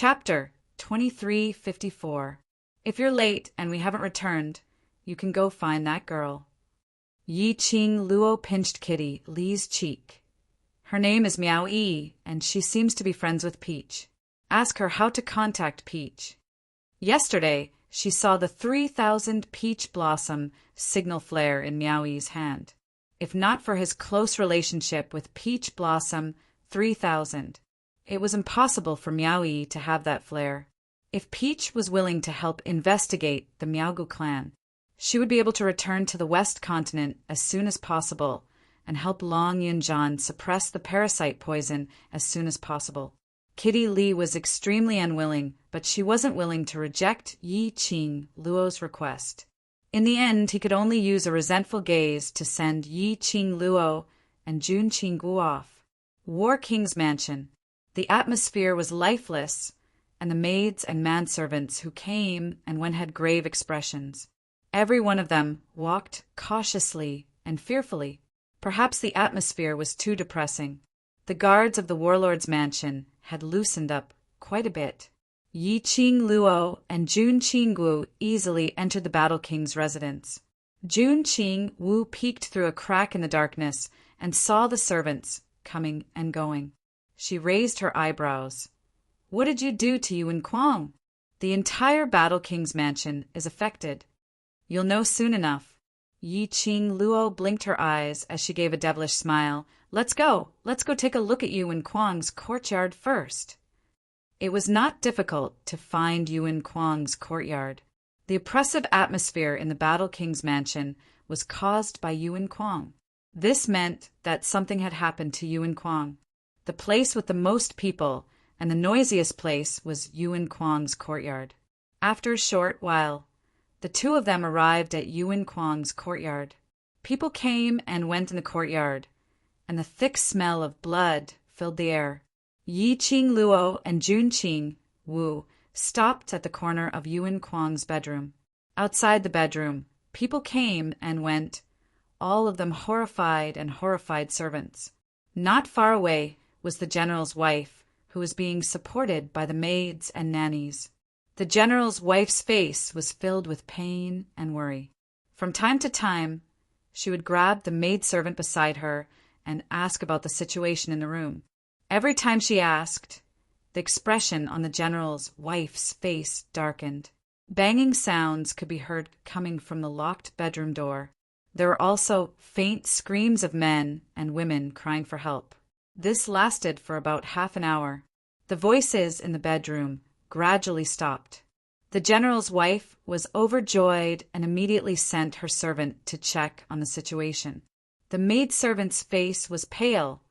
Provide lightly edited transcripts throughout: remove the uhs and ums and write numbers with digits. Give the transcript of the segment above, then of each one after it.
Chapter 2354. If you're late and we haven't returned, you can go find that girl. Yi Ching Luo pinched Kitty Lee's cheek. Her name is Miao Yi, and she seems to be friends with Peach. Ask her how to contact Peach. Yesterday, she saw the 3,000 peach blossom signal flare in Miao Yi's hand. If not for his close relationship with Peach Blossom 3000, it was impossible for Miao Yi to have that flare. If Peach was willing to help investigate the Miaogu clan, she would be able to return to the West Continent as soon as possible and help Long Yunjian suppress the parasite poison as soon as possible. Kitty Lee was extremely unwilling, but she wasn't willing to reject Yi Ching Luo's request. In the end, he could only use a resentful gaze to send Yi Ching Luo and Jun Qinggu off. War King's mansion. The atmosphere was lifeless, and the maids and manservants who came and went had grave expressions. Every one of them walked cautiously and fearfully. Perhaps the atmosphere was too depressing. The guards of the warlord's mansion had loosened up quite a bit. Yi Ching Luo and Jun Qinggu easily entered the Battle King's residence. Jun Qingwu peeked through a crack in the darkness and saw the servants coming and going. She raised her eyebrows. "What did you do to Yuan Kuang? The entire Battle King's mansion is affected. You'll know soon enough." Yi Ching Luo blinked her eyes as she gave a devilish smile. Let's go take a look at Yuan Kuang's courtyard first." It was not difficult to find Yuan Kuang's courtyard. The oppressive atmosphere in the Battle King's mansion was caused by Yuan Kuang. This meant that something had happened to Yuan Kuang. The place with the most people and the noisiest place was Yuan Kuang's courtyard. After a short while, the two of them arrived at Yuan Kuang's courtyard. People came and went in the courtyard, and the thick smell of blood filled the air. Yi Ching Luo and Jun Qingwu stopped at the corner of Yuan Kuang's bedroom. Outside the bedroom, people came and went, all of them horrified servants. Not far away was the general's wife, who was being supported by the maids and nannies. The general's wife's face was filled with pain and worry. From time to time, she would grab the maidservant beside her and ask about the situation in the room. Every time she asked, the expression on the general's wife's face darkened. Banging sounds could be heard coming from the locked bedroom door. There were also faint screams of men and women crying for help. This lasted for about half an hour. The voices in the bedroom gradually stopped. The general's wife was overjoyed and immediately sent her servant to check on the situation. The maidservant's face was pale,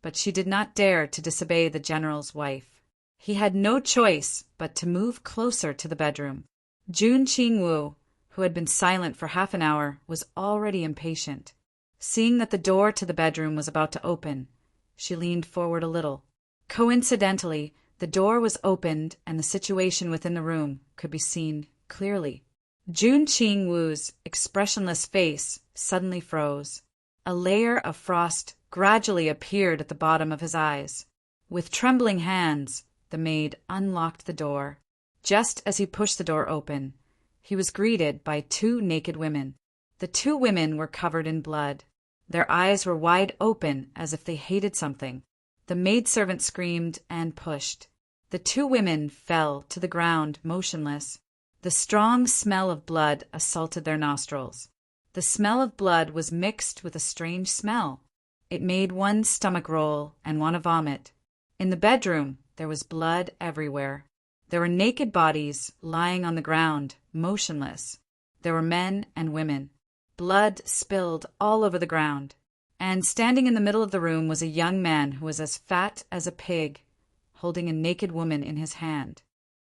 but she did not dare to disobey the general's wife. He had no choice but to move closer to the bedroom. Jun Qingwu, who had been silent for half an hour, was already impatient. Seeing that the door to the bedroom was about to open, she leaned forward a little. Coincidentally, the door was opened and the situation within the room could be seen clearly. Jun Qingwu's expressionless face suddenly froze. A layer of frost gradually appeared at the bottom of his eyes. With trembling hands, the maid unlocked the door. Just as he pushed the door open, he was greeted by two naked women. The two women were covered in blood. Their eyes were wide open as if they hated something. The maidservant screamed and pushed. The two women fell to the ground motionless. The strong smell of blood assaulted their nostrils. The smell of blood was mixed with a strange smell. It made one's stomach roll and want to vomit. In the bedroom, there was blood everywhere. There were naked bodies lying on the ground, motionless. There were men and women. Blood spilled all over the ground. And standing in the middle of the room was a young man who was as fat as a pig, holding a naked woman in his hand.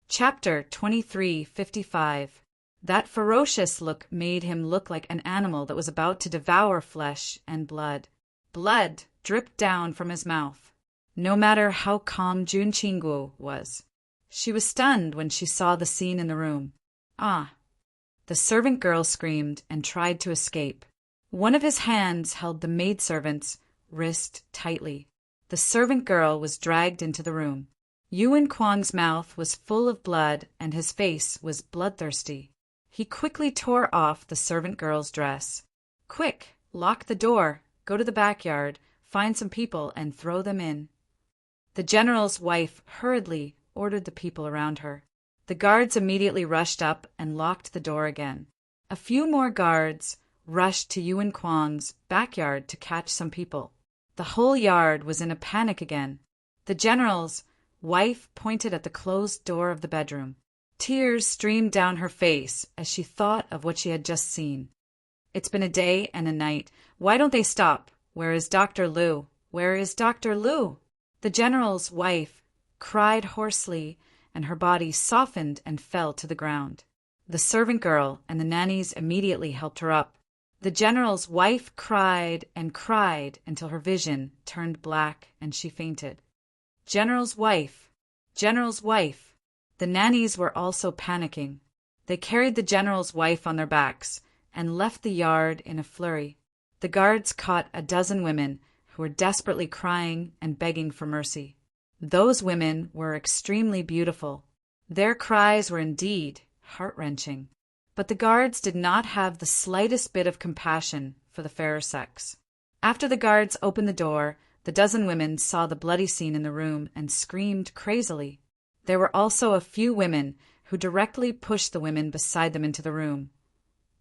Chapter 2355. That ferocious look made him look like an animal that was about to devour flesh and blood. Blood dripped down from his mouth. No matter how calm Jun Qinggu was, she was stunned when she saw the scene in the room. "Ah!" The servant girl screamed and tried to escape. One of his hands held the maidservant's wrist tightly. The servant girl was dragged into the room. Yuan Kuang's mouth was full of blood and his face was bloodthirsty. He quickly tore off the servant girl's dress. "Quick, lock the door, go to the backyard, find some people and throw them in." The general's wife hurriedly ordered the people around her. The guards immediately rushed up and locked the door again. A few more guards rushed to Yuan Kuang's backyard to catch some people. The whole yard was in a panic again. The general's wife pointed at the closed door of the bedroom. Tears streamed down her face as she thought of what she had just seen. "It's been a day and a night. Why don't they stop? Where is Dr. Liu? Where is Dr. Liu?" The general's wife cried hoarsely, and her body softened and fell to the ground. The servant girl and the nannies immediately helped her up. The general's wife cried and cried until her vision turned black and she fainted. "General's wife! General's wife!" The nannies were also panicking. They carried the general's wife on their backs and left the yard in a flurry. The guards caught a dozen women who were desperately crying and begging for mercy. Those women were extremely beautiful. Their cries were indeed heart-wrenching. But the guards did not have the slightest bit of compassion for the fairer sex. After the guards opened the door, the dozen women saw the bloody scene in the room and screamed crazily. There were also a few women who directly pushed the women beside them into the room,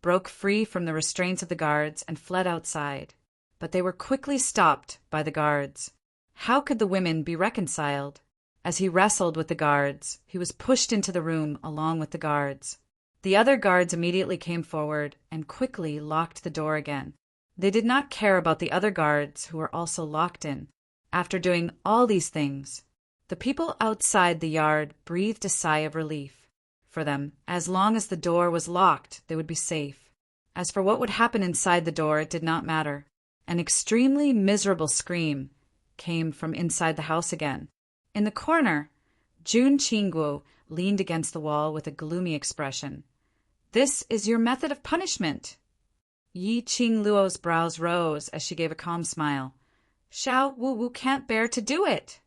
broke free from the restraints of the guards, and fled outside. But they were quickly stopped by the guards. How could the women be reconciled? As he wrestled with the guards, he was pushed into the room along with the guards. The other guards immediately came forward and quickly locked the door again. They did not care about the other guards who were also locked in. After doing all these things, the people outside the yard breathed a sigh of relief. For them, as long as the door was locked, they would be safe. As for what would happen inside the door, it did not matter. An extremely miserable scream came from inside the house again. In the corner, Jun Qingguo leaned against the wall with a gloomy expression. "This is your method of punishment." Yi Qingluo's brows rose as she gave a calm smile. "Xiao Wu can't bear to do it."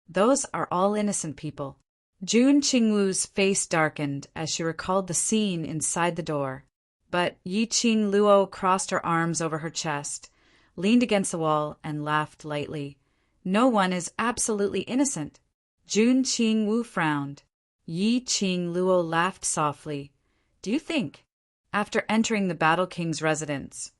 "Those are all innocent people." Jun Qingluo's face darkened as she recalled the scene inside the door. But Yi Qingluo crossed her arms over her chest, leaned against the wall, and laughed lightly. "No one is absolutely innocent." Jun Qingwu frowned. Yi Qingluo laughed softly. "Do you think, after entering the Battle King's residence,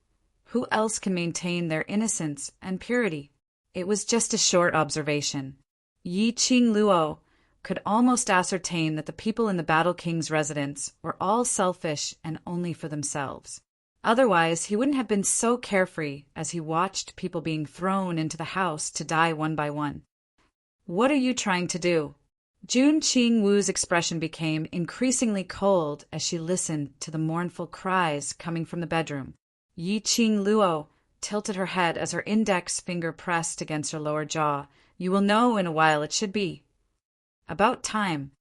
who else can maintain their innocence and purity?" It was just a short observation. Yi Qingluo could almost ascertain that the people in the Battle King's residence were all selfish and only for themselves. Otherwise, he wouldn't have been so carefree as he watched people being thrown into the house to die one by one. "What are you trying to do?" Jun Qingwu's expression became increasingly cold as she listened to the mournful cries coming from the bedroom. Yi Qingluo tilted her head as her index finger pressed against her lower jaw. "You will know in a while, it should be." "About time."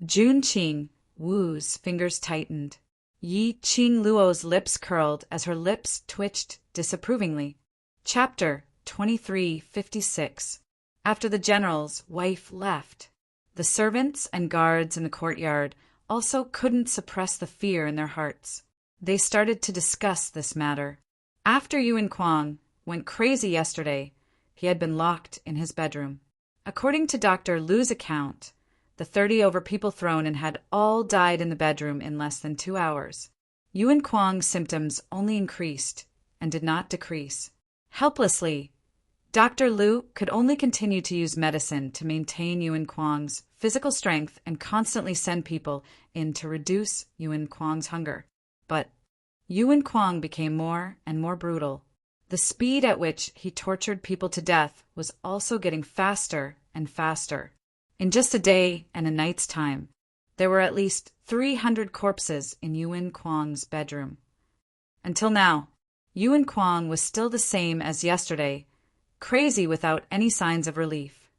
Jun Qingwu's fingers tightened. Yi Qingluo's lips curled as her lips twitched disapprovingly. Chapter 2356. After the general's wife left, the servants and guards in the courtyard also couldn't suppress the fear in their hearts. They started to discuss this matter. After Yuan Kuang went crazy yesterday, he had been locked in his bedroom. According to Dr. Liu's account, the 30 over people thrown in had all died in the bedroom in less than 2 hours. Yuan Kuang's symptoms only increased and did not decrease. Helplessly, Dr. Liu could only continue to use medicine to maintain Yuan Kuang's physical strength and constantly send people in to reduce Yuan Kuang's hunger. But Yuan Kuang became more and more brutal. The speed at which he tortured people to death was also getting faster and faster. In just a day and a night's time, there were at least 300 corpses in Yuan Kuang's bedroom. Until now, Yuan Kuang was still the same as yesterday, crazy without any signs of relief.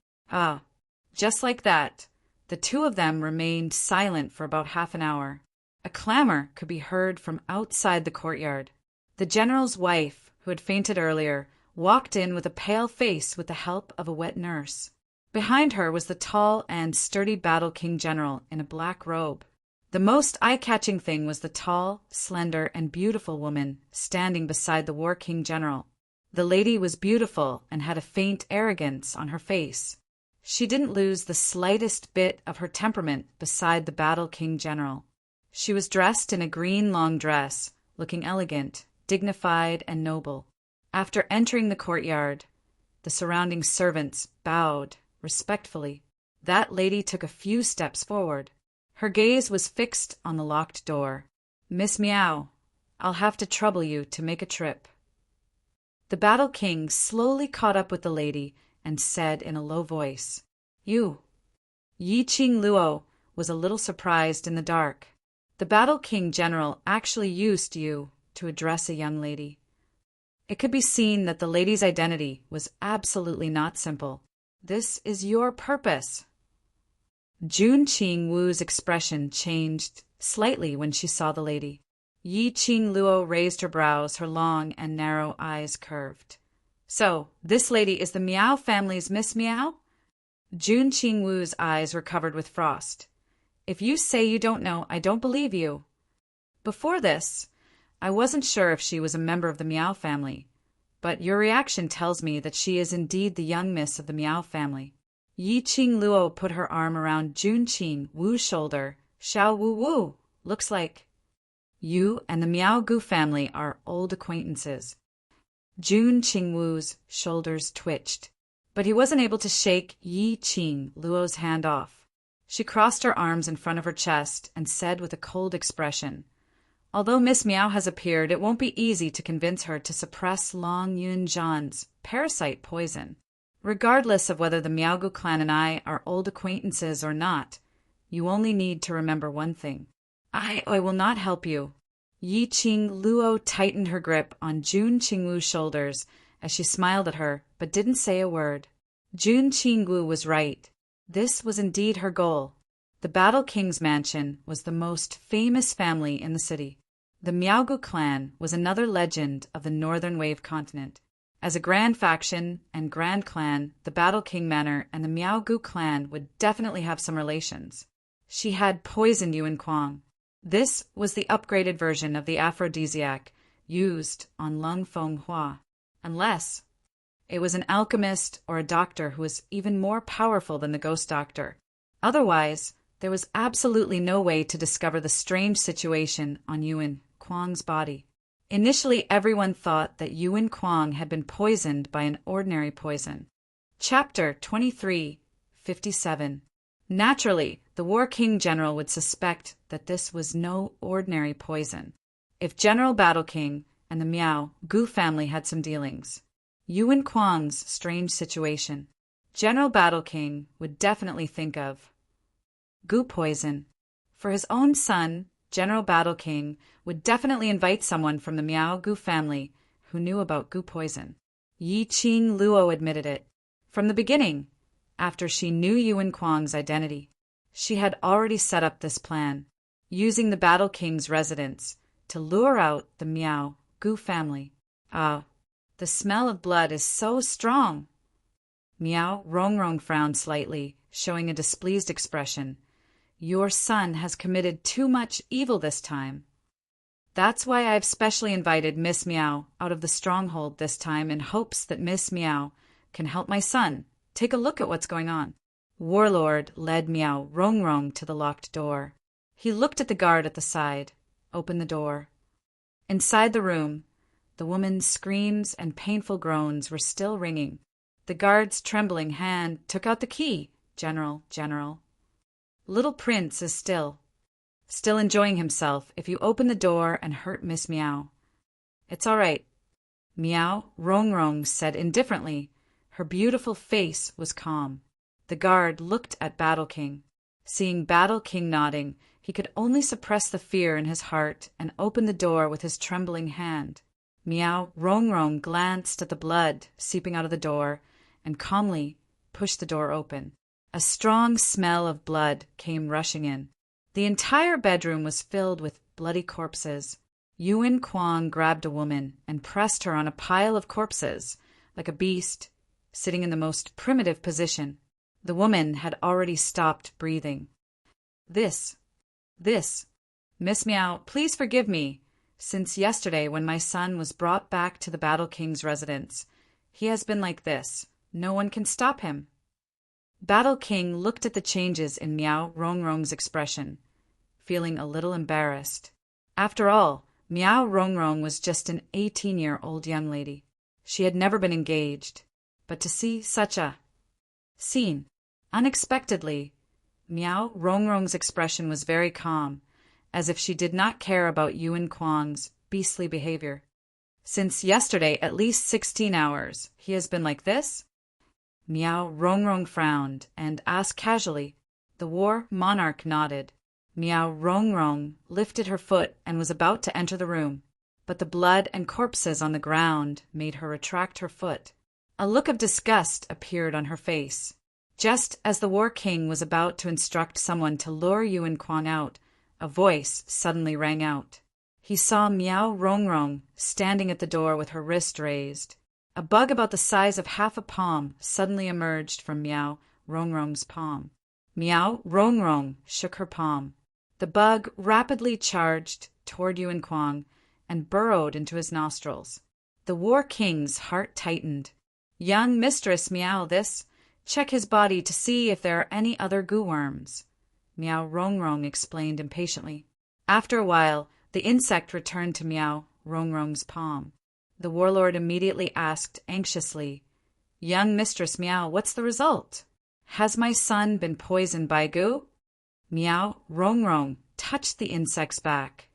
Just like that, the two of them remained silent for about half an hour. A clamor could be heard from outside the courtyard. The general's wife, who had fainted earlier, walked in with a pale face with the help of a wet nurse. Behind her was the tall and sturdy Battle King General in a black robe. The most eye-catching thing was the tall, slender, and beautiful woman standing beside the War King General. The lady was beautiful and had a faint arrogance on her face. She didn't lose the slightest bit of her temperament beside the Battle King General. She was dressed in a green long dress, looking elegant, dignified, and noble. After entering the courtyard, the surrounding servants bowed respectfully. That lady took a few steps forward. Her gaze was fixed on the locked door. "Miss Meow, I'll have to trouble you to make a trip." The Battle King slowly caught up with the lady and said in a low voice, "You." Yi Ching Luo was a little surprised in the dark. The Battle King General actually used "you" to address a young lady. It could be seen that the lady's identity was absolutely not simple. "This is your purpose." Jun Qing Wu's expression changed slightly when she saw the lady. Yi Ching Luo raised her brows, her long and narrow eyes curved. "So, this lady is the Miao family's Miss Miao?" Jun Qing Wu's eyes were covered with frost. "If you say you don't know, I don't believe you." Before this, I wasn't sure if she was a member of the Miao family, but your reaction tells me that she is indeed the young miss of the Miao family. Yi Ching Luo put her arm around Jun Qing Wu's shoulder. "Xiao Wu Wu, looks like you and the Miao Gu family are old acquaintances." Jun Qing Wu's shoulders twitched, but he wasn't able to shake Yi Ching Luo's hand off. She crossed her arms in front of her chest and said with a cold expression, "Although Miss Miao has appeared, it won't be easy to convince her to suppress Long Yun Zhan's parasite poison. Regardless of whether the Miaogu clan and I are old acquaintances or not, you only need to remember one thing. I will not help you." Yi Ching Luo tightened her grip on Jun Qingwu's shoulders as she smiled at her, but didn't say a word. Jun Qingwu was right. This was indeed her goal. The Battle King's mansion was the most famous family in the city. The Miaogu clan was another legend of the Northern Wave continent. As a grand faction and grand clan, the Battle King Manor and the Miaogu clan would definitely have some relations. She had poisoned Yuan Kuang. This was the upgraded version of the aphrodisiac used on Lung Feng Hua, unless it was an alchemist or a doctor who was even more powerful than the ghost doctor. Otherwise, there was absolutely no way to discover the strange situation on Yuan Kuang's body. Initially, everyone thought that Yuan Kuang had been poisoned by an ordinary poison. Chapter 23:57. Naturally, the War King General would suspect that this was no ordinary poison. If General Battle King and the Miao Gu family had some dealings, Yuan Kuang's strange situation, General Battle King would definitely think of Gu poison. For his own son, General Battle King would definitely invite someone from the Miao Gu family who knew about Gu poison. Yi Ching Luo admitted it. From the beginning, after she knew Yuan Kuang's identity, she had already set up this plan, using the Battle King's residence to lure out the Miao Gu family. "Ah, the smell of blood is so strong." Miao Rongrong frowned slightly, showing a displeased expression. "Your son has committed too much evil this time. That's why I've specially invited Miss Miao out of the stronghold this time in hopes that Miss Miao can help my son take a look at what's going on." Warlord led Miao Rongrong to the locked door. He looked at the guard at the side, opened the door. Inside the room, the woman's screams and painful groans were still ringing. The guard's trembling hand took out the key. "General. Little Prince is still enjoying himself if you open the door and hurt Miss Miao." "It's all right," Miao Rongrong said indifferently. Her beautiful face was calm. The guard looked at Battle King. Seeing Battle King nodding, he could only suppress the fear in his heart and open the door with his trembling hand. Miao Rongrong glanced at the blood seeping out of the door and calmly pushed the door open. A strong smell of blood came rushing in. The entire bedroom was filled with bloody corpses. Yuan Kuang grabbed a woman and pressed her on a pile of corpses, like a beast, sitting in the most primitive position. The woman had already stopped breathing. This, Miss Meow, please forgive me. Since yesterday when my son was brought back to the Battle King's residence, he has been like this. No one can stop him. Battle King looked at the changes in Meow Rongrong's expression, feeling a little embarrassed. After all, Meow Rongrong was just an 18-year-old young lady. She had never been engaged. But to see such a scene, unexpectedly, Meow Rongrong's expression was very calm, as if she did not care about Yuan Kuang's beastly behavior. Since yesterday, at least 16 hours, he has been like this? Meow Rongrong frowned and asked casually. The war monarch nodded. Meow Rongrong lifted her foot and was about to enter the room, but the blood and corpses on the ground made her retract her foot. A look of disgust appeared on her face. Just as the War King was about to instruct someone to lure Yuan Kuang out, a voice suddenly rang out. He saw Meow Rongrong standing at the door with her wrist raised. A bug about the size of half a palm suddenly emerged from Meow Rongrong's palm. Meow Rongrong shook her palm. The bug rapidly charged toward Yuan Kuang and burrowed into his nostrils. The War King's heart tightened. Young Mistress Meow, check his body to see if there are any other goo worms. Meow Rongrong explained impatiently. After a while, the insect returned to Meow Rongrong's palm. The warlord immediately asked anxiously, Young Mistress Meow, what's the result? Has my son been poisoned by goo? Meow Rongrong touched the insect's back,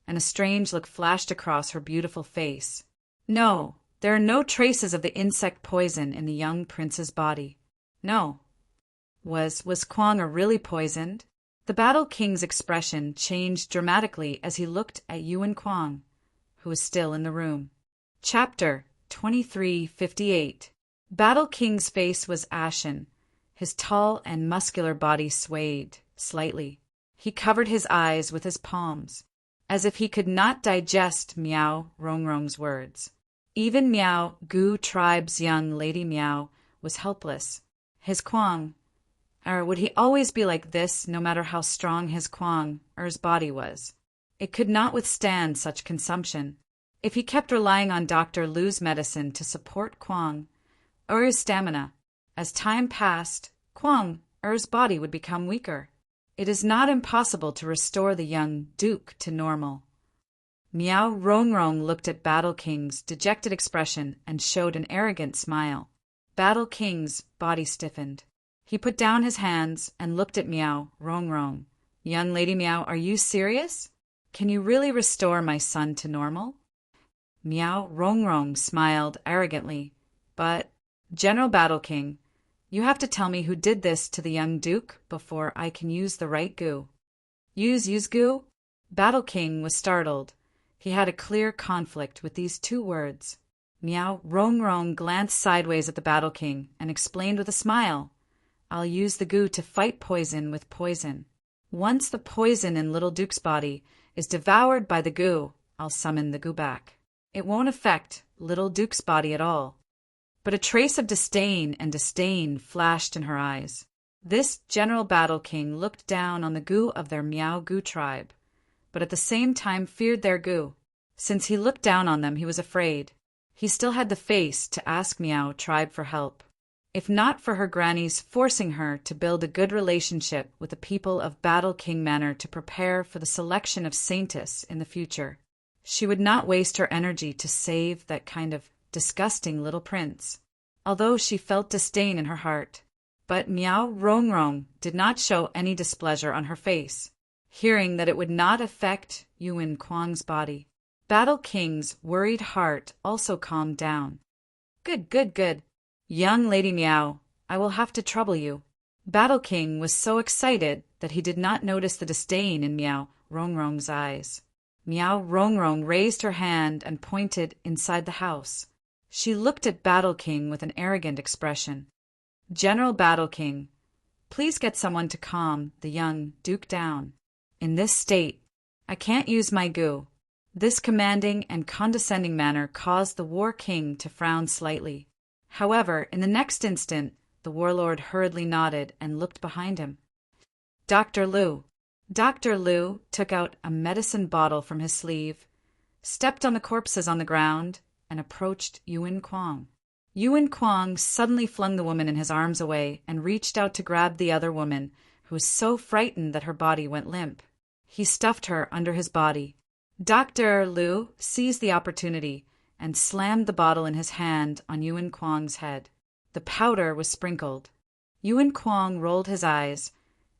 and a strange look flashed across her beautiful face. No, there are no traces of the insect poison in the young prince's body. No. Was Kuang really poisoned? The Battle King's expression changed dramatically as he looked at Yuan Kuang, who was still in the room. Chapter 2358. Battle King's face was ashen. His tall and muscular body swayed slightly. He covered his eyes with his palms, as if he could not digest Meow Rongrong's words. Even Meow Goo Tribe's young Lady Meow was helpless. His Kuang, or would he always be like this no matter how strong his Kuang or his body was? It could not withstand such consumption. If he kept relying on Dr. Lu's medicine to support Kuang or his stamina, as time passed, Kuang or his body would become weaker. It is not impossible to restore the young duke to normal. Meow Rongrong looked at Battle King's dejected expression and showed an arrogant smile. Battle King's body stiffened. He put down his hands and looked at Meow Rongrong. Young Lady Meow, are you serious? Can you really restore my son to normal? Meow Rongrong smiled arrogantly. But, General Battle King, you have to tell me who did this to the young duke before I can use the right goo. Use goo? Battle King was startled. He had a clear conflict with these two words. Meow Rongrong glanced sideways at the Battle King and explained with a smile, I'll use the goo to fight poison with poison. Once the poison in Little Duke's body is devoured by the goo, I'll summon the goo back. It won't affect Little Duke's body at all. But a trace of disdain flashed in her eyes. This General Battle King looked down on the goo of their Meow Goo tribe, but at the same time feared their goo. Since he looked down on them, he was afraid. He still had the face to ask Meow tribe for help. If not for her granny's forcing her to build a good relationship with the people of Battle King Manor to prepare for the selection of Saintess in the future, she would not waste her energy to save that kind of disgusting little prince, although she felt disdain in her heart. But Meow Rongrong did not show any displeasure on her face, hearing that it would not affect Yuan Kuang's body. Battle King's worried heart also calmed down. Good. Young Lady Meow, I will have to trouble you. Battle King was so excited that he did not notice the disdain in Meow Rongrong's eyes. Meow Rongrong raised her hand and pointed inside the house. She looked at Battle King with an arrogant expression. General Battle King, please get someone to calm the young duke down. In this state, I can't use my goo. This commanding and condescending manner caused the War King to frown slightly. However, in the next instant, The warlord hurriedly nodded and looked behind him. Dr. Lu. Dr. Lu took out a medicine bottle from his sleeve, stepped on the corpses on the ground, and approached Yuan Kuang. Yuan Kuang suddenly flung the woman in his arms away and reached out to grab the other woman, who was so frightened that her body went limp. He stuffed her under his body. Dr. Lu seized the opportunity and slammed the bottle in his hand on Yuan Kuang's head. The powder was sprinkled. Yuan Kuang rolled his eyes,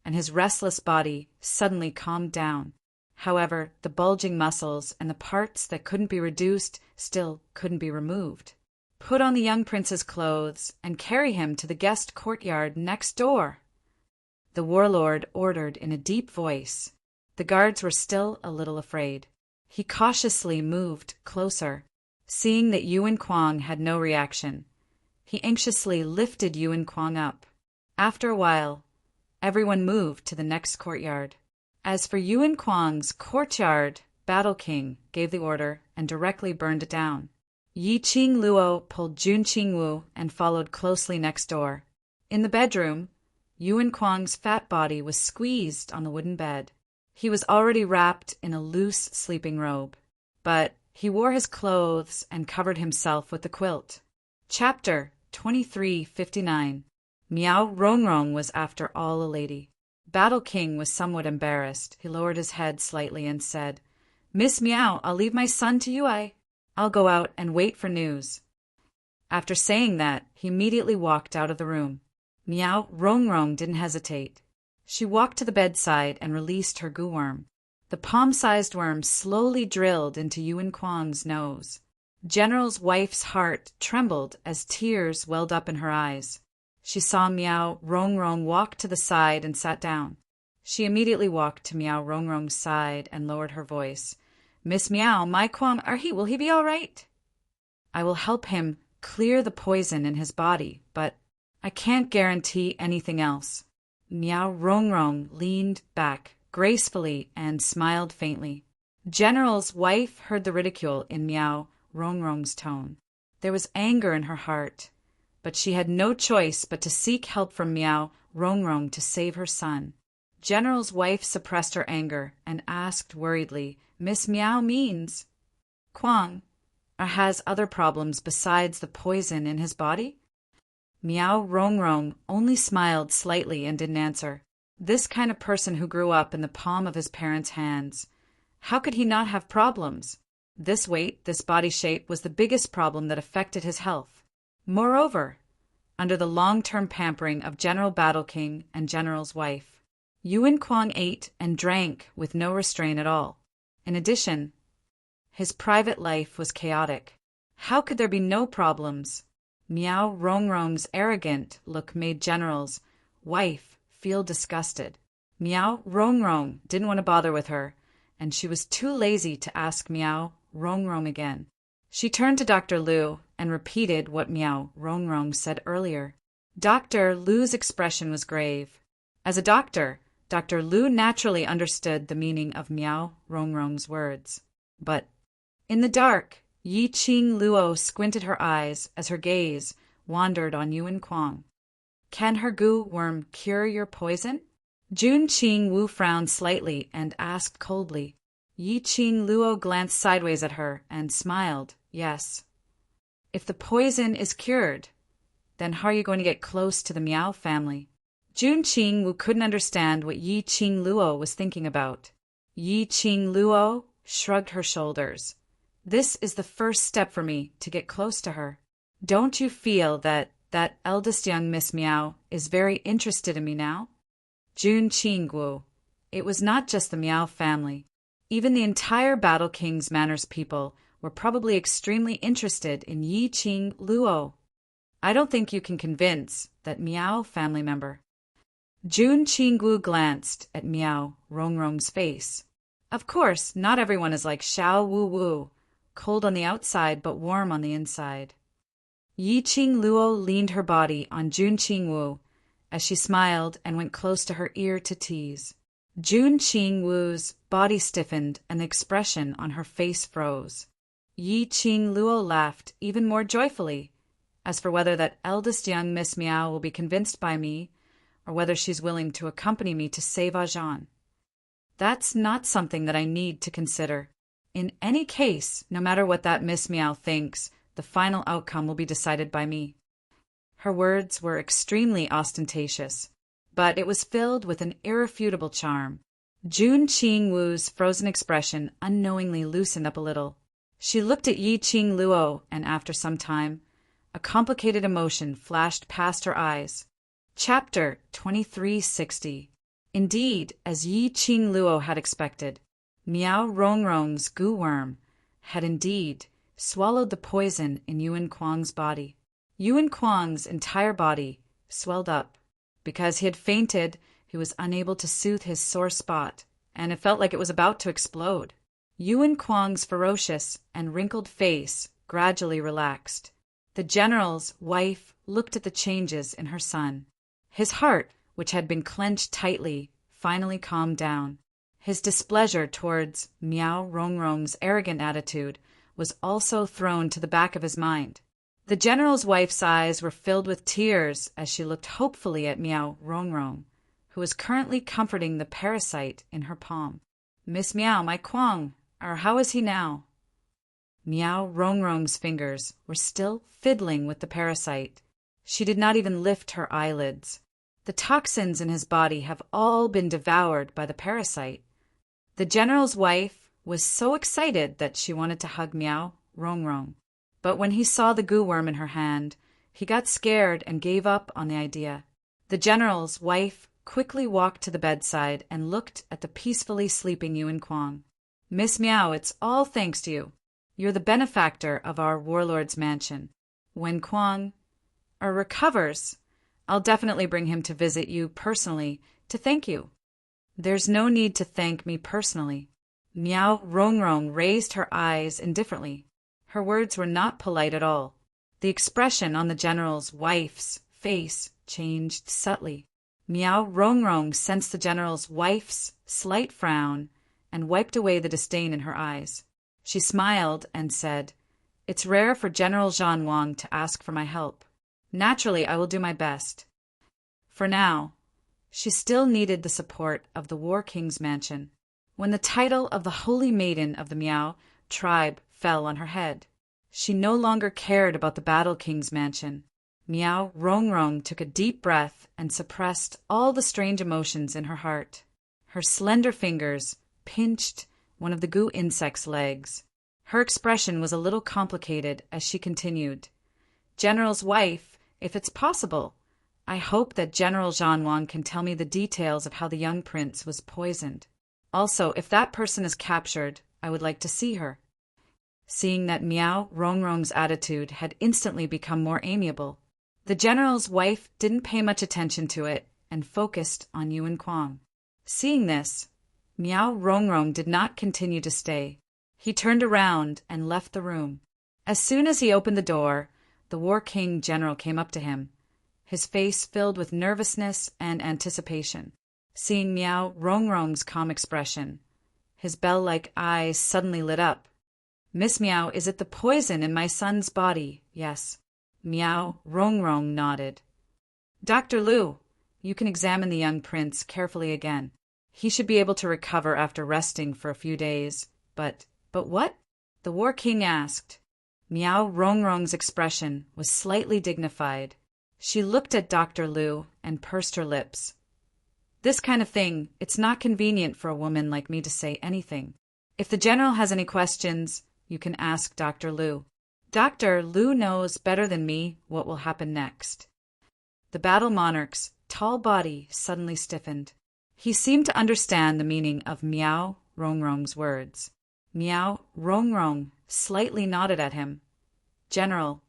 and his restless body suddenly calmed down. However, the bulging muscles and the parts that couldn't be reduced still couldn't be removed. Put on the young prince's clothes and carry him to the guest courtyard next door, the warlord ordered in a deep voice. The guards were still a little afraid. He cautiously moved closer. Seeing that Yuan Kuang had no reaction, he anxiously lifted Yuan Kuang up. After a while, everyone moved to the next courtyard. As for Yuan Kuang's courtyard, Battle King gave the order and directly burned it down. Yi Qing Luo pulled Jun Qingwu and followed closely next door. In the bedroom, Yuan Kuang's fat body was squeezed on the wooden bed. He was already wrapped in a loose sleeping robe, but he wore his clothes and covered himself with the quilt. Chapter 2359. Miao Rongrong was after all a lady. Battle King was somewhat embarrassed. He lowered his head slightly and said, "Miss Miao, I'll leave my son to you. I'll go out and wait for news." After saying that, he immediately walked out of the room. Miao Rongrong didn't hesitate. She walked to the bedside and released her goo-worm. The palm-sized worm slowly drilled into Yuan Kuang's nose. General's wife's heart trembled as tears welled up in her eyes. She saw Miao Rongrong walk to the side and sat down. She immediately walked to Miao Rongrong's side and lowered her voice. "Miss Miao, my Kuang, will he be all right? I will help him clear the poison in his body, but I can't guarantee anything else." Miao Rongrong leaned back gracefully and smiled faintly. General's wife heard the ridicule in Miao Rongrong's tone. There was anger in her heart, but she had no choice but to seek help from Miao Rongrong to save her son. General's wife suppressed her anger and asked worriedly, "Miss Miao means Kuang, or has other problems besides the poison in his body?" Miao Rongrong only smiled slightly and didn't answer. This kind of person who grew up in the palm of his parents' hands, how could he not have problems? This weight, this body shape, was the biggest problem that affected his health. Moreover, under the long-term pampering of General Battle King and General's wife, Yuan Kuang ate and drank with no restraint at all. In addition, his private life was chaotic. How could there be no problems? Miao Rongrong's arrogant look made General's wife feel disgusted. Miao Rongrong didn't want to bother with her, and she was too lazy to ask Miao Rongrong again. She turned to Dr. Lu and repeated what Miao Rongrong said earlier. Dr. Lu's expression was grave. As a doctor, Dr. Lu naturally understood the meaning of Miao Rongrong's words. But in the dark, Yi Qing Luo squinted her eyes as her gaze wandered on Yuan Kuang. "Can her goo worm cure your poison?" Jun Qing Wu frowned slightly and asked coldly. Yi Qing Luo glanced sideways at her and smiled. "Yes." "If the poison is cured, then how are you going to get close to the Miao family?" Jun Qing Wu couldn't understand what Yi Qing Luo was thinking about. Yi Qing Luo shrugged her shoulders. "This is the first step for me to get close to her. Don't you feel that eldest young Miss Miao is very interested in me now?" Jun Qing Wu. It was not just the Miao family. Even the entire Battle King's Manners people were probably extremely interested in Yi Qing Luo. "I don't think you can convince that Miao family member." Jun Qing Wu glanced at Miao Rongrong's face. Of course, not everyone is like Xiao Wu Wu, cold on the outside but warm on the inside. Yi Qing Luo leaned her body on Jun Qing Wu as she smiled and went close to her ear to tease. Jun Qing Wu's body stiffened and the expression on her face froze. Yi Qing Luo laughed even more joyfully As for whether that eldest young Miss Meow will be convinced by me, or whether she's willing to accompany me to save Ajahn, that's not something that I need to consider. In any case, no matter what that Miss Meow thinks, the final outcome will be decided by me." Her words were extremely ostentatious, but it was filled with an irrefutable charm. Jun Qing Wu's frozen expression unknowingly loosened up a little. She looked at Yi Qing Luo, and after some time, a complicated emotion flashed past her eyes. Chapter 2360. Indeed, as Yi Qing Luo had expected, Miao Rongrong's goo worm had indeed swallowed the poison in Yuan Kuang's body. Yuan Kuang's entire body swelled up. Because he had fainted, he was unable to soothe his sore spot, and it felt like it was about to explode. Yuan Kuang's ferocious and wrinkled face gradually relaxed. The general's wife looked at the changes in her son. His heart, which had been clenched tightly, finally calmed down. His displeasure towards Miao Rongrong's arrogant attitude was also thrown to the back of his mind. The general's wife's eyes were filled with tears as she looked hopefully at Miao Rongrong, who was currently comforting the parasite in her palm. "Miss Miao, my Kuang, or how is he now?" Miao Rongrong's fingers were still fiddling with the parasite. She did not even lift her eyelids. The toxins in his body have all been devoured by the parasite. The general's wife was so excited that she wanted to hug Miao Rongrong. But when he saw the goo worm in her hand, he got scared and gave up on the idea. The general's wife quickly walked to the bedside and looked at the peacefully sleeping Yuan Kuang. "Miss Miao, it's all thanks to you. You're the benefactor of our warlord's mansion. When Kuang recovers, I'll definitely bring him to visit you personally to thank you." "There's no need to thank me personally." Miao Rongrong raised her eyes indifferently. Her words were not polite at all. The expression on the general's wife's face changed subtly. Miao Rongrong sensed the general's wife's slight frown and wiped away the disdain in her eyes. She smiled and said, "It's rare for General Zhan Wang to ask for my help. Naturally, I will do my best." For now, she still needed the support of the War King's mansion. When the title of the Holy Maiden of the Miao tribe fell on her head, she no longer cared about the Battle King's mansion. Miao Rongrong took a deep breath and suppressed all the strange emotions in her heart. Her slender fingers pinched one of the goo insect's legs. Her expression was a little complicated as she continued, "General's wife, if it's possible, I hope that General Zhan Wang can tell me the details of how the young prince was poisoned. Also, if that person is captured, I would like to see her." Seeing that Miao Rongrong's attitude had instantly become more amiable, the general's wife didn't pay much attention to it and focused on Yuan Kuang. Seeing this, Miao Rongrong did not continue to stay. He turned around and left the room. As soon as he opened the door, the War King general came up to him, his face filled with nervousness and anticipation. Seeing Miao Rongrong's calm expression, his bell-like eyes suddenly lit up. "Miss Miao, is it the poison in my son's body?" "Yes." Miao Rongrong nodded. "Dr. Lu, you can examine the young prince carefully again. He should be able to recover after resting for a few days. But what?" the War King asked. Miao Rongrong's expression was slightly dignified. She looked at Dr. Lu and pursed her lips. "This kind of thing, it's not convenient for a woman like me to say anything. If the general has any questions, you can ask Dr. Lu. Dr. Lu knows better than me what will happen next." The Battle Monarch's tall body suddenly stiffened. He seemed to understand the meaning of Miao Rongrong's words. Miao Rongrong slightly nodded at him. "General,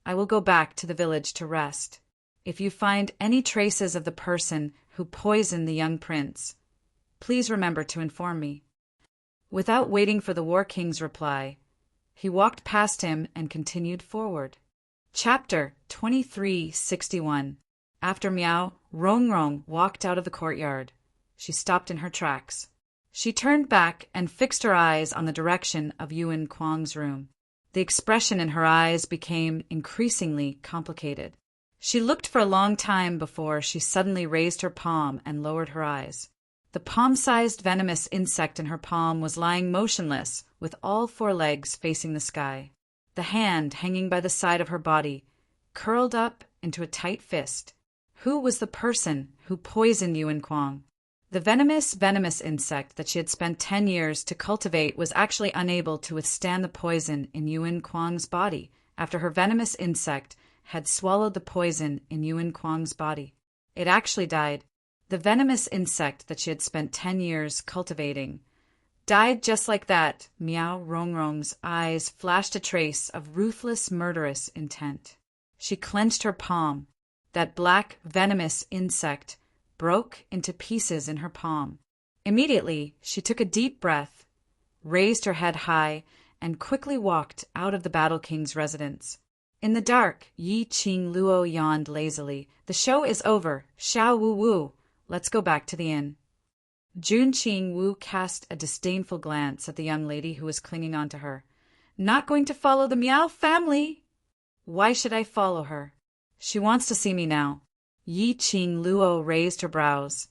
I will go back to the village to rest. If you find any traces of the person who poisoned the young prince, please remember to inform me." Without waiting for the War King's reply, he walked past him and continued forward. Chapter 2361. After Miao Rongrong walked out of the courtyard, she stopped in her tracks. She turned back and fixed her eyes on the direction of Yuan Kuang's room. The expression in her eyes became increasingly complicated. She looked for a long time before she suddenly raised her palm and lowered her eyes. The palm-sized venomous insect in her palm was lying motionless, with all four legs facing the sky. The hand hanging by the side of her body, curled up into a tight fist. Who was the person who poisoned Yuan Kuang? The venomous insect that she had spent 10 years to cultivate was actually unable to withstand the poison in Yuan Kuang's body after her venomous insect had swallowed the poison in Yuan Kuang's body. It actually died. The venomous insect that she had spent 10 years cultivating died just like that. Miao Rongrong's eyes flashed a trace of ruthless, murderous intent. She clenched her palm. That black, venomous insect broke into pieces in her palm. Immediately, she took a deep breath, raised her head high, and quickly walked out of the Battle King's residence. In the dark, Yi Qing Luo yawned lazily. The show is over. Xiao Wu Wu. Let's go back to the inn. Jun Qing Wu cast a disdainful glance at the young lady who was clinging onto her. Not going to follow the Miao family? Why should I follow her? She wants to see me now. Yi Qing Luo raised her brows.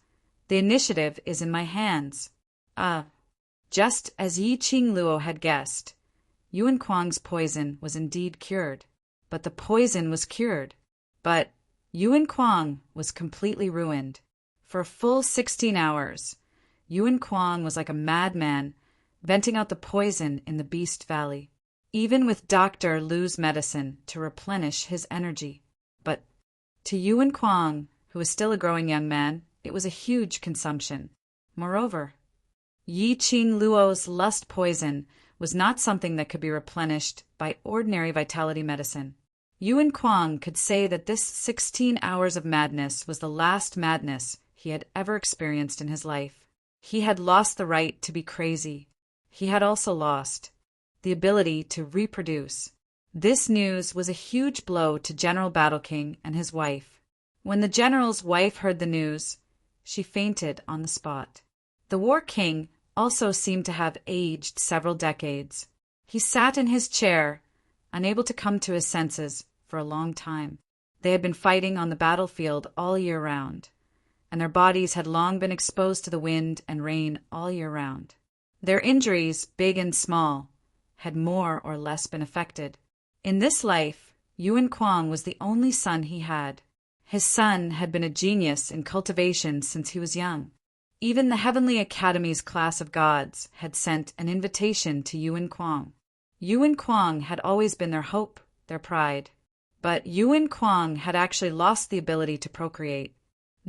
The initiative is in my hands. Just as Yi Qing Luo had guessed, Yuan Kuang's poison was indeed cured. But the poison was cured. But Yuan Kuang was completely ruined. For a full 16 hours, Yuan Kuang was like a madman, venting out the poison in the Beast Valley, even with Dr. Lu's medicine to replenish his energy. But to Yuan Kuang, who was still a growing young man, it was a huge consumption. Moreover, Yi Qing Luo's lust poison was not something that could be replenished by ordinary vitality medicine. Yuan Kuang could say that this 16 hours of madness was the last madness he had ever experienced in his life. He had lost the right to be crazy. He had also lost the ability to reproduce. This news was a huge blow to General Battle King and his wife. When the general's wife heard the news, she fainted on the spot. The War King also seemed to have aged several decades. He sat in his chair, unable to come to his senses for a long time. They had been fighting on the battlefield all year round, and their bodies had long been exposed to the wind and rain all year round. Their injuries, big and small, had more or less been affected. In this life, Yuan Kuang was the only son he had. His son had been a genius in cultivation since he was young. Even the Heavenly Academy's class of gods had sent an invitation to Yuan Kuang. Yuan Kuang had always been their hope, their pride. But Yuan Kuang had actually lost the ability to procreate.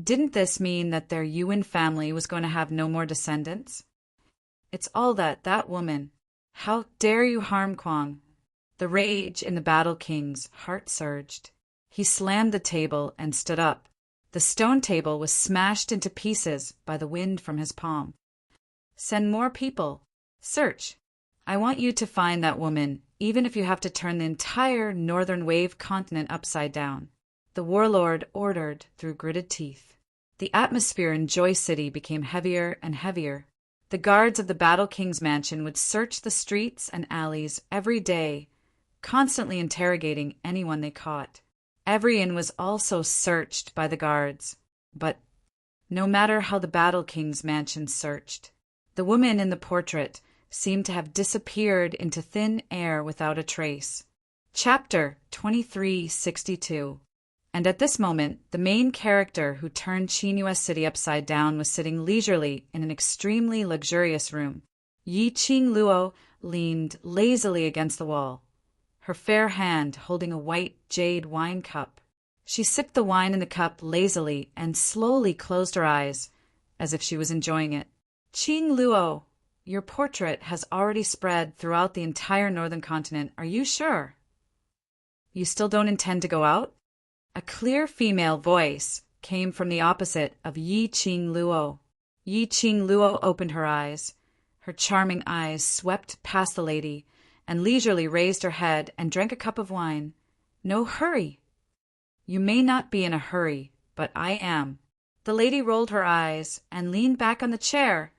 Didn't this mean that their Yuan family was going to have no more descendants? It's all that woman. How dare you harm Kuang? The rage in the Battle King's heart surged. He slammed the table and stood up. The stone table was smashed into pieces by the wind from his palm. Send more people. Search. I want you to find that woman, even if you have to turn the entire Northern Wave continent upside down. The warlord ordered through gritted teeth. The atmosphere in Joy City became heavier and heavier. The guards of the Battle King's mansion would search the streets and alleys every day, constantly interrogating anyone they caught. Every inn was also searched by the guards. But no matter how the Battle King's mansion searched, the woman in the portrait seemed to have disappeared into thin air without a trace. Chapter 2362. And at this moment, the main character who turned Qinghua City upside down was sitting leisurely in an extremely luxurious room. Yi Qing Luo leaned lazily against the wall, her fair hand holding a white jade wine cup. She sipped the wine in the cup lazily and slowly closed her eyes, as if she was enjoying it. Qing Luo, your portrait has already spread throughout the entire northern continent. Are you sure? You still don't intend to go out? A clear female voice came from the opposite of Yi Qing Luo. Yi Qing Luo opened her eyes. Her charming eyes swept past the lady and leisurely raised her head and drank a cup of wine. No hurry. You may not be in a hurry, but I am. The lady rolled her eyes and leaned back on the chair,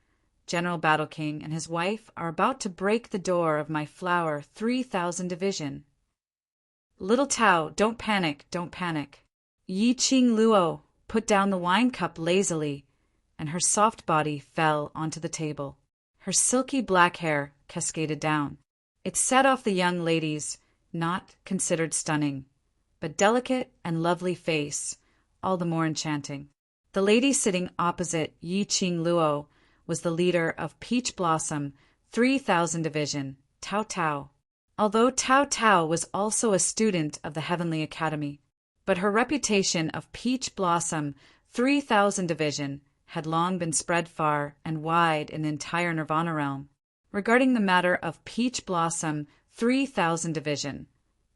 General Battle King and his wife are about to break the door of my flower 3000 division. Little Tao, don't panic, don't panic. Yi Qing Luo put down the wine cup lazily, and her soft body fell onto the table. Her silky black hair cascaded down. It set off the young lady's not considered stunning, but delicate and lovely face, all the more enchanting. The lady sitting opposite Yi Qing Luo was the leader of Peach Blossom 3000 Division, Tao Tao. Although Tao Tao was also a student of the Heavenly Academy, but her reputation of Peach Blossom 3000 Division had long been spread far and wide in the entire Nirvana realm. Regarding the matter of Peach Blossom 3000 Division,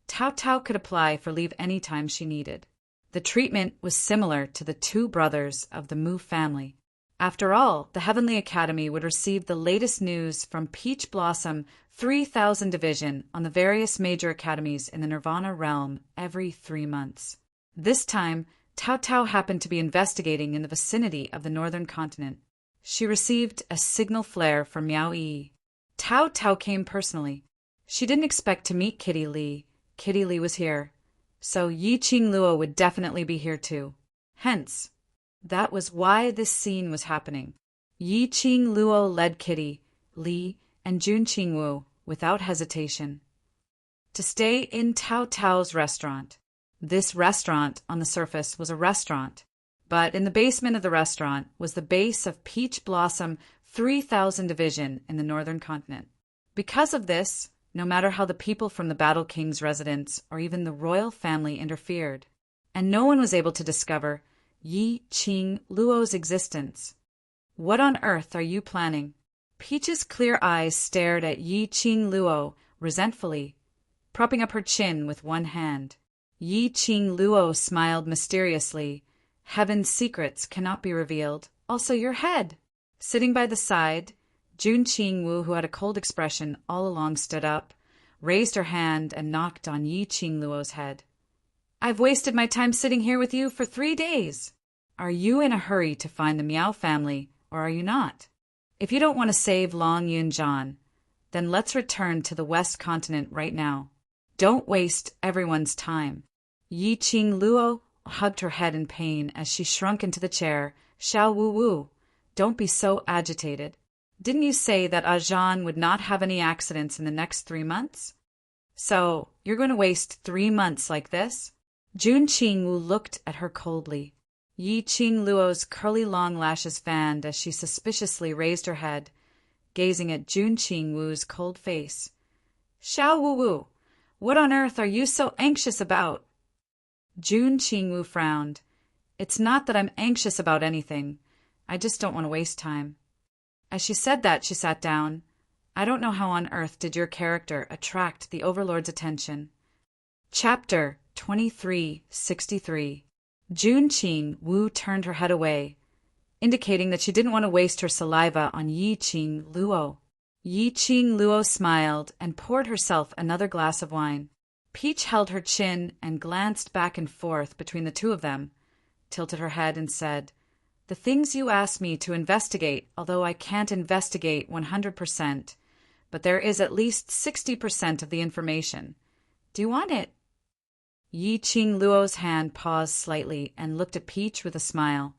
Tao Tao could apply for leave any time she needed. The treatment was similar to the two brothers of the Mu family. After all, the Heavenly Academy would receive the latest news from Peach Blossom 3000 Division on the various major academies in the Nirvana realm every 3 months. This time, Tao Tao happened to be investigating in the vicinity of the northern continent. She received a signal flare from Miao Yi. Tao Tao came personally. She didn't expect to meet Kitty Li. Kitty Li was here, so Yi Qing Luo would definitely be here too. Hence, that was why this scene was happening. Yi Qing Luo led Kitty, Li, and Jun Qingwu without hesitation to stay in Tao Tao's restaurant. This restaurant on the surface was a restaurant, but in the basement of the restaurant was the base of Peach Blossom 3000 Division in the northern continent. Because of this, no matter how the people from the Battle King's residence or even the royal family interfered, and no one was able to discover Yi Qing Luo's existence. What on earth are you planning? Peach's clear eyes stared at Yi Qing Luo resentfully, propping up her chin with one hand. Yi Qing Luo smiled mysteriously. Heaven's secrets cannot be revealed. Also your head. Sitting by the side, Jun Qingwu, who had a cold expression all along, stood up, raised her hand, and knocked on Yi Qing Luo's head. I've wasted my time sitting here with you for 3 days. Are you in a hurry to find the Miao family, or are you not? If you don't want to save Long Yunjian, then let's return to the West Continent right now. Don't waste everyone's time. Yi Qing Luo hugged her head in pain as she shrunk into the chair. Xiao Wu Wu, don't be so agitated. Didn't you say that Ajan would not have any accidents in the next 3 months? So, you're going to waste 3 months like this? Jun Qingwu looked at her coldly. Yi Qing Luo's curly long lashes fanned as she suspiciously raised her head, gazing at Jun Qingwu's cold face. Xiao Wu Wu, what on earth are you so anxious about? Jun Qingwu frowned. It's not that I'm anxious about anything. I just don't want to waste time. As she said that, she sat down. I don't know how on earth did your character attract the Overlord's attention. Chapter 2363. Jun Qingwu turned her head away, indicating that she didn't want to waste her saliva on Yi Qing Luo. Yi Qing Luo smiled and poured herself another glass of wine. Peach held her chin and glanced back and forth between the two of them, tilted her head and said, The things you asked me to investigate, although I can't investigate 100%, but there is at least 60% of the information. Do you want it? Yi Qing Luo's hand paused slightly and looked at Peach with a smile.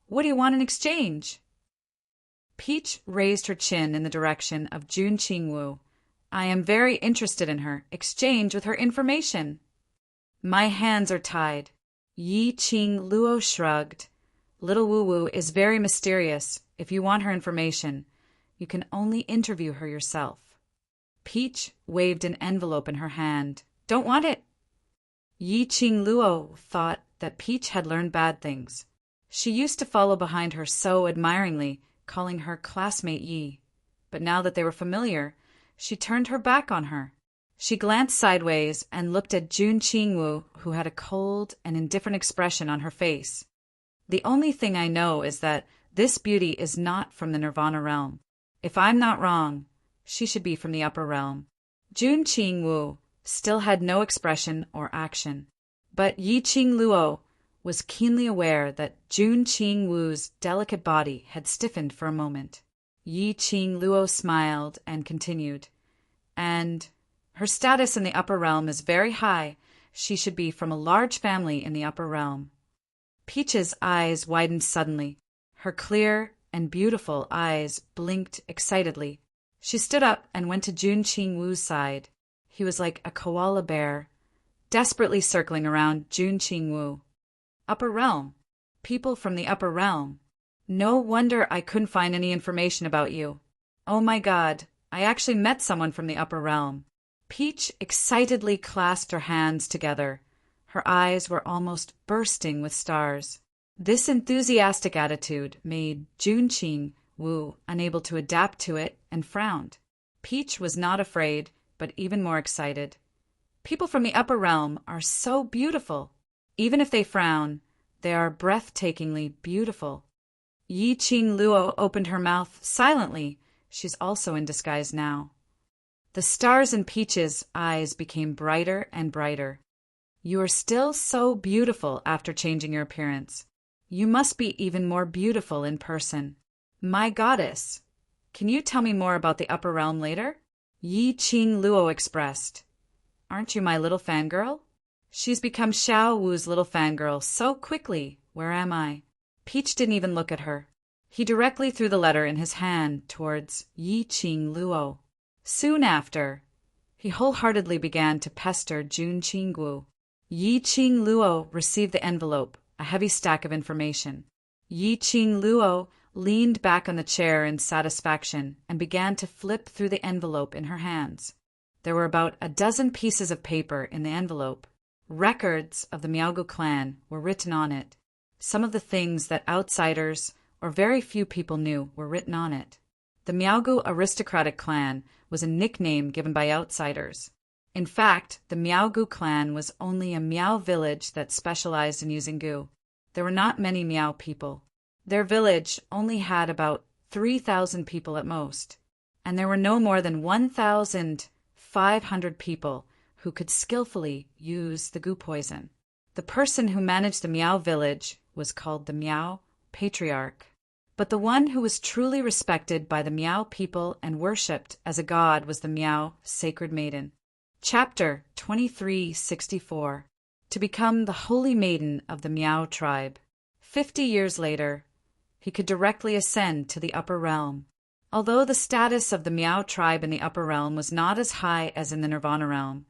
What do you want in exchange? Peach raised her chin in the direction of Jun Qingwu. I am very interested in her. Exchange with her information. My hands are tied. Yi Qing Luo shrugged. Little Wu Wu is very mysterious. If you want her information, you can only interview her yourself. Peach waved an envelope in her hand. Don't want it. Yi Qing Luo thought that Peach had learned bad things. She used to follow behind her so admiringly, calling her classmate Yi. But now that they were familiar, she turned her back on her. She glanced sideways and looked at Jun Qingwu, who had a cold and indifferent expression on her face. The only thing I know is that this beauty is not from the Nirvana realm. If I'm not wrong, she should be from the upper realm. Jun Qingwu still had no expression or action, but Yi Qing Luo was keenly aware that Jun Qingwu's delicate body had stiffened for a moment. Yi Qing Luo smiled and continued. And her status in the upper realm is very high. She should be from a large family in the upper realm. Peach's eyes widened suddenly. Her clear and beautiful eyes blinked excitedly. She stood up and went to Jun Qingwu's side. He was like a koala bear, desperately circling around Jun Qingwu. Upper realm. People from the upper realm. No wonder I couldn't find any information about you. Oh my God, I actually met someone from the upper realm. Peach excitedly clasped her hands together. Her eyes were almost bursting with stars. This enthusiastic attitude made Jun Qingwu unable to adapt to it and frowned. Peach was not afraid, but even more excited. People from the upper realm are so beautiful. Even if they frown, they are breathtakingly beautiful. Yi Qing Luo opened her mouth silently. She's also in disguise now. The stars in Peach's eyes became brighter and brighter. You are still so beautiful after changing your appearance. You must be even more beautiful in person. My goddess, can you tell me more about the upper realm later? Yi Qing Luo expressed. Aren't you my little fangirl? She's become Xiao Wu's little fangirl so quickly. Where am I? Peach didn't even look at her. He directly threw the letter in his hand towards Yi Qing Luo. Soon after, he wholeheartedly began to pester Jun Qingwu. Yi Qing Luo received the envelope, a heavy stack of information. Yi Qing Luo leaned back on the chair in satisfaction and began to flip through the envelope in her hands. There were about a dozen pieces of paper in the envelope. Records of the Miaogu clan were written on it. Some of the things that outsiders or very few people knew were written on it. The Miaogu aristocratic clan was a nickname given by outsiders. In fact, the Miaogu clan was only a Miao village that specialized in using gu. There were not many Miao people. Their village only had about 3,000 people at most, and there were no more than 1,500 people who could skillfully use the gu poison. The person who managed the Miao village was called the Miao Patriarch. But the one who was truly respected by the Miao people and worshipped as a god was the Miao Sacred Maiden. Chapter 2364. To become the Holy Maiden of the Miao tribe. 50 years later, he could directly ascend to the upper realm. Although the status of the Miao tribe in the upper realm was not as high as in the Nirvana realm,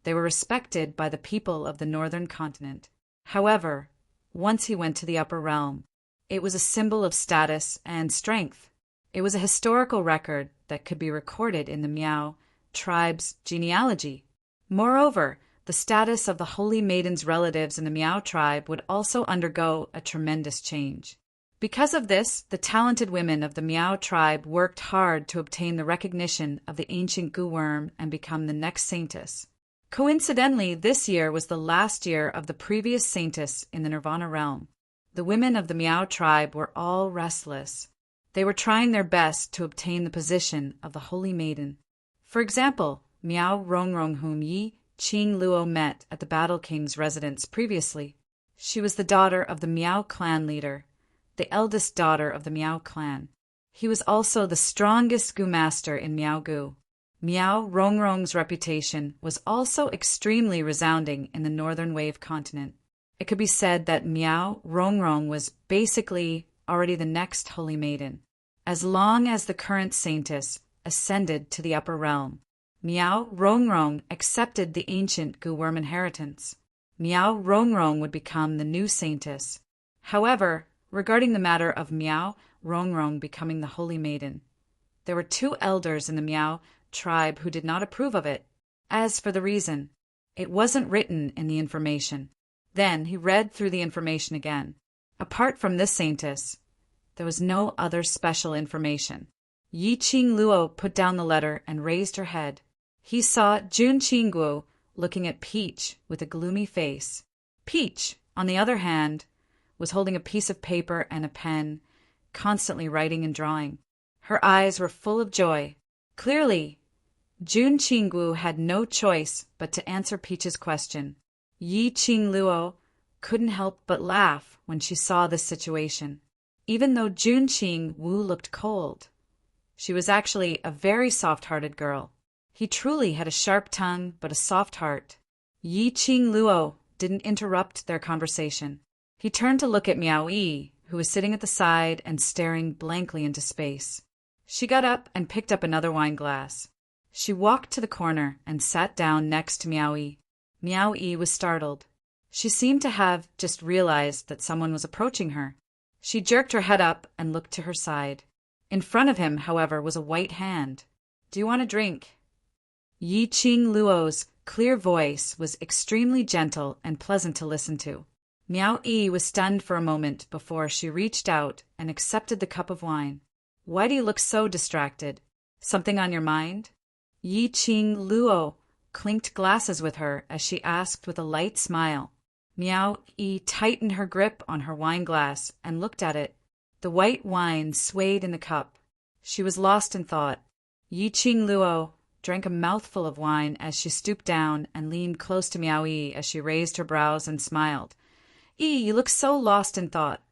they were respected by the people of the northern continent. However, once he went to the upper realm, it was a symbol of status and strength. It was a historical record that could be recorded in the Miao tribe's genealogy. Moreover, the status of the Holy Maiden's relatives in the Miao tribe would also undergo a tremendous change. Because of this, the talented women of the Miao tribe worked hard to obtain the recognition of the ancient gu worm and become the next saintess. Coincidentally, this year was the last year of the previous saintess in the Nirvana realm. The women of the Miao tribe were all restless. They were trying their best to obtain the position of the Holy Maiden. For example, Miao Rongrong, whom Yi Qing Luo met at the Battle King's residence previously. She was the daughter of the Miao clan leader, the eldest daughter of the Miao clan. He was also the strongest gu master in Miao gu. Miao Rongrong's reputation was also extremely resounding in the Northern Wave continent. It could be said that Miao Rongrong was basically already the next Holy Maiden. As long as the current saintess ascended to the upper realm, Miao Rongrong accepted the ancient gu worm inheritance. Miao Rongrong would become the new saintess. However, regarding the matter of Miao Rongrong becoming the Holy Maiden, there were two elders in the Miao tribe who did not approve of it. As for the reason, it wasn't written in the information. Then he read through the information again. Apart from this saintess, there was no other special information. Yi Qing Luo put down the letter and raised her head. He saw Jun Qingwu looking at Peach with a gloomy face. Peach, on the other hand, was holding a piece of paper and a pen, constantly writing and drawing. Her eyes were full of joy. Clearly, Jun Qingwu had no choice but to answer Peach's question. Yi Qing Luo couldn't help but laugh when she saw this situation. Even though Jun Qingwu looked cold, She was actually a very soft-hearted girl. He truly had a sharp tongue but a soft heart. Yi Qing Luo didn't interrupt their conversation. He turned to look at Miao Yi, who was sitting at the side and staring blankly into space. She got up and picked up another wine glass. She walked to the corner and sat down next to Miao Yi. Miao Yi was startled. She seemed to have just realized that someone was approaching her. She jerked her head up and looked to her side. In front of him, however, was a white hand. "Do you want a drink?" Yi Qing Luo's clear voice was extremely gentle and pleasant to listen to. Miao Yi was stunned for a moment before she reached out and accepted the cup of wine. "Why do you look so distracted? Something on your mind?" Yi Qing Luo clinked glasses with her as she asked with a light smile. Miao Yi tightened her grip on her wine glass and looked at it. The white wine swayed in the cup. She was lost in thought. Yi Qing Luo drank a mouthful of wine as she stooped down and leaned close to Miao Yi as she raised her brows and smiled. "Yi, you look so lost in thought.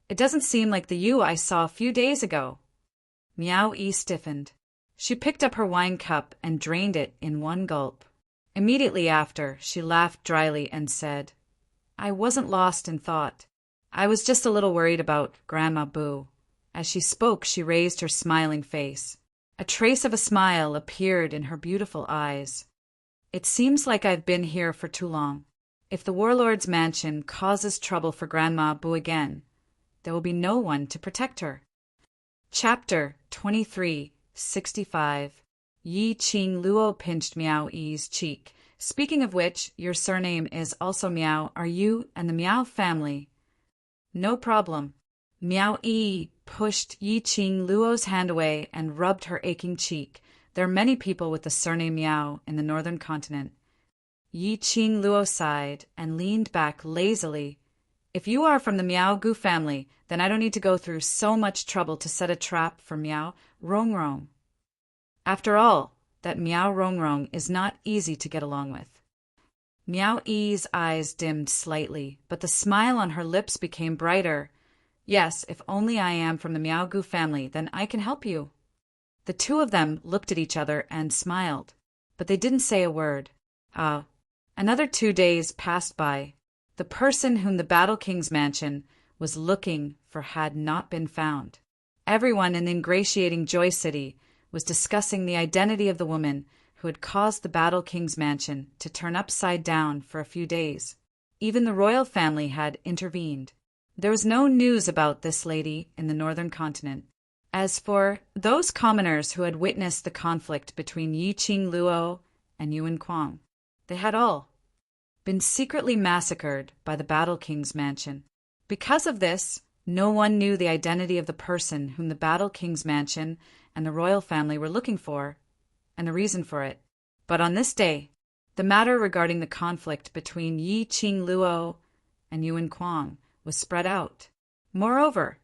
It doesn't seem like the you I saw a few days ago." Miao Yi stiffened. She picked up her wine cup and drained it in one gulp. Immediately after, she laughed dryly and said, "I wasn't lost in thought. I was just a little worried about Grandma Bu." As she spoke, she raised her smiling face. A trace of a smile appeared in her beautiful eyes. "It seems like I've been here for too long. If the warlord's mansion causes trouble for Grandma Bu again, there will be no one to protect her." Chapter 23:65. Yi Qing Luo pinched Miao Yi's cheek. "Speaking of which, your surname is also Miao. Are you and the Miao family?" "No problem." Miao Yi pushed Yi Qing Luo's hand away and rubbed her aching cheek. "There are many people with the surname Miao in the northern continent." Yi Qing Luo sighed and leaned back lazily. "If you are from the Miao Gu family, then I don't need to go through so much trouble to set a trap for Miao Rongrong. After all, that Miao Rongrong is not easy to get along with." Miao Yi's eyes dimmed slightly, but the smile on her lips became brighter. "Yes, if only I am from the Miao Gu family, then I can help you." The two of them looked at each other and smiled, but they didn't say a word. Another 2 days passed by. The person whom the Battle King's mansion was looking for had not been found. Everyone in the ingratiating Joy City was discussing the identity of the woman who had caused the Battle King's mansion to turn upside down for a few days. Even the royal family had intervened. There was no news about this lady in the northern continent. As for those commoners who had witnessed the conflict between Yi Qing Luo and Yuan Kuang, they had all been secretly massacred by the Battle King's mansion. Because of this, no one knew the identity of the person whom the Battle King's mansion and the royal family were looking for, and the reason for it. But on this day, the matter regarding the conflict between Yi Qing Luo and Yuan Kuang was spread out. Moreover,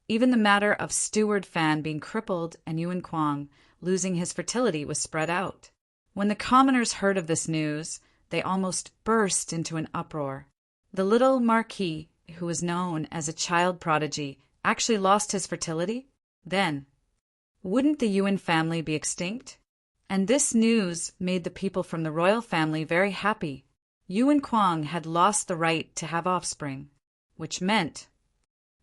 even the matter of Steward Fan being crippled and Yuan Kuang losing his fertility was spread out. When the commoners heard of this news, they almost burst into an uproar. The little Marquis, who was known as a child prodigy, actually lost his fertility? Then, wouldn't the Yuan family be extinct? And this news made the people from the royal family very happy. Yuan Kuang had lost the right to have offspring, which meant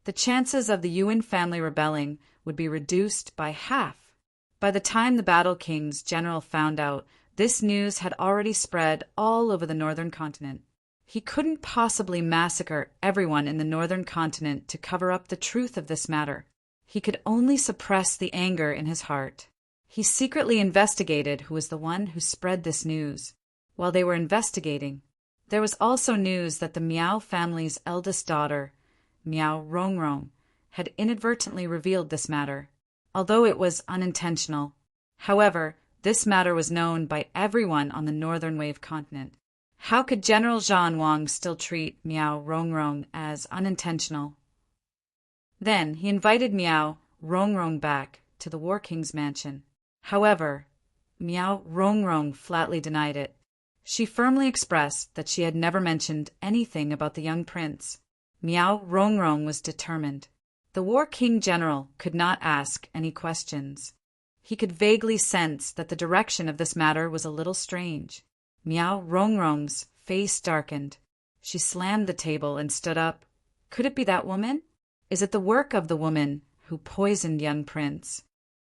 the chances of the Yuan family rebelling would be reduced by half. By the time the Battle King's general found out, this news had already spread all over the northern continent. He couldn't possibly massacre everyone in the northern continent to cover up the truth of this matter. He could only suppress the anger in his heart. He secretly investigated who was the one who spread this news. While they were investigating, there was also news that the Miao family's eldest daughter, Miao Rongrong, had inadvertently revealed this matter, although it was unintentional. However, this matter was known by everyone on the northern wave continent. How could General Zhan Wang still treat Miao Rongrong as unintentional? Then he invited Miao Rongrong back to the War King's mansion. However, Miao Rongrong flatly denied it. She firmly expressed that she had never mentioned anything about the young prince. Miao Rongrong was determined. The War King General could not ask any questions. He could vaguely sense that the direction of this matter was a little strange. Miao Rongrong's face darkened. She slammed the table and stood up. Could it be that woman? Is it the work of the woman who poisoned young Prince?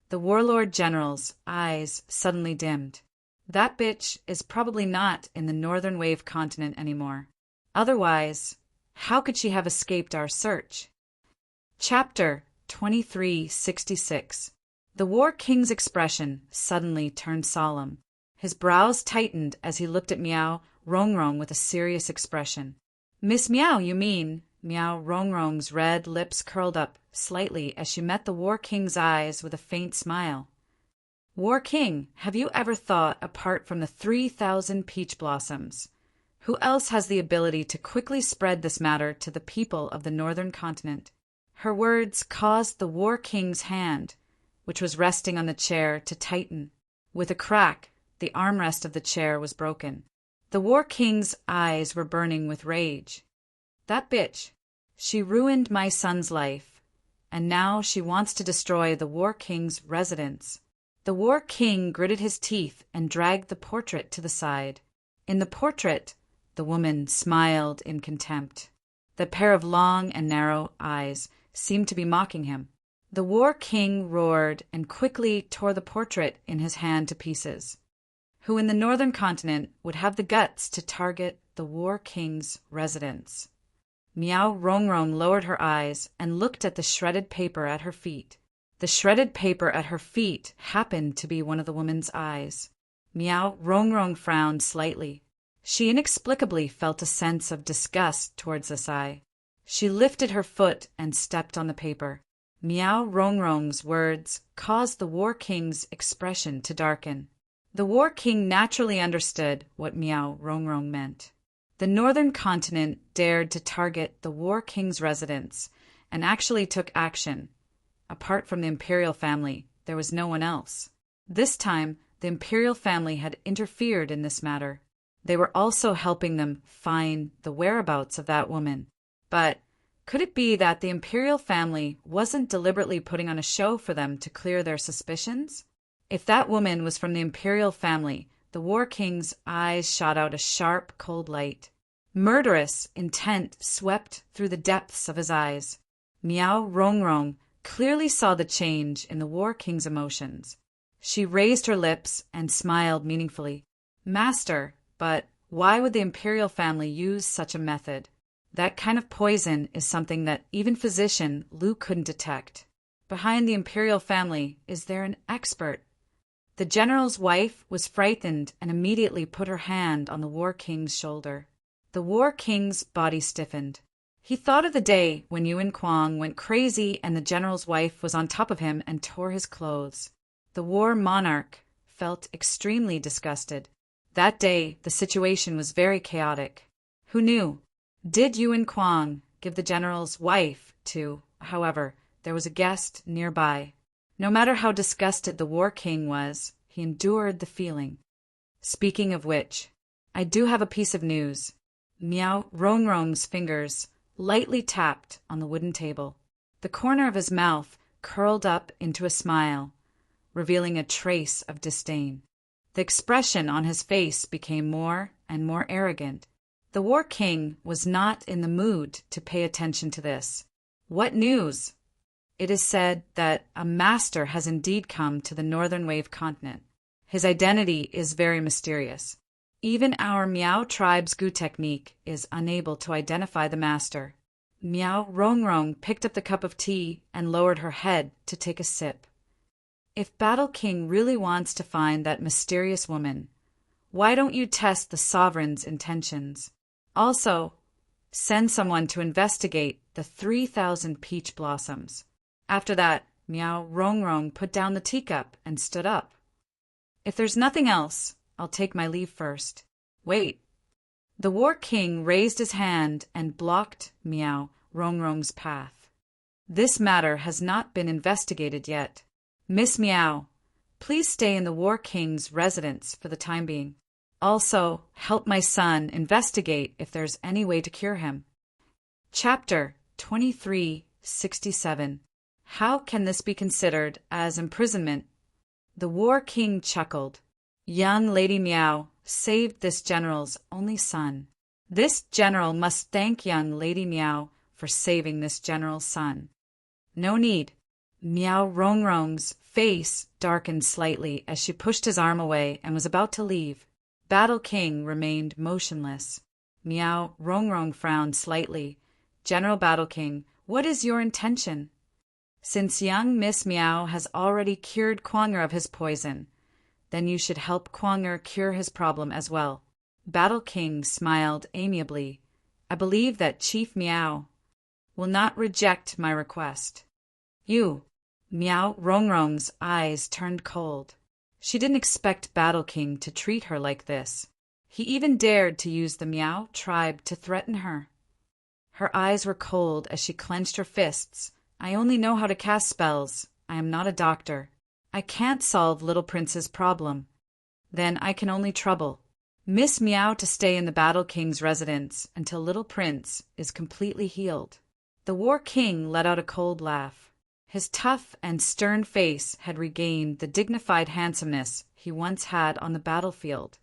The warlord general's eyes suddenly dimmed. That bitch is probably not in the Northern Wave continent anymore. Otherwise, how could she have escaped our search? Chapter 2366. The War King's expression suddenly turned solemn. His brows tightened as he looked at Miao Rongrong with a serious expression. Miss Miao, you mean? Miao Rongrong's red lips curled up slightly as she met the War King's eyes with a faint smile. War King, have you ever thought, apart from the 3,000 peach blossoms, who else has the ability to quickly spread this matter to the people of the northern continent? Her words caused the War King's hand, which was resting on the chair, to tighten. With a crack, the armrest of the chair was broken. The War King's eyes were burning with rage. That bitch. She ruined my son's life, and now she wants to destroy the War King's residence. The War King gritted his teeth and dragged the portrait to the side. In the portrait, the woman smiled in contempt. The pair of long and narrow eyes seemed to be mocking him. The War King roared and quickly tore the portrait in his hand to pieces. Who in the northern continent would have the guts to target the War King's residence? Miao Rongrong lowered her eyes and looked at the shredded paper at her feet. The shredded paper at her feet happened to be one of the woman's eyes. Miao Rongrong frowned slightly. She inexplicably felt a sense of disgust towards this eye. She lifted her foot and stepped on the paper. Miao Rongrong's words caused the War King's expression to darken. The War King naturally understood what Miao Rongrong meant. The northern continent dared to target the War King's residence and actually took action. Apart from the imperial family, there was no one else. This time, the imperial family had interfered in this matter. They were also helping them find the whereabouts of that woman. But could it be that the imperial family wasn't deliberately putting on a show for them to clear their suspicions? If that woman was from the imperial family, the War King's eyes shot out a sharp, cold light. Murderous intent swept through the depths of his eyes. Miao Rongrong clearly saw the change in the War King's emotions. She raised her lips and smiled meaningfully. Master, but why would the imperial family use such a method? That kind of poison is something that even physician Lu couldn't detect. Behind the imperial family, is there an expert? The general's wife was frightened and immediately put her hand on the War King's shoulder. The War King's body stiffened. He thought of the day when Yuan Kuang went crazy and the general's wife was on top of him and tore his clothes. The war monarch felt extremely disgusted. That day, the situation was very chaotic. Who knew? Did Yuan Kuang give the general's wife to? However, there was a guest nearby. No matter how disgusted the War King was, he endured the feeling. Speaking of which, I do have a piece of news. Miao Rongrong's fingers lightly tapped on the wooden table. The corner of his mouth curled up into a smile, revealing a trace of disdain. The expression on his face became more and more arrogant. The War King was not in the mood to pay attention to this. What news? It is said that a master has indeed come to the Northern Wave continent. His identity is very mysterious. Even our Miao tribe's Gu technique is unable to identify the master. Miao Rongrong picked up the cup of tea and lowered her head to take a sip. If Battle King really wants to find that mysterious woman, why don't you test the sovereign's intentions? Also, send someone to investigate the 3,000 peach blossoms. After that, Miao Rongrong put down the teacup and stood up. If there's nothing else, I'll take my leave first. Wait. The War King raised his hand and blocked Miao Rongrong's path. This matter has not been investigated yet. Miss Miao, please stay in the War King's residence for the time being. Also, help my son investigate if there's any way to cure him. Chapter 2367. How can this be considered as imprisonment? The War King chuckled. Young Lady Meow saved this general's only son. This general must thank young Lady Meow for saving this general's son. No need. Meow Rongrong's face darkened slightly as she pushed his arm away and was about to leave. Battle King remained motionless. Meow Rongrong frowned slightly. General Battle King, what is your intention? Since young Miss Meow has already cured Quanger of his poison, then you should help Quanger cure his problem as well. Battle King smiled amiably. I believe that Chief Meow will not reject my request. You. Meow Rongrong's eyes turned cold. She didn't expect Battle King to treat her like this. He even dared to use the Meow tribe to threaten her. Her eyes were cold as she clenched her fists. I only know how to cast spells. I am not a doctor. I can't solve Little Prince's problem. Then I can only trouble Miss Meow to stay in the Battle King's residence until Little Prince is completely healed. The War King let out a cold laugh. His tough and stern face had regained the dignified handsomeness he once had on the battlefield.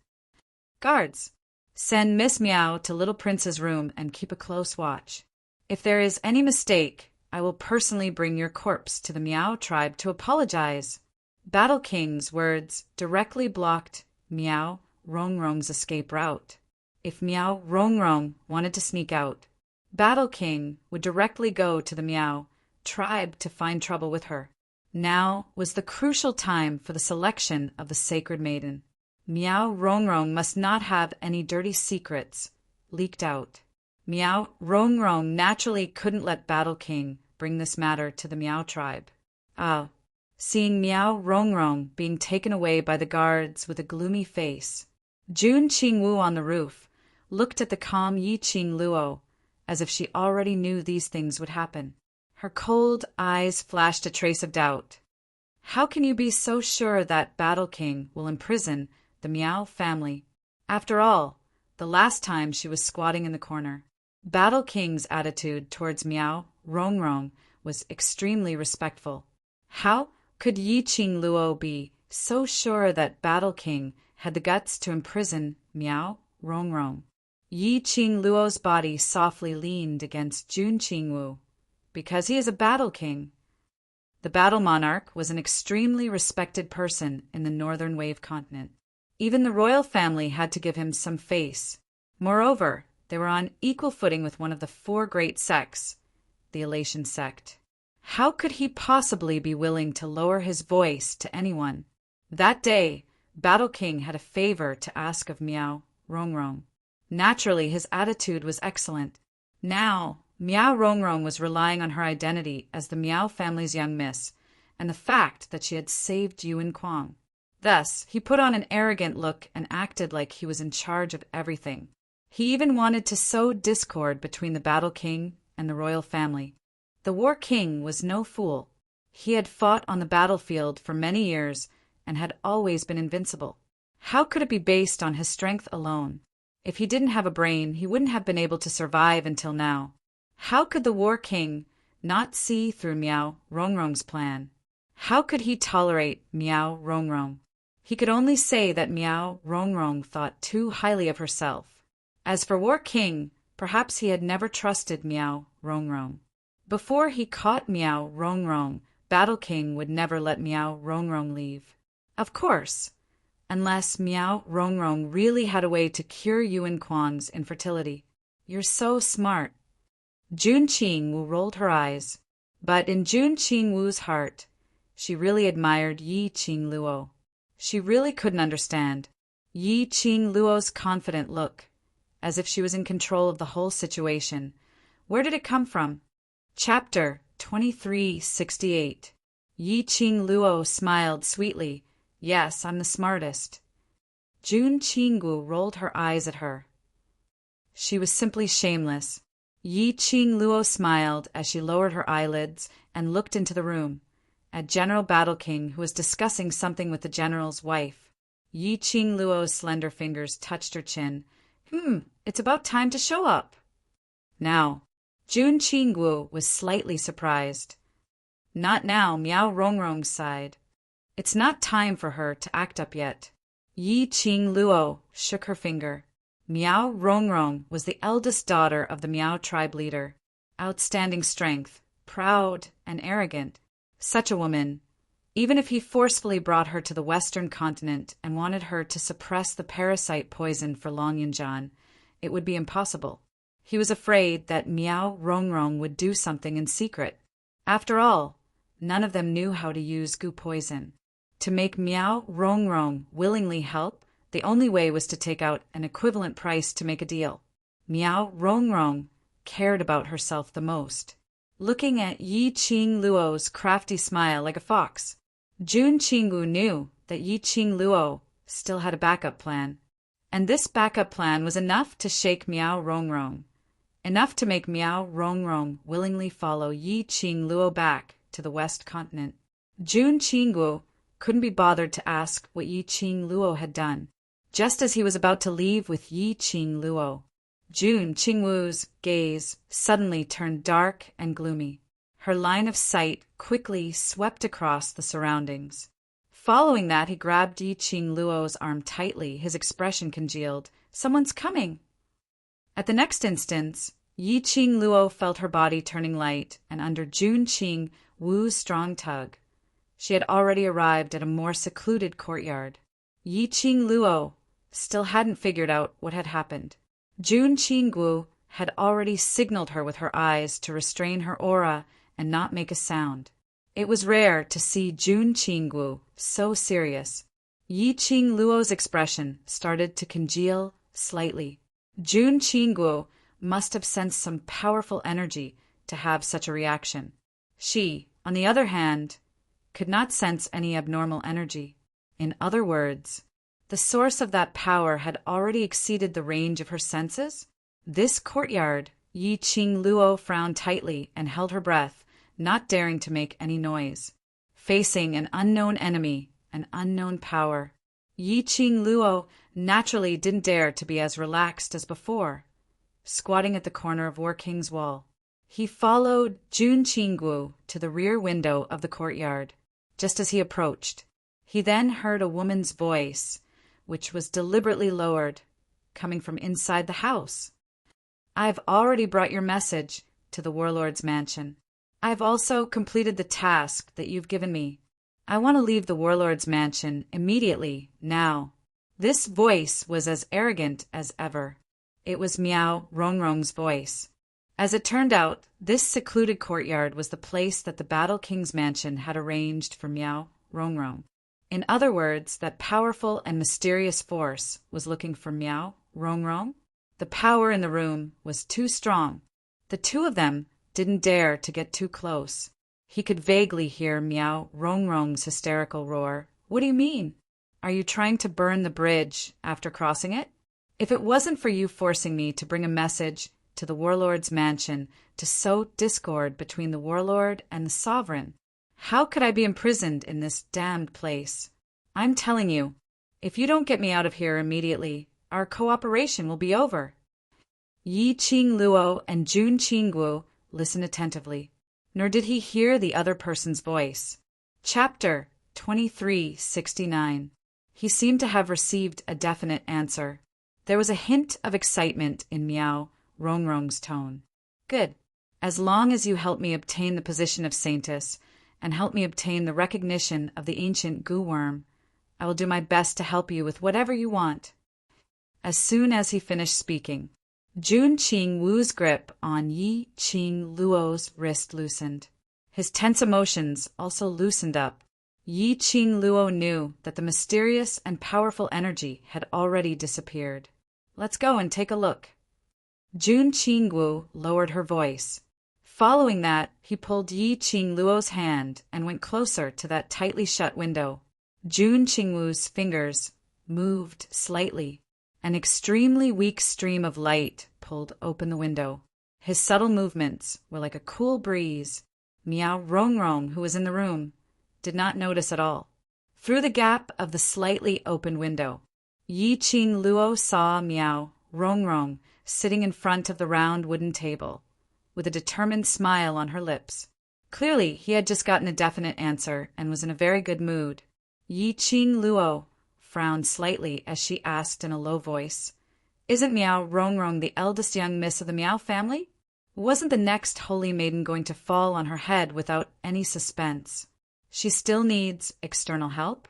Guards, send Miss Meow to Little Prince's room and keep a close watch. If there is any mistake, I will personally bring your corpse to the Meow tribe to apologize. Battle King's words directly blocked Meow Rongrong's escape route. If Meow Rongrong wanted to sneak out, Battle King would directly go to the Meow tribe to find trouble with her. Now was the crucial time for the selection of the sacred maiden. Meow Rongrong must not have any dirty secrets leaked out. Meow Rongrong naturally couldn't let Battle King bring this matter to the Meow tribe. Seeing Meow Rongrong being taken away by the guards with a gloomy face, Jun Qingwu on the roof looked at the calm Yi Qing Luo as if she already knew these things would happen. Her cold eyes flashed a trace of doubt. How can you be so sure that Battle King will imprison the Meow family? After all, the last time she was squatting in the corner. Battle King's attitude towards Meow Rongrong was extremely respectful. How could Yi Qing Luo be so sure that Battle King had the guts to imprison Meow Rongrong? Yi Qing Luo's body softly leaned against Jun Qingwu. Because he is a Battle King. The Battle Monarch was an extremely respected person in the Northern Wave continent. Even the royal family had to give him some face. Moreover, they were on equal footing with one of the four great sects, the Elation sect. How could he possibly be willing to lower his voice to anyone? That day, Battle King had a favor to ask of Meow Rongrong. Naturally, his attitude was excellent. Now, Meow Rongrong was relying on her identity as the Meow family's young miss, and the fact that she had saved Yuan Kuang. Thus, he put on an arrogant look and acted like he was in charge of everything. He even wanted to sow discord between the Battle King and the royal family. The War King was no fool. He had fought on the battlefield for many years and had always been invincible. How could it be based on his strength alone? If he didn't have a brain, he wouldn't have been able to survive until now. How could the War King not see through Meow Rongrong's plan? How could he tolerate Meow Rongrong? He could only say that Meow Rongrong thought too highly of herself. As for War King, perhaps he had never trusted Meow Rongrong. Before he caught Meow Rongrong, Battle King would never let Meow Rongrong leave. Of course, unless Meow Rongrong really had a way to cure Yuan Kuang's infertility. You're so smart. Jun Qingwu rolled her eyes, but in Jun Qingwu's heart, she really admired Yi Qing Luo. She really couldn't understand Yi Qing Luo's confident look, as if she was in control of the whole situation. Where did it come from? Chapter 2368. Yi Qing Luo smiled sweetly. Yes, I'm the smartest. Jun Qingwu rolled her eyes at her. She was simply shameless. Yi Qing Luo smiled as she lowered her eyelids and looked into the room, at General Battle King, who was discussing something with the general's wife. Yi Qing Luo's slender fingers touched her chin. It's about time to show up. Now, Jun Qingwu was slightly surprised. Not now, Meow Rongrong sighed. It's not time for her to act up yet. Yi Qing Luo shook her finger. Miao Rongrong was the eldest daughter of the Miao tribe leader. Outstanding strength, proud and arrogant. Such a woman, even if he forcefully brought her to the western continent and wanted her to suppress the parasite poison for Long Yinjian, it would be impossible. He was afraid that Miao Rongrong would do something in secret. After all, none of them knew how to use gu poison. To make Miao Rongrong willingly help, the only way was to take out an equivalent price to make a deal. Miao Rongrong cared about herself the most. Looking at Yi Qing Luo's crafty smile like a fox, Jun Qingwu knew that Yi Qing Luo still had a backup plan. And this backup plan was enough to shake Miao Rongrong. Enough to make Miao Rongrong willingly follow Yi Qing Luo back to the West Continent. Jun Qingwu couldn't be bothered to ask what Yi Qing Luo had done. Just as he was about to leave with Yi Qing Luo, Jun Qingwu's gaze suddenly turned dark and gloomy. Her line of sight quickly swept across the surroundings. Following that, he grabbed Yi Qing Luo's arm tightly, his expression congealed. "Someone's coming!" At the next instant, Yi Qing Luo felt her body turning light, and under Jun Qing Wu's strong tug, she had already arrived at a more secluded courtyard. Yi Qing Luo still hadn't figured out what had happened. Jun Qingwu had already signaled her with her eyes to restrain her aura and not make a sound. It was rare to see Jun Qingwu so serious. Yi Qing Luo's expression started to congeal slightly. Jun Qingwu must have sensed some powerful energy to have such a reaction. She, on the other hand, could not sense any abnormal energy. In other words, the source of that power had already exceeded the range of her senses. This courtyard, Yi Qing Luo frowned tightly and held her breath, not daring to make any noise. Facing an unknown enemy, an unknown power, Yi Qing Luo naturally didn't dare to be as relaxed as before. Squatting at the corner of War King's wall, he followed Jun Qingwu to the rear window of the courtyard. Just as he approached, he then heard a woman's voice, which was deliberately lowered, coming from inside the house. "I've already brought your message to the warlord's mansion. I've also completed the task that you've given me. I want to leave the warlord's mansion immediately, now." This voice was as arrogant as ever. It was Miao Rongrong's voice. As it turned out, this secluded courtyard was the place that the Battle King's mansion had arranged for Miao Rongrong. In other words, that powerful and mysterious force was looking for Miao Rongrong. The power in the room was too strong. The two of them didn't dare to get too close. He could vaguely hear Miao Rongrong's hysterical roar. "What do you mean? Are you trying to burn the bridge after crossing it? If it wasn't for you forcing me to bring a message to the warlord's mansion to sow discord between the warlord and the sovereign, how could I be imprisoned in this damned place? I'm telling you, if you don't get me out of here immediately, our cooperation will be over." Yi Qing Luo and Jun Qingwu listened attentively, nor did he hear the other person's voice. Chapter 2369. He seemed to have received a definite answer. There was a hint of excitement in Miao Rongrong's tone. "Good. As long as you help me obtain the position of Saintess and help me obtain the recognition of the ancient Gu Worm, I will do my best to help you with whatever you want." As soon as he finished speaking, Jun Qing Wu's grip on Yi Qing Luo's wrist loosened. His tense emotions also loosened up. Yi Qing Luo knew that the mysterious and powerful energy had already disappeared. "Let's go and take a look." Jun Qingwu lowered her voice. Following that, he pulled Yi Qing Luo's hand and went closer to that tightly shut window. Jun Qingwu's fingers moved slightly. An extremely weak stream of light pulled open the window. His subtle movements were like a cool breeze. Miao Rongrong, who was in the room, did not notice at all. Through the gap of the slightly open window, Yi Qing Luo saw Miao Rongrong sitting in front of the round wooden table, with a determined smile on her lips. Clearly, he had just gotten a definite answer and was in a very good mood. Yi Qing Luo frowned slightly as she asked in a low voice, "Isn't Miao Rongrong the eldest young miss of the Miao family? Wasn't the next holy maiden going to fall on her head without any suspense? She still needs external help?"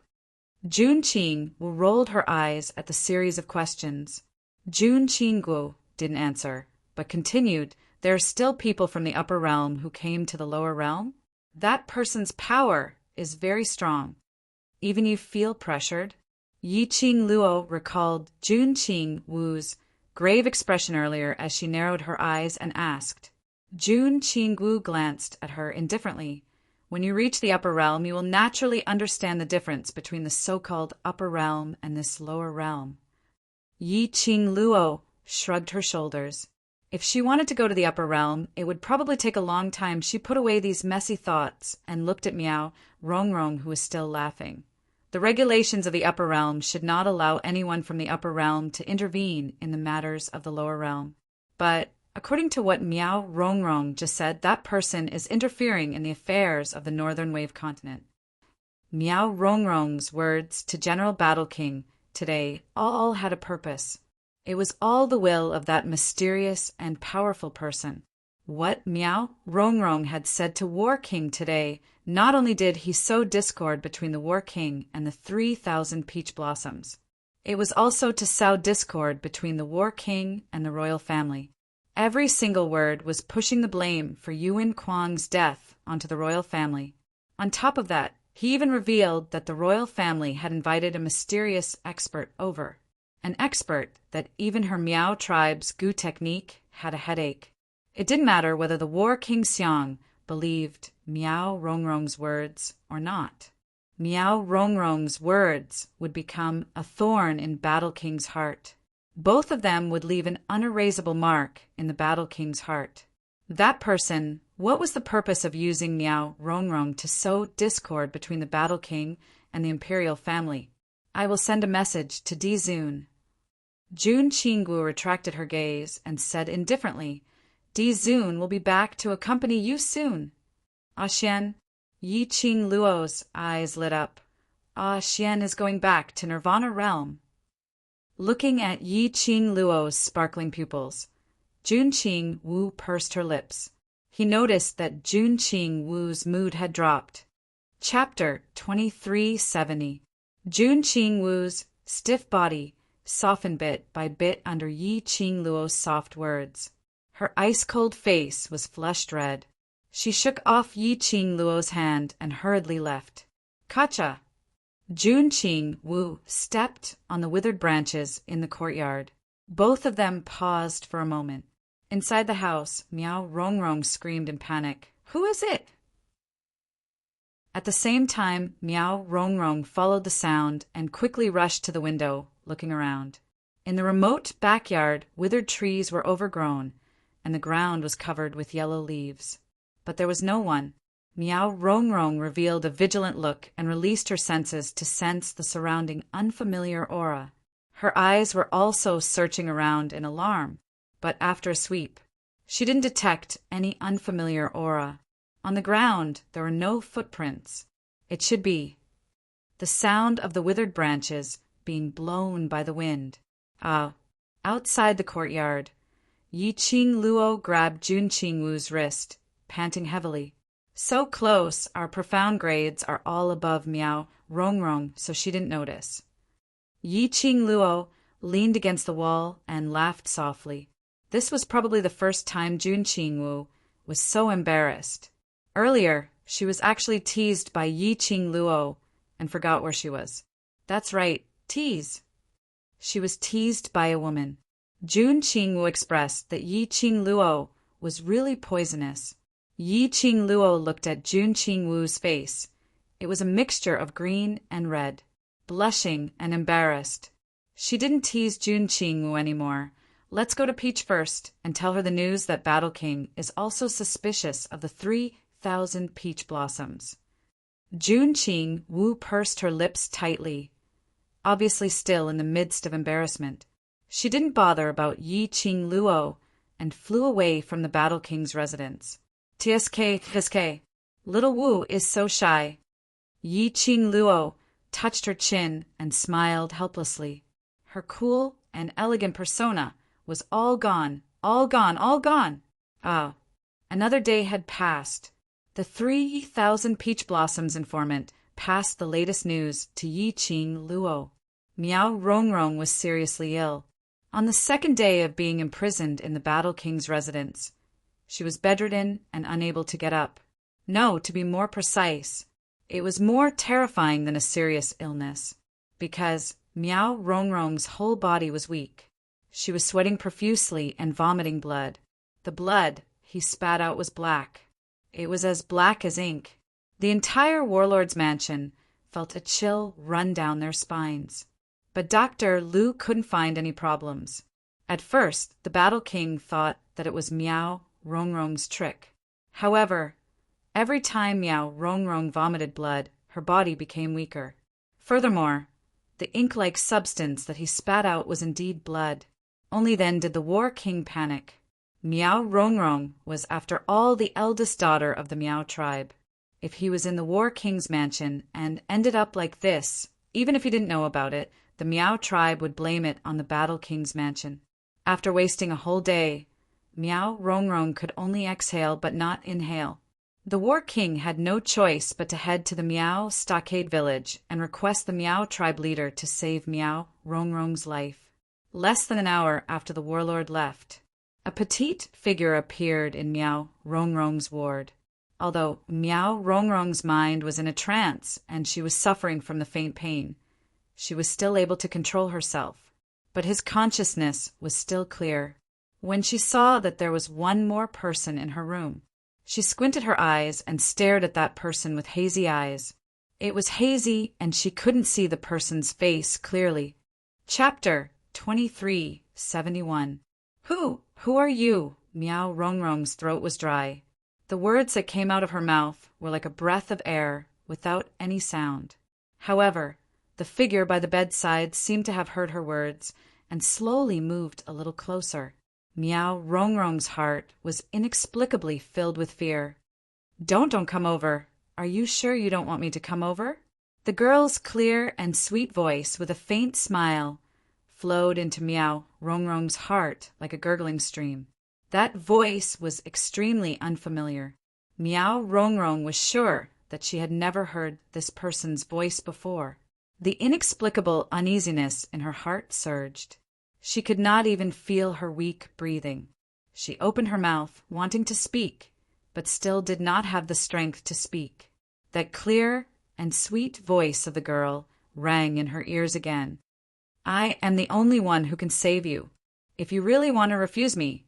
Jun Qinggu rolled her eyes at the series of questions. Jun Qinggu didn't answer, but continued, "There are still people from the upper realm who came to the lower realm. That person's power is very strong. Even you feel pressured." Yi Qing Luo recalled Jun Qinggu's grave expression earlier as she narrowed her eyes and asked. Jun Qinggu glanced at her indifferently. "When you reach the upper realm, you will naturally understand the difference between the so-called upper realm and this lower realm." Yi Qing Luo shrugged her shoulders. If she wanted to go to the upper realm, it would probably take a long time. She put away these messy thoughts and looked at Miao Rongrong, who was still laughing. The regulations of the upper realm should not allow anyone from the upper realm to intervene in the matters of the lower realm. But according to what Miao Rongrong just said, that person is interfering in the affairs of the Northern Wave continent. Miao Rongrong's words to General Battle King today all had a purpose. It was all the will of that mysterious and powerful person. What Miao Rongrong had said to War King today, not only did he sow discord between the War King and the 3,000 peach blossoms, it was also to sow discord between the War King and the royal family. Every single word was pushing the blame for Yuan Kuang's death onto the royal family. On top of that, he even revealed that the royal family had invited a mysterious expert over. An expert that even her Miao tribe's Gu technique had a headache. It didn't matter whether the War King Xiang believed Miao Rongrong's words or not. Miao Rongrong's words would become a thorn in Battle King's heart. Both of them would leave an unerasable mark in the Battle King's heart. That person, what was the purpose of using Miao Rongrong to sow discord between the Battle King and the imperial family? "I will send a message to Di Zun." Jun Qinggu retracted her gaze and said indifferently, "Di Zun will be back to accompany you soon." "Ah Xian." Yi Qing Luo's eyes lit up. "Ah Xian is going back to Nirvana realm." Looking at Yi Qing Luo's sparkling pupils, Jun Qinggu pursed her lips. He noticed that Jun Qinggu's mood had dropped. Chapter 2370. Jun Qinggu's stiff body softened bit by bit under Yi Qing Luo's soft words. Her ice-cold face was flushed red. She shook off Yi Qing Luo's hand and hurriedly left. "Kacha!" Jun Qinggu stepped on the withered branches in the courtyard. Both of them paused for a moment. Inside the house, Miao Rongrong screamed in panic. "Who is it?" At the same time, Miao Rongrong followed the sound and quickly rushed to the window, looking around. In the remote backyard, withered trees were overgrown, and the ground was covered with yellow leaves. But there was no one. Miao Rongrong revealed a vigilant look and released her senses to sense the surrounding unfamiliar aura. Her eyes were also searching around in alarm, but after a sweep, she didn't detect any unfamiliar aura. On the ground, there were no footprints. It should be the sound of the withered branches being blown by the wind. Outside the courtyard, Yi Qing Luo grabbed Jun Qinggu's wrist, panting heavily. So close, our profound grades are all above Miao Rongrong, so she didn't notice. Yi Qing Luo leaned against the wall and laughed softly. This was probably the first time Jun Qinggu was so embarrassed. Earlier, she was actually teased by Yi Qing Luo and forgot where she was. That's right, tease. She was teased by a woman. Jun Qinggu expressed that Yi Qing Luo was really poisonous. Yi Qing Luo looked at Jun Qinggu's face. It was a mixture of green and red, blushing and embarrassed. She didn't tease Jun Qinggu anymore. Let's go to Peach first and tell her the news that Battle King is also suspicious of the 3,000 peach blossoms. Jun Qinggu pursed her lips tightly, obviously still in the midst of embarrassment. She didn't bother about Yi Qing Luo and flew away from the Battle King's residence. TSK. Little Wu is so shy. Yi Qing Luo touched her chin and smiled helplessly. Her cool and elegant persona was all gone, all gone, all gone. Ah, another day had passed. The 3,000 peach blossoms informant passed the latest news to Yiqing Luo. Miao Rongrong was seriously ill. On the second day of being imprisoned in the Battle King's residence, she was bedridden and unable to get up. No, to be more precise, it was more terrifying than a serious illness, because Miao Rongrong's whole body was weak. She was sweating profusely and vomiting blood. The blood he spat out was black. It was as black as ink. The entire warlord's mansion felt a chill run down their spines. But Dr. Lu couldn't find any problems. At first, the Battle King thought that it was Miao Rongrong's trick. However, every time Miao Rongrong vomited blood, her body became weaker. Furthermore, the ink-like substance that he spat out was indeed blood. Only then did the War King panic. Miao Rongrong was, after all, the eldest daughter of the Miao tribe. If he was in the War King's mansion and ended up like this, even if he didn't know about it, the Miao tribe would blame it on the Battle King's mansion. After wasting a whole day, Miao Rongrong could only exhale but not inhale. The War King had no choice but to head to the Miao stockade village and request the Miao tribe leader to save Miao Rongrong's life. Less than an hour after the warlord left, a petite figure appeared in Miao Rongrong's ward. Although Miao Rongrong's mind was in a trance and she was suffering from the faint pain, she was still able to control herself, but his consciousness was still clear. When she saw that there was one more person in her room, she squinted her eyes and stared at that person with hazy eyes. It was hazy and she couldn't see the person's face clearly. Chapter 2371. Who are you? Miao Rongrong's throat was dry. The words that came out of her mouth were like a breath of air without any sound. However, the figure by the bedside seemed to have heard her words and slowly moved a little closer. Miao Rongrong's heart was inexplicably filled with fear. Don't come over. Are you sure you don't want me to come over? The girl's clear and sweet voice with a faint smile flowed into Miao Rongrong's heart like a gurgling stream. That voice was extremely unfamiliar. Miao Rongrong was sure that she had never heard this person's voice before. The inexplicable uneasiness in her heart surged. She could not even feel her weak breathing. She opened her mouth, wanting to speak, but still did not have the strength to speak. That clear and sweet voice of the girl rang in her ears again. I am the only one who can save you. If you really want to refuse me,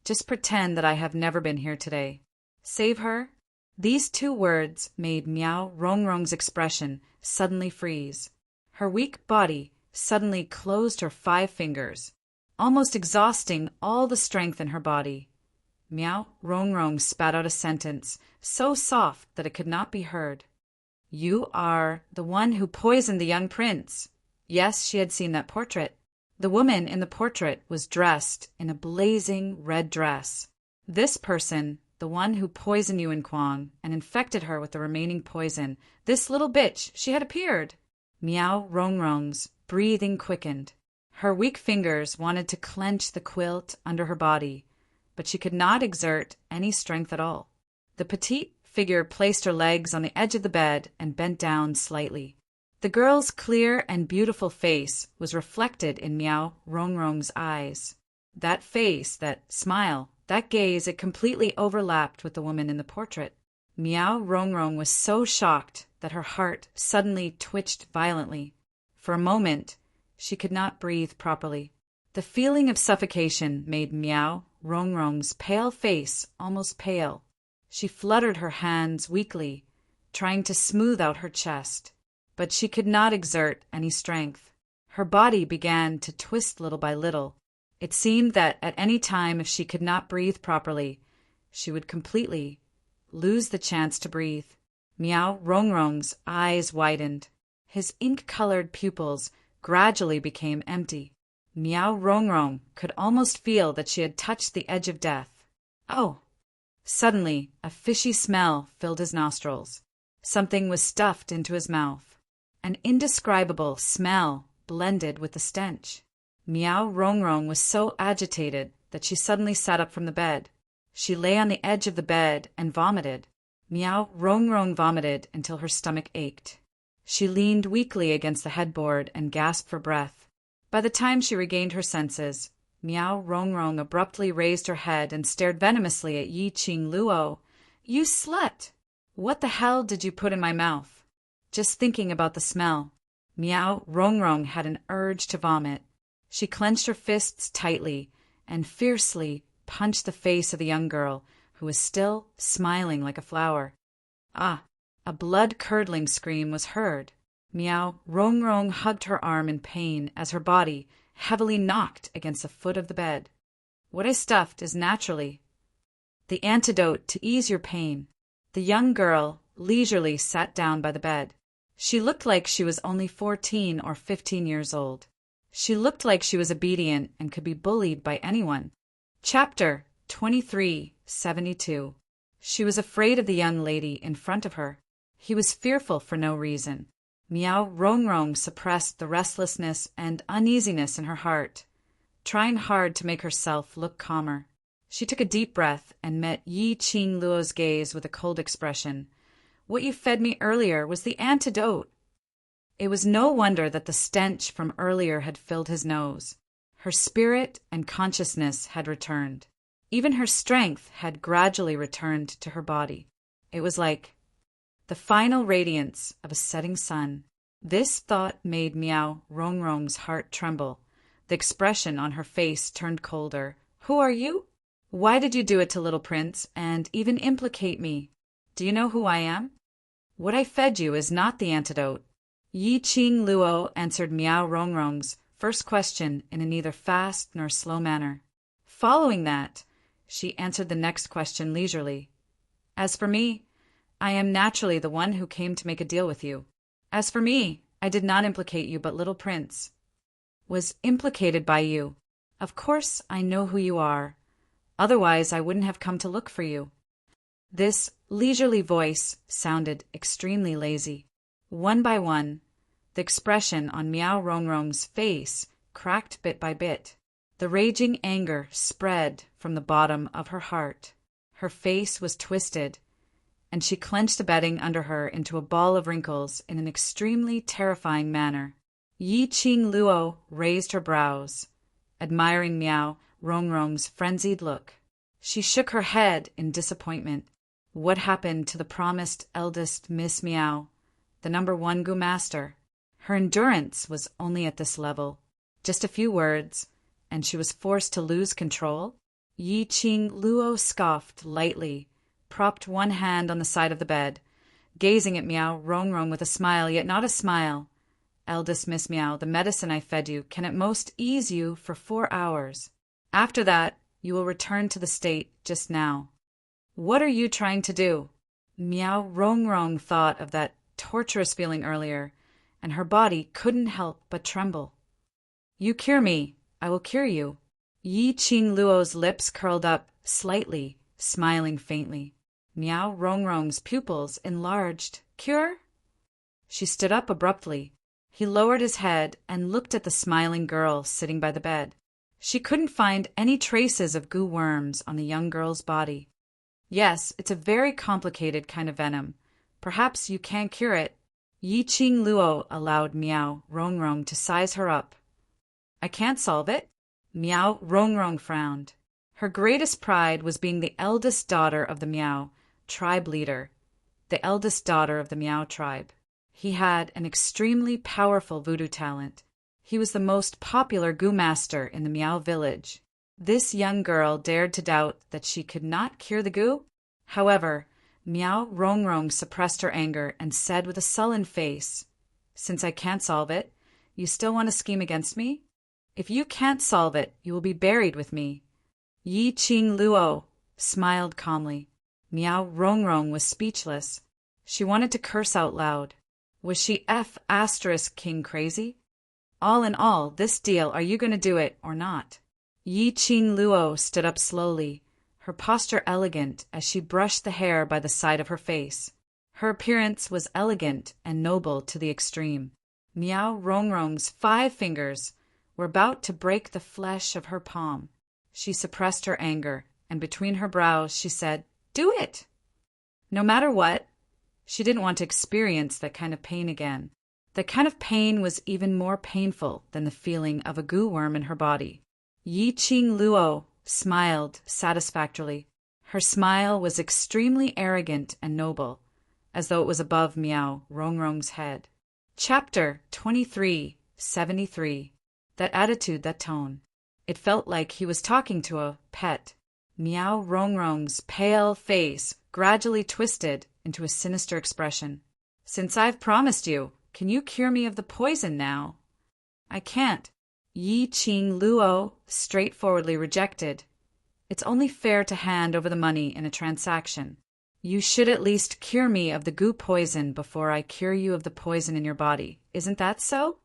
just pretend that I have never been here today. Save her? These two words made Miao Rongrong's expression suddenly freeze. Her weak body suddenly closed her 5 fingers, almost exhausting all the strength in her body. Miao Rongrong spat out a sentence so soft that it could not be heard. You are the one who poisoned the young prince. Yes, she had seen that portrait. The woman in the portrait was dressed in a blazing red dress. This person, the one who poisoned Yuan Kuang and infected her with the remaining poison, this little bitch, she had appeared. Miao Rongrong's breathing quickened. Her weak fingers wanted to clench the quilt under her body, but she could not exert any strength at all. The petite figure placed her legs on the edge of the bed and bent down slightly. The girl's clear and beautiful face was reflected in Miao Rongrong's eyes. That face, that smile, that gaze, it completely overlapped with the woman in the portrait. Miao Rongrong was so shocked that her heart suddenly twitched violently. For a moment, she could not breathe properly. The feeling of suffocation made Miao Rongrong's pale face almost pale. She fluttered her hands weakly, trying to smooth out her chest, but she could not exert any strength. Her body began to twist little by little. It seemed that at any time, if she could not breathe properly, she would completely lose the chance to breathe. Miao Rongrong's eyes widened. His ink-colored pupils gradually became empty. Miao Rongrong could almost feel that she had touched the edge of death. Oh! Suddenly, a fishy smell filled his nostrils. Something was stuffed into his mouth. An indescribable smell blended with the stench. Meow Rongrong was so agitated that she suddenly sat up from the bed. She lay on the edge of the bed and vomited. Meow Rongrong vomited until her stomach ached. She leaned weakly against the headboard and gasped for breath. By the time she regained her senses, Meow Rongrong abruptly raised her head and stared venomously at Yi Qing Luo. "You slut! What the hell did you put in my mouth?" Just thinking about the smell, Meow Rongrong had an urge to vomit. She clenched her fists tightly and fiercely punched the face of the young girl, who was still smiling like a flower. Ah! A blood-curdling scream was heard. Meow Rongrong hugged her arm in pain as her body heavily knocked against the foot of the bed. "What I stuffed is naturally the antidote to ease your pain." The young girl leisurely sat down by the bed. She looked like she was only 14 or 15 years old. She looked like she was obedient and could be bullied by anyone. Chapter 2372. She was afraid of the young lady in front of her. He was fearful for no reason. Meow Rongrong suppressed the restlessness and uneasiness in her heart, trying hard to make herself look calmer. She took a deep breath and met Yi Qing Luo's gaze with a cold expression. "What you fed me earlier was the antidote." It was no wonder that the stench from earlier had filled his nose. Her spirit and consciousness had returned. Even her strength had gradually returned to her body. It was like the final radiance of a setting sun. This thought made Meow Rongrong's heart tremble. The expression on her face turned colder. "Who are you? Why did you do it to little Prince, and even implicate me? Do you know who I am? What I fed you is not the antidote." Yi Qing Luo answered Meow Rongrong's first question in a neither fast nor slow manner. Following that, she answered the next question leisurely. "As for me, I am naturally the one who came to make a deal with you. As for me, I did not implicate you, but little Prince was implicated by you. Of course I know who you are. Otherwise I wouldn't have come to look for you." This leisurely voice sounded extremely lazy. One by one, the expression on Meow Rongrong's face cracked bit by bit. The raging anger spread from the bottom of her heart. Her face was twisted, and she clenched the bedding under her into a ball of wrinkles in an extremely terrifying manner. Yi Qing Luo raised her brows, admiring Meow Rongrong's frenzied look. She shook her head in disappointment. What happened to the promised eldest Miss Meow, the #1 Goo Master? Her endurance was only at this level. Just a few words, and she was forced to lose control? Yi Qing Luo scoffed lightly, propped one hand on the side of the bed, gazing at Meow Rongrong with a smile, yet not a smile. "Eldest Miss Meow, the medicine I fed you can at most ease you for 4 hours. After that, you will return to the state just now." "What are you trying to do?" Meow Rongrong thought of that torturous feeling earlier, and her body couldn't help but tremble. "You cure me, I will cure you." Yi Qing Luo's lips curled up slightly, smiling faintly. Meow Rongrong's pupils enlarged. "Cure?" She stood up abruptly. He lowered his head and looked at the smiling girl sitting by the bed. She couldn't find any traces of goo worms on the young girl's body. "Yes, it's a very complicated kind of venom. Perhaps you can't cure it." Yi Qing Luo allowed Meow Rongrong to size her up. "I can't solve it?" Meow Rongrong frowned. Her greatest pride was being the eldest daughter of the Meow tribe leader, the eldest daughter of the Meow tribe. He had an extremely powerful voodoo talent. He was the most popular Goo Master in the Meow village. This young girl dared to doubt that she could not cure the goo? However, Meow Rongrong suppressed her anger and said with a sullen face, "Since I can't solve it, you still want to scheme against me? If you can't solve it, you will be buried with me." Yi Qing Luo smiled calmly. Meow Rongrong was speechless. She wanted to curse out loud. Was she King crazy? All in all, this deal, are you going to do it or not? Yi Qing Luo stood up slowly, her posture elegant as she brushed the hair by the side of her face. Her appearance was elegant and noble to the extreme. Miao Rongrong's 5 fingers were about to break the flesh of her palm. She suppressed her anger, and between her brows she said, "Do it!" No matter what, she didn't want to experience that kind of pain again. That kind of pain was even more painful than the feeling of a goo worm in her body. Yi Qing Luo smiled satisfactorily. Her smile was extremely arrogant and noble, as though it was above Miao Rongrong's head. Chapter 2373. That attitude, that tone. It felt like he was talking to a pet. Miao Rongrong's pale face gradually twisted into a sinister expression. "Since I've promised you, can you cure me of the poison now?" "I can't," Yi Qing Luo straightforwardly rejected. "It's only fair to hand over the money in a transaction. You should at least cure me of the goo poison before I cure you of the poison in your body. Isn't that so?"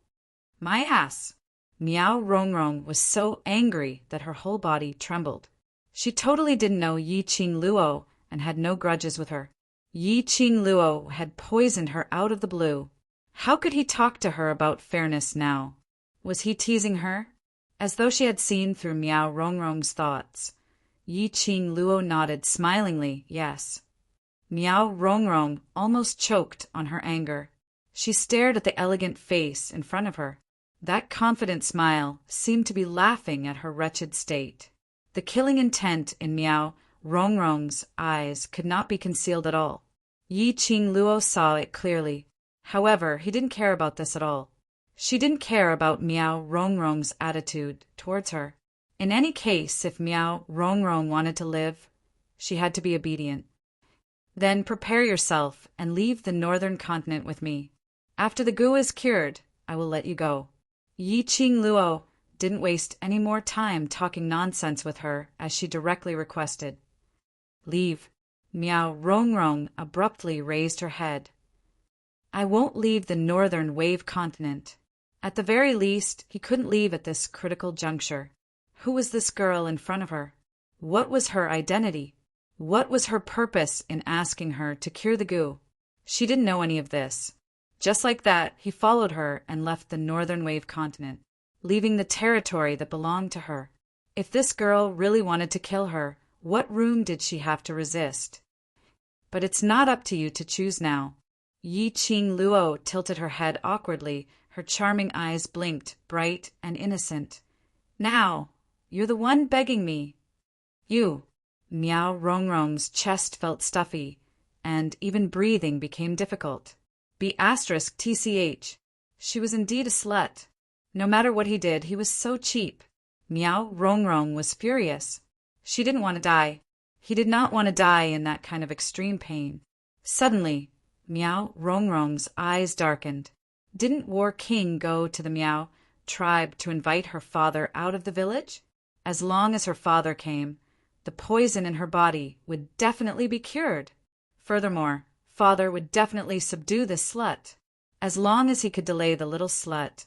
"My ass!" Miao Rongrong was so angry that her whole body trembled. She totally didn't know Yi Qing Luo and had no grudges with her. Yi Qing Luo had poisoned her out of the blue. How could he talk to her about fairness now? Was he teasing her? As though she had seen through Miao Rongrong's thoughts, Yi Qing Luo nodded smilingly, yes. Miao Rongrong almost choked on her anger. She stared at the elegant face in front of her. That confident smile seemed to be laughing at her wretched state. The killing intent in Miao Rongrong's eyes could not be concealed at all. Yi Qing Luo saw it clearly. However, he didn't care about this at all. She didn't care about Miao Rongrong's attitude towards her. In any case, if Miao Rongrong wanted to live, she had to be obedient. "Then prepare yourself and leave the northern continent with me. After the goo is cured, I will let you go." Yi Qing Luo didn't waste any more time talking nonsense with her, as she directly requested. "Leave." Miao Rongrong abruptly raised her head. "I won't leave the northern wave continent." At the very least, he couldn't leave at this critical juncture. Who was this girl in front of her? What was her identity? What was her purpose in asking her to cure the goo? She didn't know any of this. Just like that, he followed her and left the northern wave continent, leaving the territory that belonged to her. If this girl really wanted to kill her, what room did she have to resist? "But it's not up to you to choose now." Yi Qing Luo tilted her head awkwardly. Her charming eyes blinked, bright and innocent. "Now, you're the one begging me." "You." Miao Rongrong's chest felt stuffy, and even breathing became difficult. *TCH. She was indeed a slut. No matter what he did, he was so cheap. Miao Rongrong was furious. She didn't want to die. He did not want to die in that kind of extreme pain. Suddenly, Miao Rongrong's eyes darkened. Didn't War King go to the Miao tribe to invite her father out of the village? As long as her father came, the poison in her body would definitely be cured. Furthermore, father would definitely subdue this slut. As long as he could delay the little slut,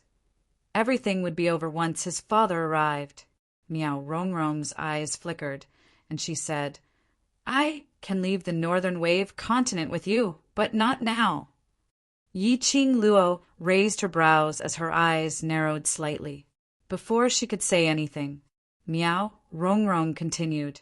everything would be over once his father arrived. Miao Rongrong's eyes flickered, and she said, "I can leave the northern wave continent with you, but not now." Yi Qing Luo raised her brows as her eyes narrowed slightly. Before she could say anything, Miao Rongrong continued,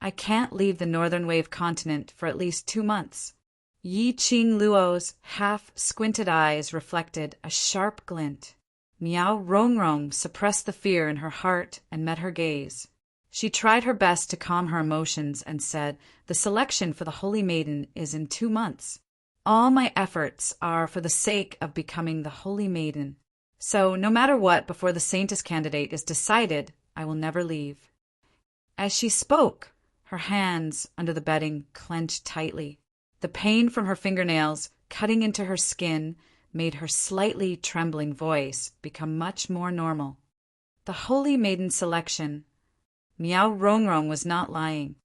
"I can't leave the northern wave continent for at least 2 months." Yi Qing Luo's half-squinted eyes reflected a sharp glint. Miao Rongrong suppressed the fear in her heart and met her gaze. She tried her best to calm her emotions and said, "The selection for the Holy Maiden is in 2 months. All my efforts are for the sake of becoming the Holy Maiden. So, no matter what, before the Saintess candidate is decided, I will never leave." As she spoke, her hands under the bedding clenched tightly. The pain from her fingernails cutting into her skin made her slightly trembling voice become much more normal. The Holy Maiden selection. Miao Rongrong was not lying.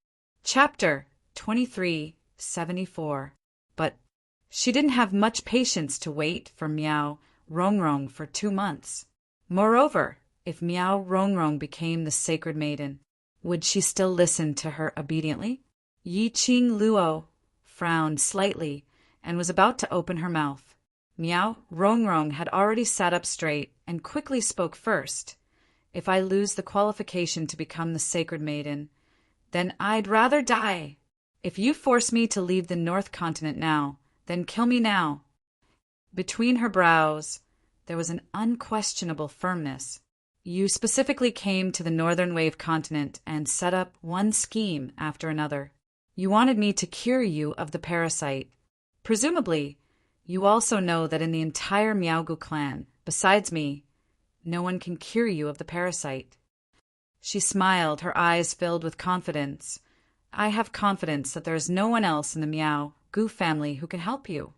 Chapter 2374. But she didn't have much patience to wait for Miao Rongrong for 2 months. Moreover, if Miao Rongrong became the sacred maiden, would she still listen to her obediently? Yi Qing Luo frowned slightly and was about to open her mouth. Meow Rongrong had already sat up straight and quickly spoke first. "If I lose the qualification to become the sacred maiden, then I'd rather die. If you force me to leave the North Continent now, then kill me now." Between her brows, there was an unquestionable firmness. "You specifically came to the Northern Wave Continent and set up one scheme after another. You wanted me to cure you of the parasite. Presumably, you also know that in the entire Meowgu clan, besides me, no one can cure you of the parasite." She smiled, her eyes filled with confidence. "I have confidence that there is no one else in the Meowgu family who can help you."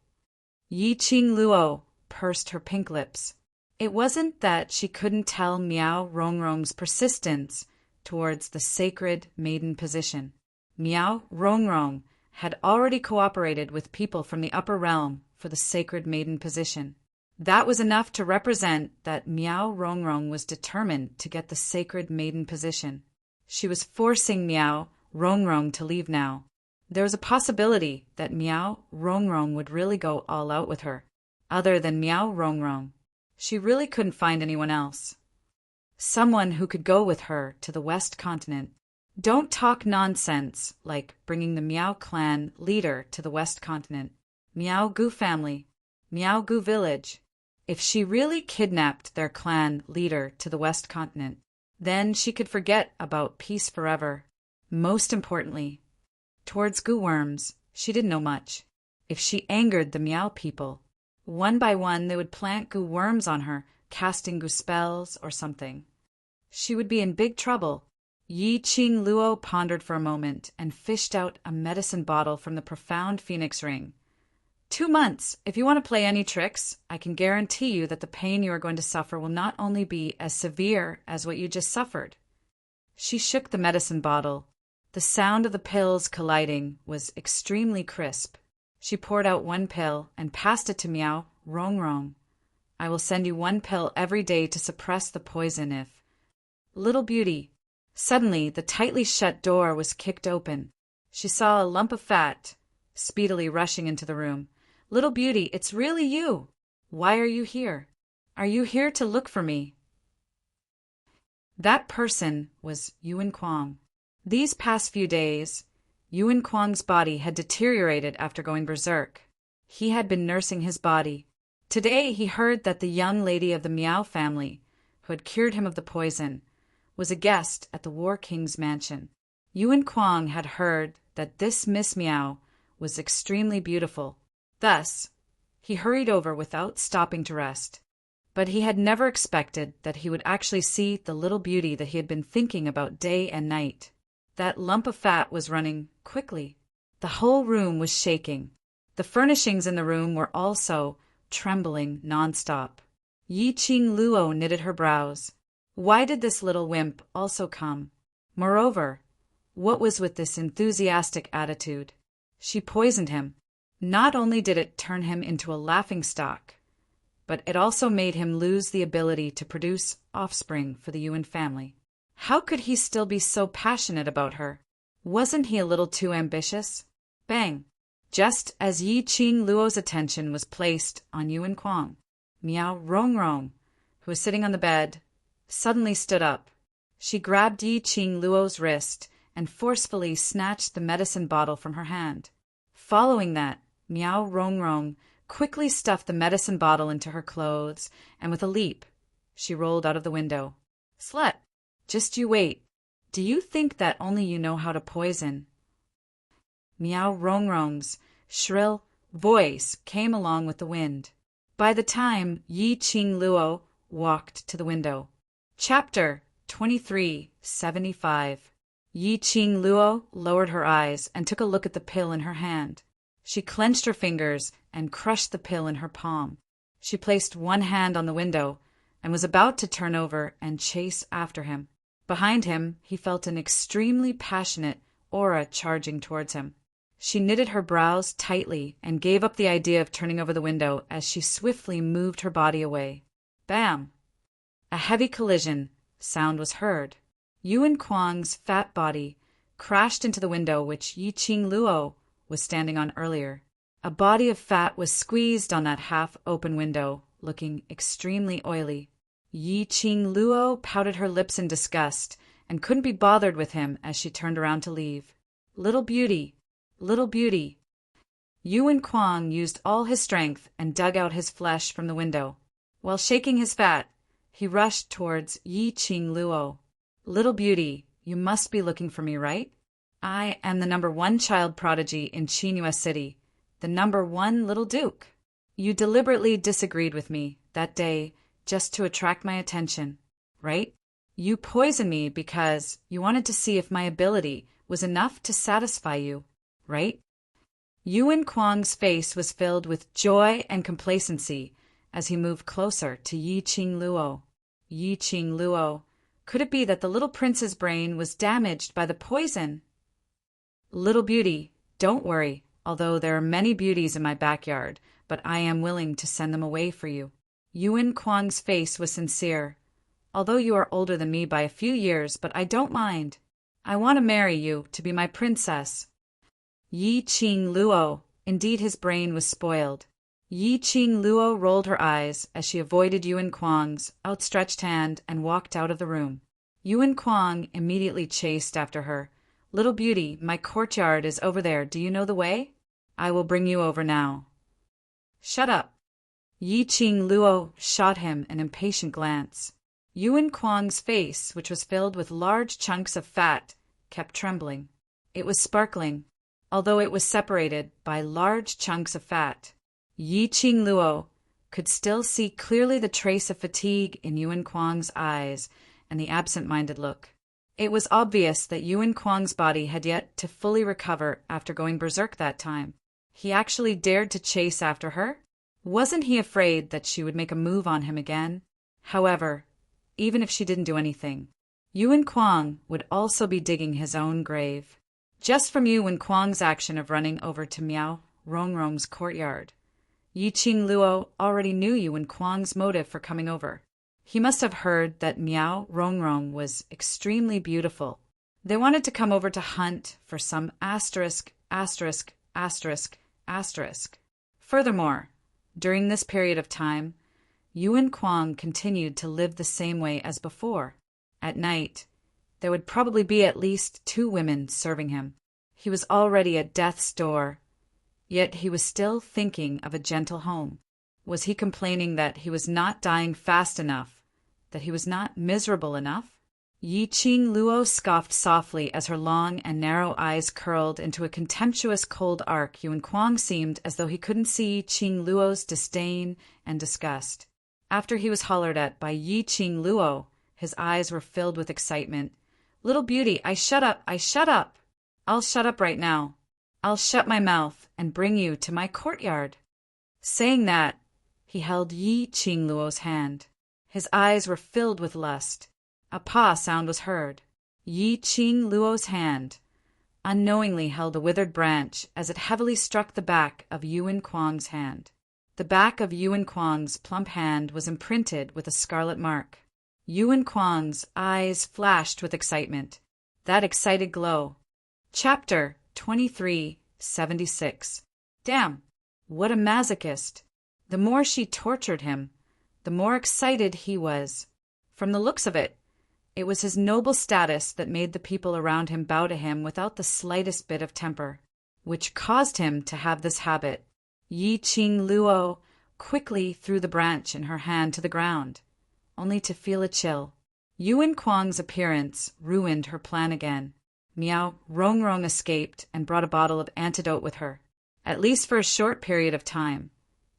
Yi Ching Luo pursed her pink lips. It wasn't that she couldn't tell Meow Rongrong's persistence towards the sacred maiden position. Meow Rongrong had already cooperated with people from the upper realm for the sacred maiden position. That was enough to represent that Meow Rongrong was determined to get the sacred maiden position. She was forcing Meow Rongrong to leave now. There was a possibility that Meow Rongrong would really go all out with her. Other than Meow Rongrong, she really couldn't find anyone else. Someone who could go with her to the West Continent. Don't talk nonsense like bringing the Meow clan leader to the West Continent. Meowgu family, Meowgu village. If she really kidnapped their clan leader to the West Continent, then she could forget about peace forever. Most importantly, towards goo worms, she didn't know much. If she angered the Meow people, one by one they would plant goo worms on her, casting goo spells or something. She would be in big trouble. Yi Ching Luo pondered for a moment and fished out a medicine bottle from the profound phoenix ring. 2 months. If you want to play any tricks, I can guarantee you that the pain you are going to suffer will not only be as severe as what you just suffered. She shook the medicine bottle. The sound of the pills colliding was extremely crisp. She poured out 1 pill and passed it to Meow Rongrong. "I will send you 1 pill every day to suppress the poison if—" Little Beauty. Suddenly, the tightly shut door was kicked open. She saw a lump of fat speedily rushing into the room. "Little Beauty, it's really you. Why are you here? Are you here to look for me?" That person was Yuan Kuang. These past few days, Yuan Kuang's body had deteriorated after going berserk. He had been nursing his body. Today he heard that the young lady of the Meow family, who had cured him of the poison, was a guest at the War King's mansion. Yuan Kuang had heard that this Miss Meow was extremely beautiful. Thus, he hurried over without stopping to rest. But he had never expected that he would actually see the little beauty that he had been thinking about day and night. That lump of fat was running quickly. The whole room was shaking. The furnishings in the room were also trembling nonstop. Yi Ching Luo knitted her brows. Why did this little wimp also come? Moreover, what was with this enthusiastic attitude? She poisoned him. Not only did it turn him into a laughingstock, but it also made him lose the ability to produce offspring for the Yuan family. How could he still be so passionate about her? Wasn't he a little too ambitious? Bang! Just as Yi Ching Luo's attention was placed on Yuan Kuang, Meow Rongrong, who was sitting on the bed, suddenly stood up. She grabbed Yi Ching Luo's wrist and forcefully snatched the medicine bottle from her hand. Following that, Meow Rongrong quickly stuffed the medicine bottle into her clothes, and with a leap, she rolled out of the window. Slut! Just you wait. Do you think that only you know how to poison? Meow Rongrong's shrill voice came along with the wind. By the time Yi Ching Luo walked to the window. Chapter 2375. Yi Ching Luo lowered her eyes and took a look at the pill in her hand. She clenched her fingers and crushed the pill in her palm. She placed one hand on the window and was about to turn over and chase after him. Behind him, he felt an extremely passionate aura charging towards him. She knitted her brows tightly and gave up the idea of turning over the window as she swiftly moved her body away. Bam! A heavy collision sound was heard. Yuan Kuang's fat body crashed into the window which Yi Ching Luo was standing on earlier. A body of fat was squeezed on that half-open window, looking extremely oily. Yi Qing Luo pouted her lips in disgust and couldn't be bothered with him as she turned around to leave. Little beauty, little beauty. Yuan Kuang used all his strength and dug out his flesh from the window. While shaking his fat, he rushed towards Yi Qing Luo. Little beauty, you must be looking for me, right? I am the #1 child prodigy in Qinghua City, the #1 little duke. You deliberately disagreed with me that day just to attract my attention, right? You poisoned me because you wanted to see if my ability was enough to satisfy you, right? Yuan Kuang's face was filled with joy and complacency as he moved closer to Yi Qing Luo. Yi Qing Luo, could it be that the little prince's brain was damaged by the poison? Little beauty, don't worry, although there are many beauties in my backyard, but I am willing to send them away for you. Yuan Kuang's face was sincere. Although you are older than me by a few years, but I don't mind. I want to marry you to be my princess. Yi Qing Luo, indeed his brain was spoiled. Yi Qing Luo rolled her eyes as she avoided Yuan Kuang's outstretched hand and walked out of the room. Yuan Kuang immediately chased after her. Little beauty, my courtyard is over there. Do you know the way? I will bring you over now. Shut up. Yi Qing Luo shot him an impatient glance. Yuan Kuang's face, which was filled with large chunks of fat, kept trembling. It was sparkling, although it was separated by large chunks of fat. Yi Qing Luo could still see clearly the trace of fatigue in Yuan Kuang's eyes and the absent-minded look. It was obvious that Yuan Kuang's body had yet to fully recover after going berserk that time. He actually dared to chase after her? Wasn't he afraid that she would make a move on him again? However, even if she didn't do anything, Yuan Kuang would also be digging his own grave. Just from Yuan Kuang's action of running over to Miao Rongrong's courtyard, Yi Qing Luo already knew Yuan Kuang's motive for coming over. He must have heard that Miao Rongrong was extremely beautiful. They wanted to come over to hunt for some asterisk. Furthermore, during this period of time, Yuan Kuang continued to live the same way as before. At night, there would probably be at least 2 women serving him. He was already at death's door, yet he was still thinking of a gentle home. Was he complaining that he was not dying fast enough, that he was not miserable enough? Yi Qing Luo scoffed softly as her long and narrow eyes curled into a contemptuous cold arc. Yuan Kuang seemed as though he couldn't see Yi Qing Luo's disdain and disgust. After he was hollered at by Yi Qing Luo, his eyes were filled with excitement. Little beauty, shut up. I'll shut up right now. I'll shut my mouth and bring you to my courtyard. Saying that, he held Yi Qing Luo's hand. His eyes were filled with lust. A paw sound was heard. Yi Qing Luo's hand unknowingly held a withered branch as it heavily struck the back of Yuan Kuang's hand. The back of Yuan Kuang's plump hand was imprinted with a scarlet mark. Yuan Kuang's eyes flashed with excitement. That excited glow. Chapter 2376. Damn, what a masochist. The more she tortured him, the more excited he was. From the looks of it, it was his noble status that made the people around him bow to him without the slightest bit of temper, which caused him to have this habit. Yi Qing Luo quickly threw the branch in her hand to the ground, only to feel a chill. Yuan Kuang's appearance ruined her plan again. Miao Rongrong escaped and brought a bottle of antidote with her, at least for a short period of time.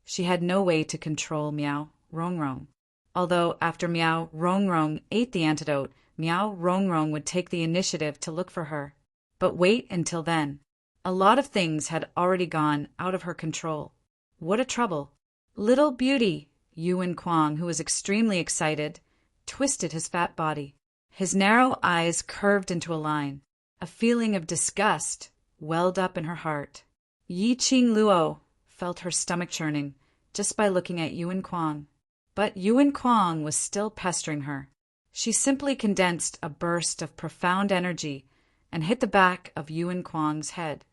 She had no way to control Miao Rongrong. Although after Miao Rongrong ate the antidote, Miao Rongrong would take the initiative to look for her. But wait until then. A lot of things had already gone out of her control. What a trouble. Little beauty, Yuan Kuang, who was extremely excited, twisted his fat body. His narrow eyes curved into a line. A feeling of disgust welled up in her heart. Yi Qing Luo felt her stomach churning just by looking at Yuan Kuang. But Yuan Kuang was still pestering her. She simply condensed a burst of profound energy and hit the back of Yuan Kuang's head.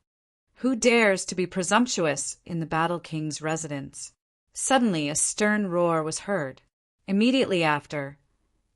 Who dares to be presumptuous in the Battle King's residence? Suddenly a stern roar was heard. Immediately after,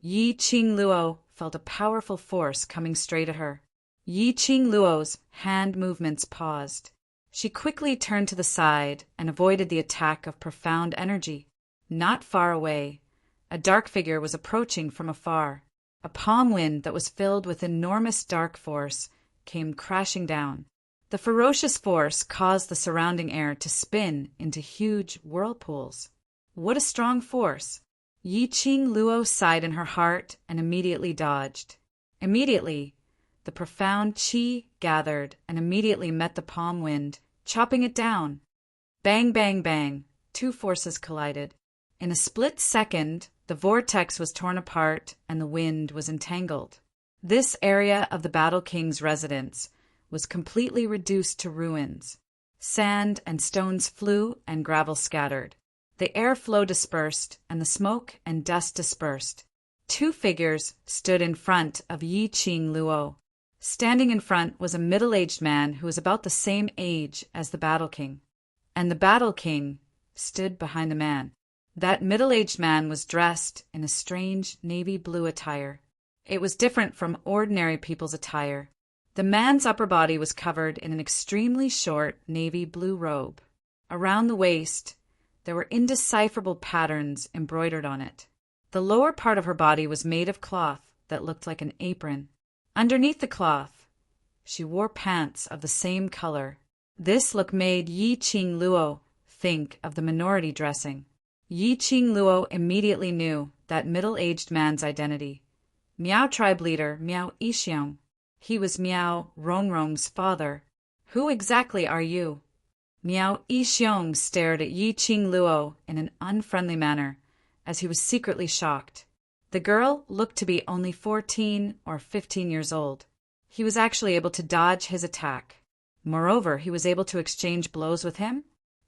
Yi Qing Luo felt a powerful force coming straight at her. Yi Qing Luo's hand movements paused. She quickly turned to the side and avoided the attack of profound energy. Not far away, a dark figure was approaching from afar. A palm wind that was filled with enormous dark force came crashing down. The ferocious force caused the surrounding air to spin into huge whirlpools. What a strong force! Yi Qing Luo sighed in her heart and immediately dodged. Immediately, the profound qi gathered and immediately met the palm wind, chopping it down. Bang, bang, bang, two forces collided. In a split second, the vortex was torn apart and the wind was entangled. This area of the Battle King's residence was completely reduced to ruins. Sand and stones flew and gravel scattered. The airflow dispersed and the smoke and dust dispersed. Two figures stood in front of Yi Qing Luo. Standing in front was a middle-aged man who was about the same age as the Battle King. And the Battle King stood behind the man. That middle-aged man was dressed in a strange navy blue attire. It was different from ordinary people's attire. The man's upper body was covered in an extremely short navy blue robe. Around the waist, there were indecipherable patterns embroidered on it. The lower part of her body was made of cloth that looked like an apron. Underneath the cloth, she wore pants of the same color. This look made Yi Qing Luo think of the minority dressing. Yi Qing Luo immediately knew that middle-aged man's identity. Miao tribe leader Miao Yixiong. He was Miao Rongrong's father. Who exactly are you? Miao Yixiong stared at Yi Qing Luo in an unfriendly manner, as he was secretly shocked. The girl looked to be only 14 or 15 years old. He was actually able to dodge his attack. Moreover, he was able to exchange blows with him.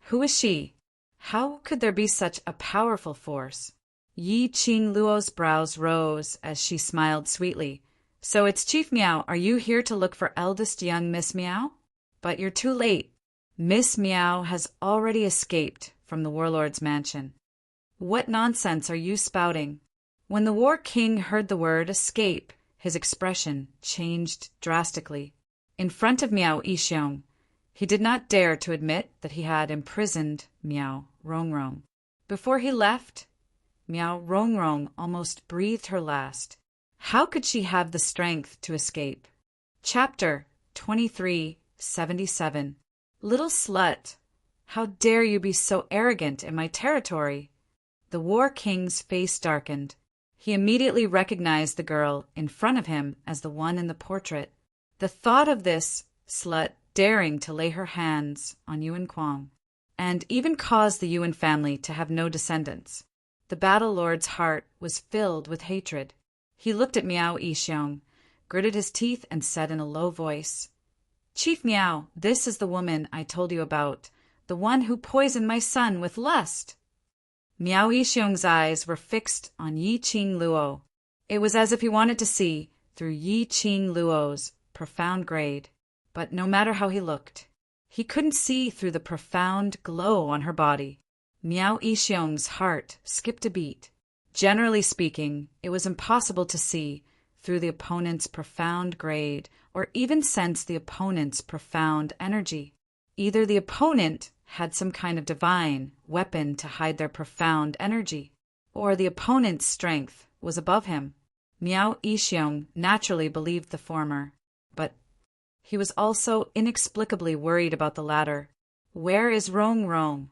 Who is she? How could there be such a powerful force? Yi Qing Luo's brows rose as she smiled sweetly. So it's Chief Miao. Are you here to look for eldest young Miss Miao? But you're too late. Miss Miao has already escaped from the warlord's mansion. What nonsense are you spouting? When the War King heard the word escape, his expression changed drastically. In front of Miao Yixiong, he did not dare to admit that he had imprisoned Miao Rongrong. Before he left, Miao Rongrong almost breathed her last. How could she have the strength to escape? Chapter 2377. Little slut, how dare you be so arrogant in my territory? The War King's face darkened. He immediately recognized the girl in front of him as the one in the portrait. The thought of this slut daring to lay her hands on Yuan Kuang, and even cause the Yuan family to have no descendants. The Battle Lord's heart was filled with hatred. He looked at Miao Yixiong, gritted his teeth, and said in a low voice, Chief Miao, this is the woman I told you about, the one who poisoned my son with lust. Miao Yixiong's eyes were fixed on Yi Qing Luo. It was as if he wanted to see through Yi Qing Luo's profound grade. But no matter how he looked, he couldn't see through the profound glow on her body. Miao Yixiong's heart skipped a beat. Generally speaking, it was impossible to see through the opponent's profound grade or even sense the opponent's profound energy. Either the opponent had some kind of divine weapon to hide their profound energy, or the opponent's strength was above him. Miao Yixiong naturally believed the former, but he was also inexplicably worried about the latter. Where is Rongrong?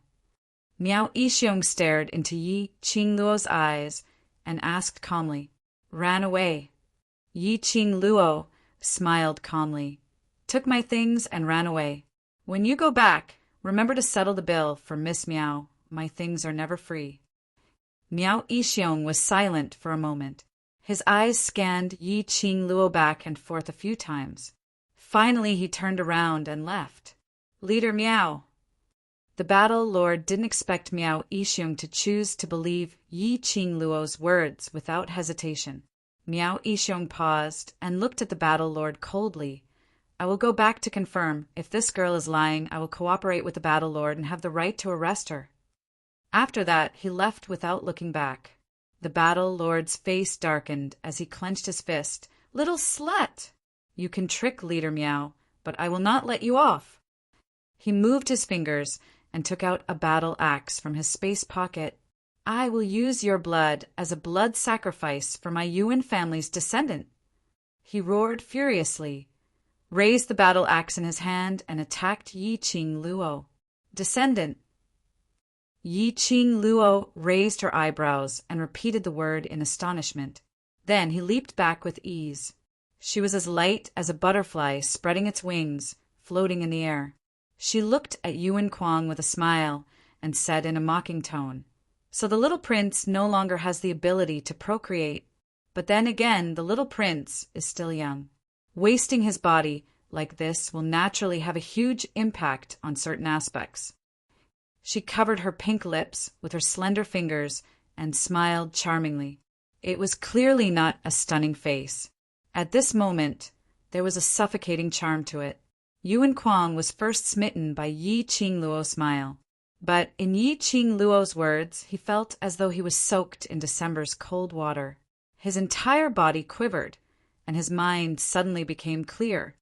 Miao Yixiong stared into Yi Qing Luo's eyes and asked calmly, Ran away. Yi Qing Luo smiled calmly, took my things and ran away. When you go back, remember to settle the bill for Miss Miao. My things are never free. Miao Yixiong was silent for a moment. His eyes scanned Yi Qing Luo back and forth a few times. Finally, he turned around and left. Leader Miao. The Battle Lord didn't expect Miao Yixiong to choose to believe Yi Qing Luo's words without hesitation. Miao Yixiong paused and looked at the Battle Lord coldly, I will go back to confirm. If this girl is lying, I will cooperate with the Battle Lord and have the right to arrest her." After that, he left without looking back. The Battle Lord's face darkened as he clenched his fist. "Little slut! You can trick Leader Meow, but I will not let you off." He moved his fingers and took out a battle axe from his space pocket. "I will use your blood as a blood sacrifice for my Yuan family's descendant." He roared furiously, raised the battle axe in his hand, and attacked Yi Qing Luo. "Descendant." Yi Qing Luo raised her eyebrows and repeated the word in astonishment. Then he leaped back with ease. She was as light as a butterfly spreading its wings, floating in the air. She looked at Yuan Kuang with a smile and said in a mocking tone, "So the little prince no longer has the ability to procreate. But then again, the little prince is still young. Wasting his body like this will naturally have a huge impact on certain aspects." She covered her pink lips with her slender fingers and smiled charmingly. It was clearly not a stunning face. At this moment, there was a suffocating charm to it. Yuan Kuang was first smitten by Yi Qing Luo's smile. But in Yi Qing Luo's words, he felt as though he was soaked in December's cold water. His entire body quivered, and his mind suddenly became clear.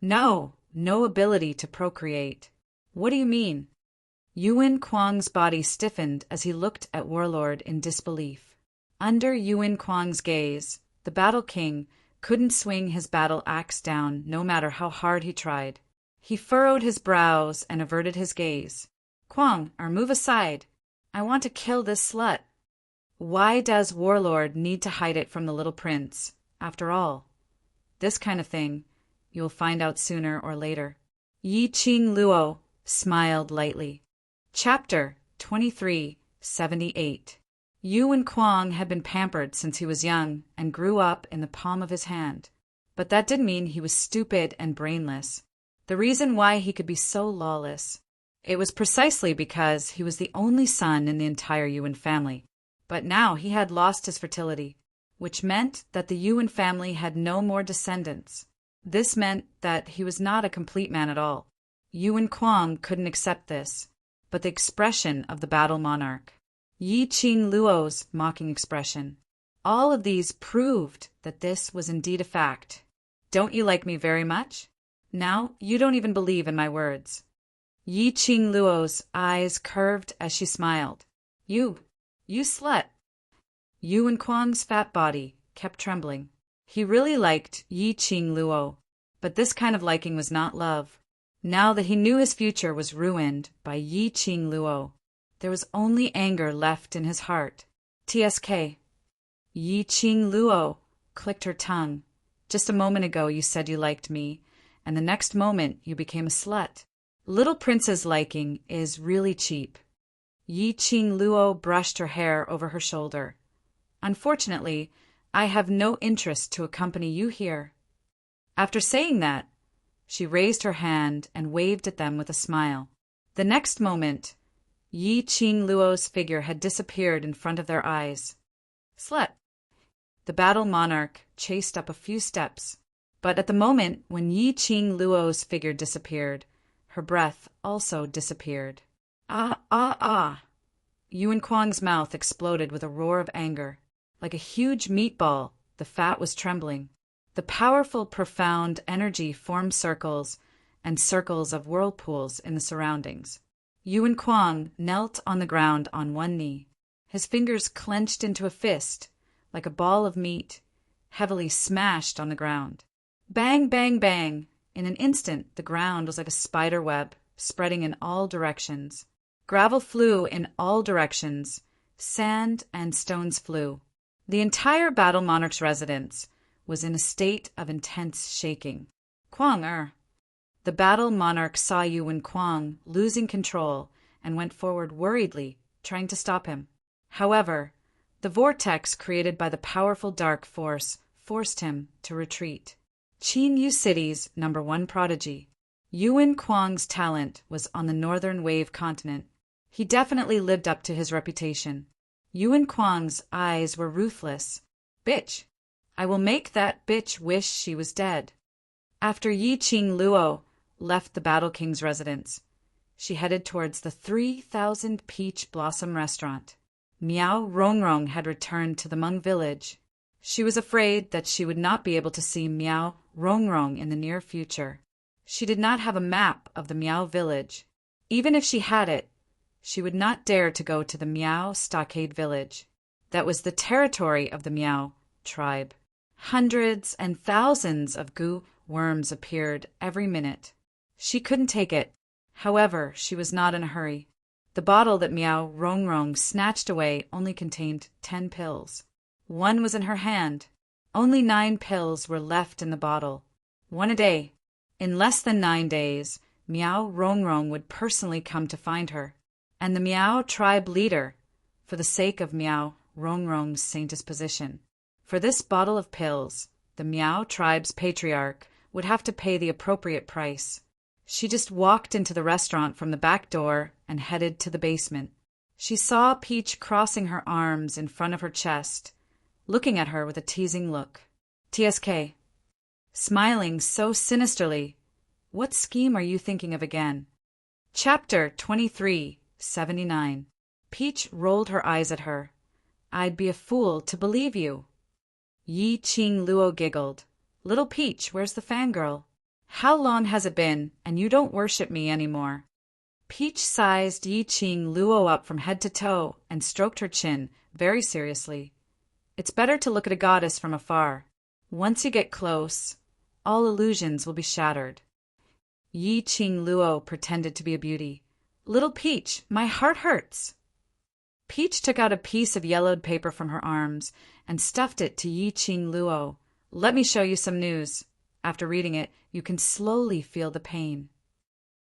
No ability to procreate. What do you mean? Yuan Kuang's body stiffened as he looked at Warlord in disbelief. Under Yuan Kuang's gaze, the Battle King couldn't swing his battle axe down no matter how hard he tried. He furrowed his brows and averted his gaze. "Kuang, move aside. I want to kill this slut." Why does Warlord need to hide it from the little prince? After all, this kind of thing you'll find out sooner or later. Yi Qing Luo smiled lightly. Chapter 2378. Yuan Kuang had been pampered since he was young and grew up in the palm of his hand. But that didn't mean he was stupid and brainless. The reason why he could be so lawless, it was precisely because he was the only son in the entire Yuan family. But now he had lost his fertility, which meant that the Yuan family had no more descendants. This meant that he was not a complete man at all. Yuan Kuang couldn't accept this, but the expression of the battle monarch, Yi Qing Luo's mocking expression, all of these proved that this was indeed a fact. "Don't you like me very much? Now you don't even believe in my words." Yi Qing Luo's eyes curved as she smiled. You slut." Yuan Kuang's fat body kept trembling. He really liked Yi Qing Luo, but this kind of liking was not love. Now that he knew his future was ruined by Yi Qing Luo, there was only anger left in his heart. "TSK." Yi Qing Luo clicked her tongue. "Just a moment ago you said you liked me, and the next moment you became a slut. Little Prince's liking is really cheap." Yi Qing Luo brushed her hair over her shoulder. "Unfortunately, I have no interest to accompany you here." After saying that, she raised her hand and waved at them with a smile. The next moment, Yi Qing Luo's figure had disappeared in front of their eyes. "Slut." The battle monarch chased up a few steps, but at the moment when Yi Qing Luo's figure disappeared, her breath also disappeared. Ah! Yuan Kuang's mouth exploded with a roar of anger. Like a huge meatball, the fat was trembling. The powerful, profound energy formed circles and circles of whirlpools in the surroundings. Yuan Kuang knelt on the ground on one knee, his fingers clenched into a fist, like a ball of meat, heavily smashed on the ground. Bang, bang, bang! In an instant, the ground was like a spider web, spreading in all directions. Gravel flew in all directions. Sand and stones flew. The entire Battle Monarch's residence was in a state of intense shaking. "Kuang, The Battle Monarch saw Yuan Kuang losing control and went forward worriedly, trying to stop him. However, the vortex created by the powerful dark force forced him to retreat. Qin Yu City's #1 prodigy. Yuan Kuang's talent was on the Northern Wave continent. He definitely lived up to his reputation. Yuan Kuang's eyes were ruthless. "Bitch! I will make that bitch wish she was dead." After Yi Qing Luo left the Battle King's residence, she headed towards the 3,000 Peach Blossom restaurant. Miao Rongrong had returned to the Hmong village. She was afraid that she would not be able to see Miao Rongrong in the near future. She did not have a map of the Miao village. Even if she had it, she would not dare to go to the Miao Stockade village. That was the territory of the Miao tribe. Hundreds and thousands of goo worms appeared every minute. She couldn't take it. However, she was not in a hurry. The bottle that Miao Rongrong snatched away only contained 10 pills. One was in her hand. Only 9 pills were left in the bottle. 1 a day. In less than 9 days, Miao Rongrong would personally come to find her. And the Miao tribe leader, for the sake of Miao Rongrong's saint's position. For this bottle of pills, the Miao tribe's patriarch would have to pay the appropriate price. She just walked into the restaurant from the back door and headed to the basement. She saw Peach crossing her arms in front of her chest, looking at her with a teasing look. TSK. Smiling so sinisterly. What scheme are you thinking of again? Chapter 2379. Peach rolled her eyes at her. I'd be a fool to believe you. Yi Qing Luo giggled. Little Peach, where's the fangirl? How long has it been, and you don't worship me anymore? Peach sized Yi Qing Luo up from head to toe and stroked her chin very seriously. It's better to look at a goddess from afar. Once you get close, all illusions will be shattered. Yi Qing Luo pretended to be a beauty. Little Peach, my heart hurts. Peach took out a piece of yellowed paper from her arms and stuffed it to Yi Qing Luo. Let me show you some news. After reading it, you can slowly feel the pain.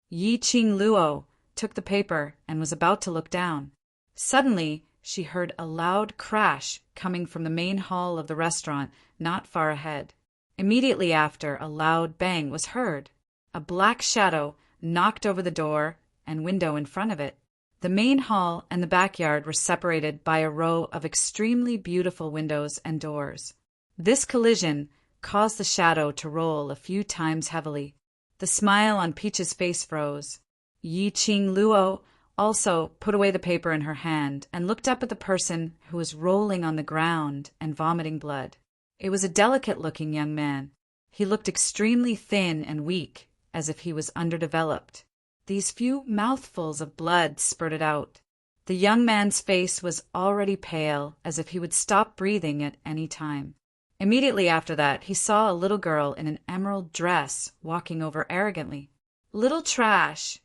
Yi Qing Luo took the paper and was about to look down. Suddenly, she heard a loud crash coming from the main hall of the restaurant not far ahead. Immediately after, a loud bang was heard. A black shadow knocked over the door and window in front of it. The main hall and the backyard were separated by a row of extremely beautiful windows and doors. This collision caused the shadow to roll a few times heavily. The smile on Peach's face froze. Yi Qing Luo also put away the paper in her hand and looked up at the person who was rolling on the ground and vomiting blood. It was a delicate-looking young man. He looked extremely thin and weak, as if he was underdeveloped. These few mouthfuls of blood spurted out. The young man's face was already pale, as if he would stop breathing at any time. Immediately after that, he saw a little girl in an emerald dress walking over arrogantly. Little trash!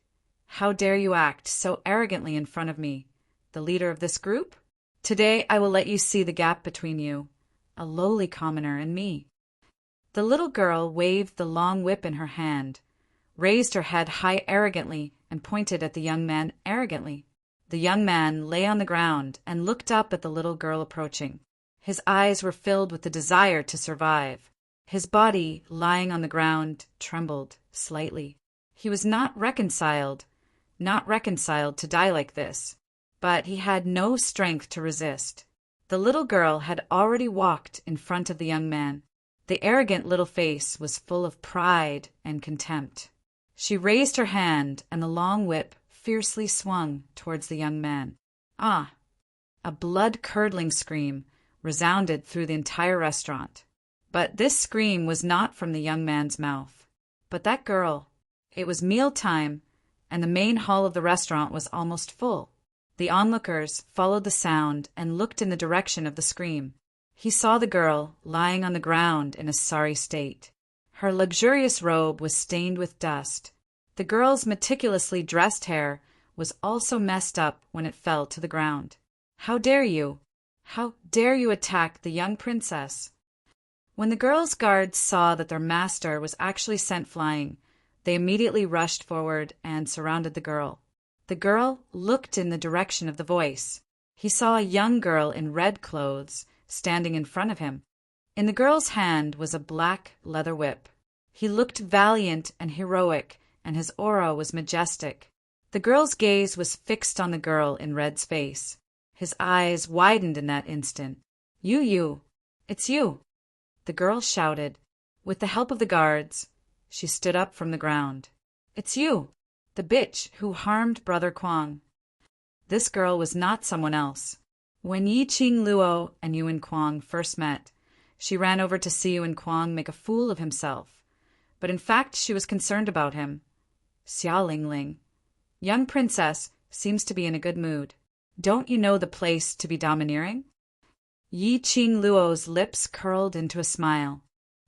How dare you act so arrogantly in front of me, the leader of this group? Today I will let you see the gap between you, a lowly commoner, and me. The little girl waved the long whip in her hand, raised her head high arrogantly, and pointed at the young man arrogantly. The young man lay on the ground and looked up at the little girl approaching. His eyes were filled with the desire to survive. His body, lying on the ground, trembled slightly. He was not reconciled to die like this, but he had no strength to resist. The little girl had already walked in front of the young man. The arrogant little face was full of pride and contempt. She raised her hand, and the long whip fiercely swung towards the young man. Ah! A blood-curdling scream resounded through the entire restaurant. But this scream was not from the young man's mouth, but that girl. It was mealtime, and the main hall of the restaurant was almost full. The onlookers followed the sound and looked in the direction of the scream. He saw the girl lying on the ground in a sorry state. Her luxurious robe was stained with dust. The girl's meticulously dressed hair was also messed up when it fell to the ground. How dare you? How dare you attack the young princess? When the girl's guards saw that their master was actually sent flying, they immediately rushed forward and surrounded the girl. The girl looked in the direction of the voice. He saw a young girl in red clothes standing in front of him. In the girl's hand was a black leather whip. He looked valiant and heroic, and his aura was majestic. The girl's gaze was fixed on the girl in red's face. His eyes widened in that instant. You, it's you! The girl shouted. With the help of the guards, She stood up from the ground. "It's you, the bitch who harmed Brother Kwong." This girl was not someone else. When Yi Ching Luo and Yuan Kwong first met, she ran over to see Yuan Kwong make a fool of himself. But in fact, she was concerned about him. Xia Lingling, young princess, seems to be in a good mood. Don't you know the place to be domineering? Yi Ching Luo's lips curled into a smile.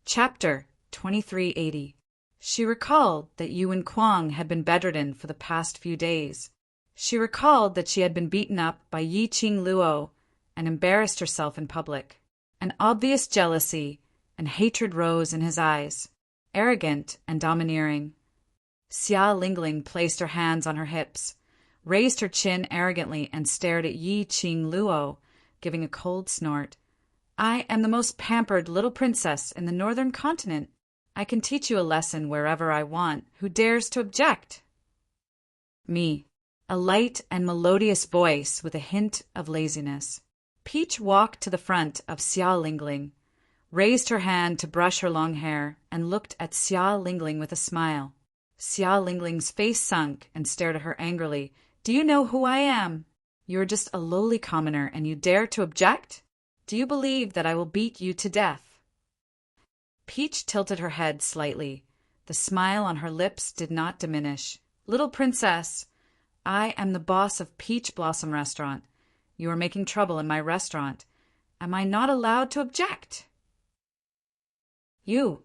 Chapter 2380. She recalled that Yuan Kwong had been bedridden for the past few days. She recalled that she had been beaten up by Yi Ching Luo and embarrassed herself in public. An obvious jealousy and hatred rose in his eyes, arrogant and domineering. Xia Lingling placed her hands on her hips, raised her chin arrogantly, and stared at Yi Ching Luo, giving a cold snort. "I am the most pampered little princess in the northern continent. I can teach you a lesson wherever I want. Who dares to object?" Me. A light and melodious voice with a hint of laziness. Peach walked to the front of Xia Lingling, raised her hand to brush her long hair, and looked at Xia Lingling with a smile. Xia Lingling's face sunk and stared at her angrily. "Do you know who I am? You are just a lowly commoner, and you dare to object? Do you believe that I will beat you to death?" Peach tilted her head slightly. The smile on her lips did not diminish. "Little princess, I am the boss of Peach Blossom Restaurant. You are making trouble in my restaurant. Am I not allowed to object?" You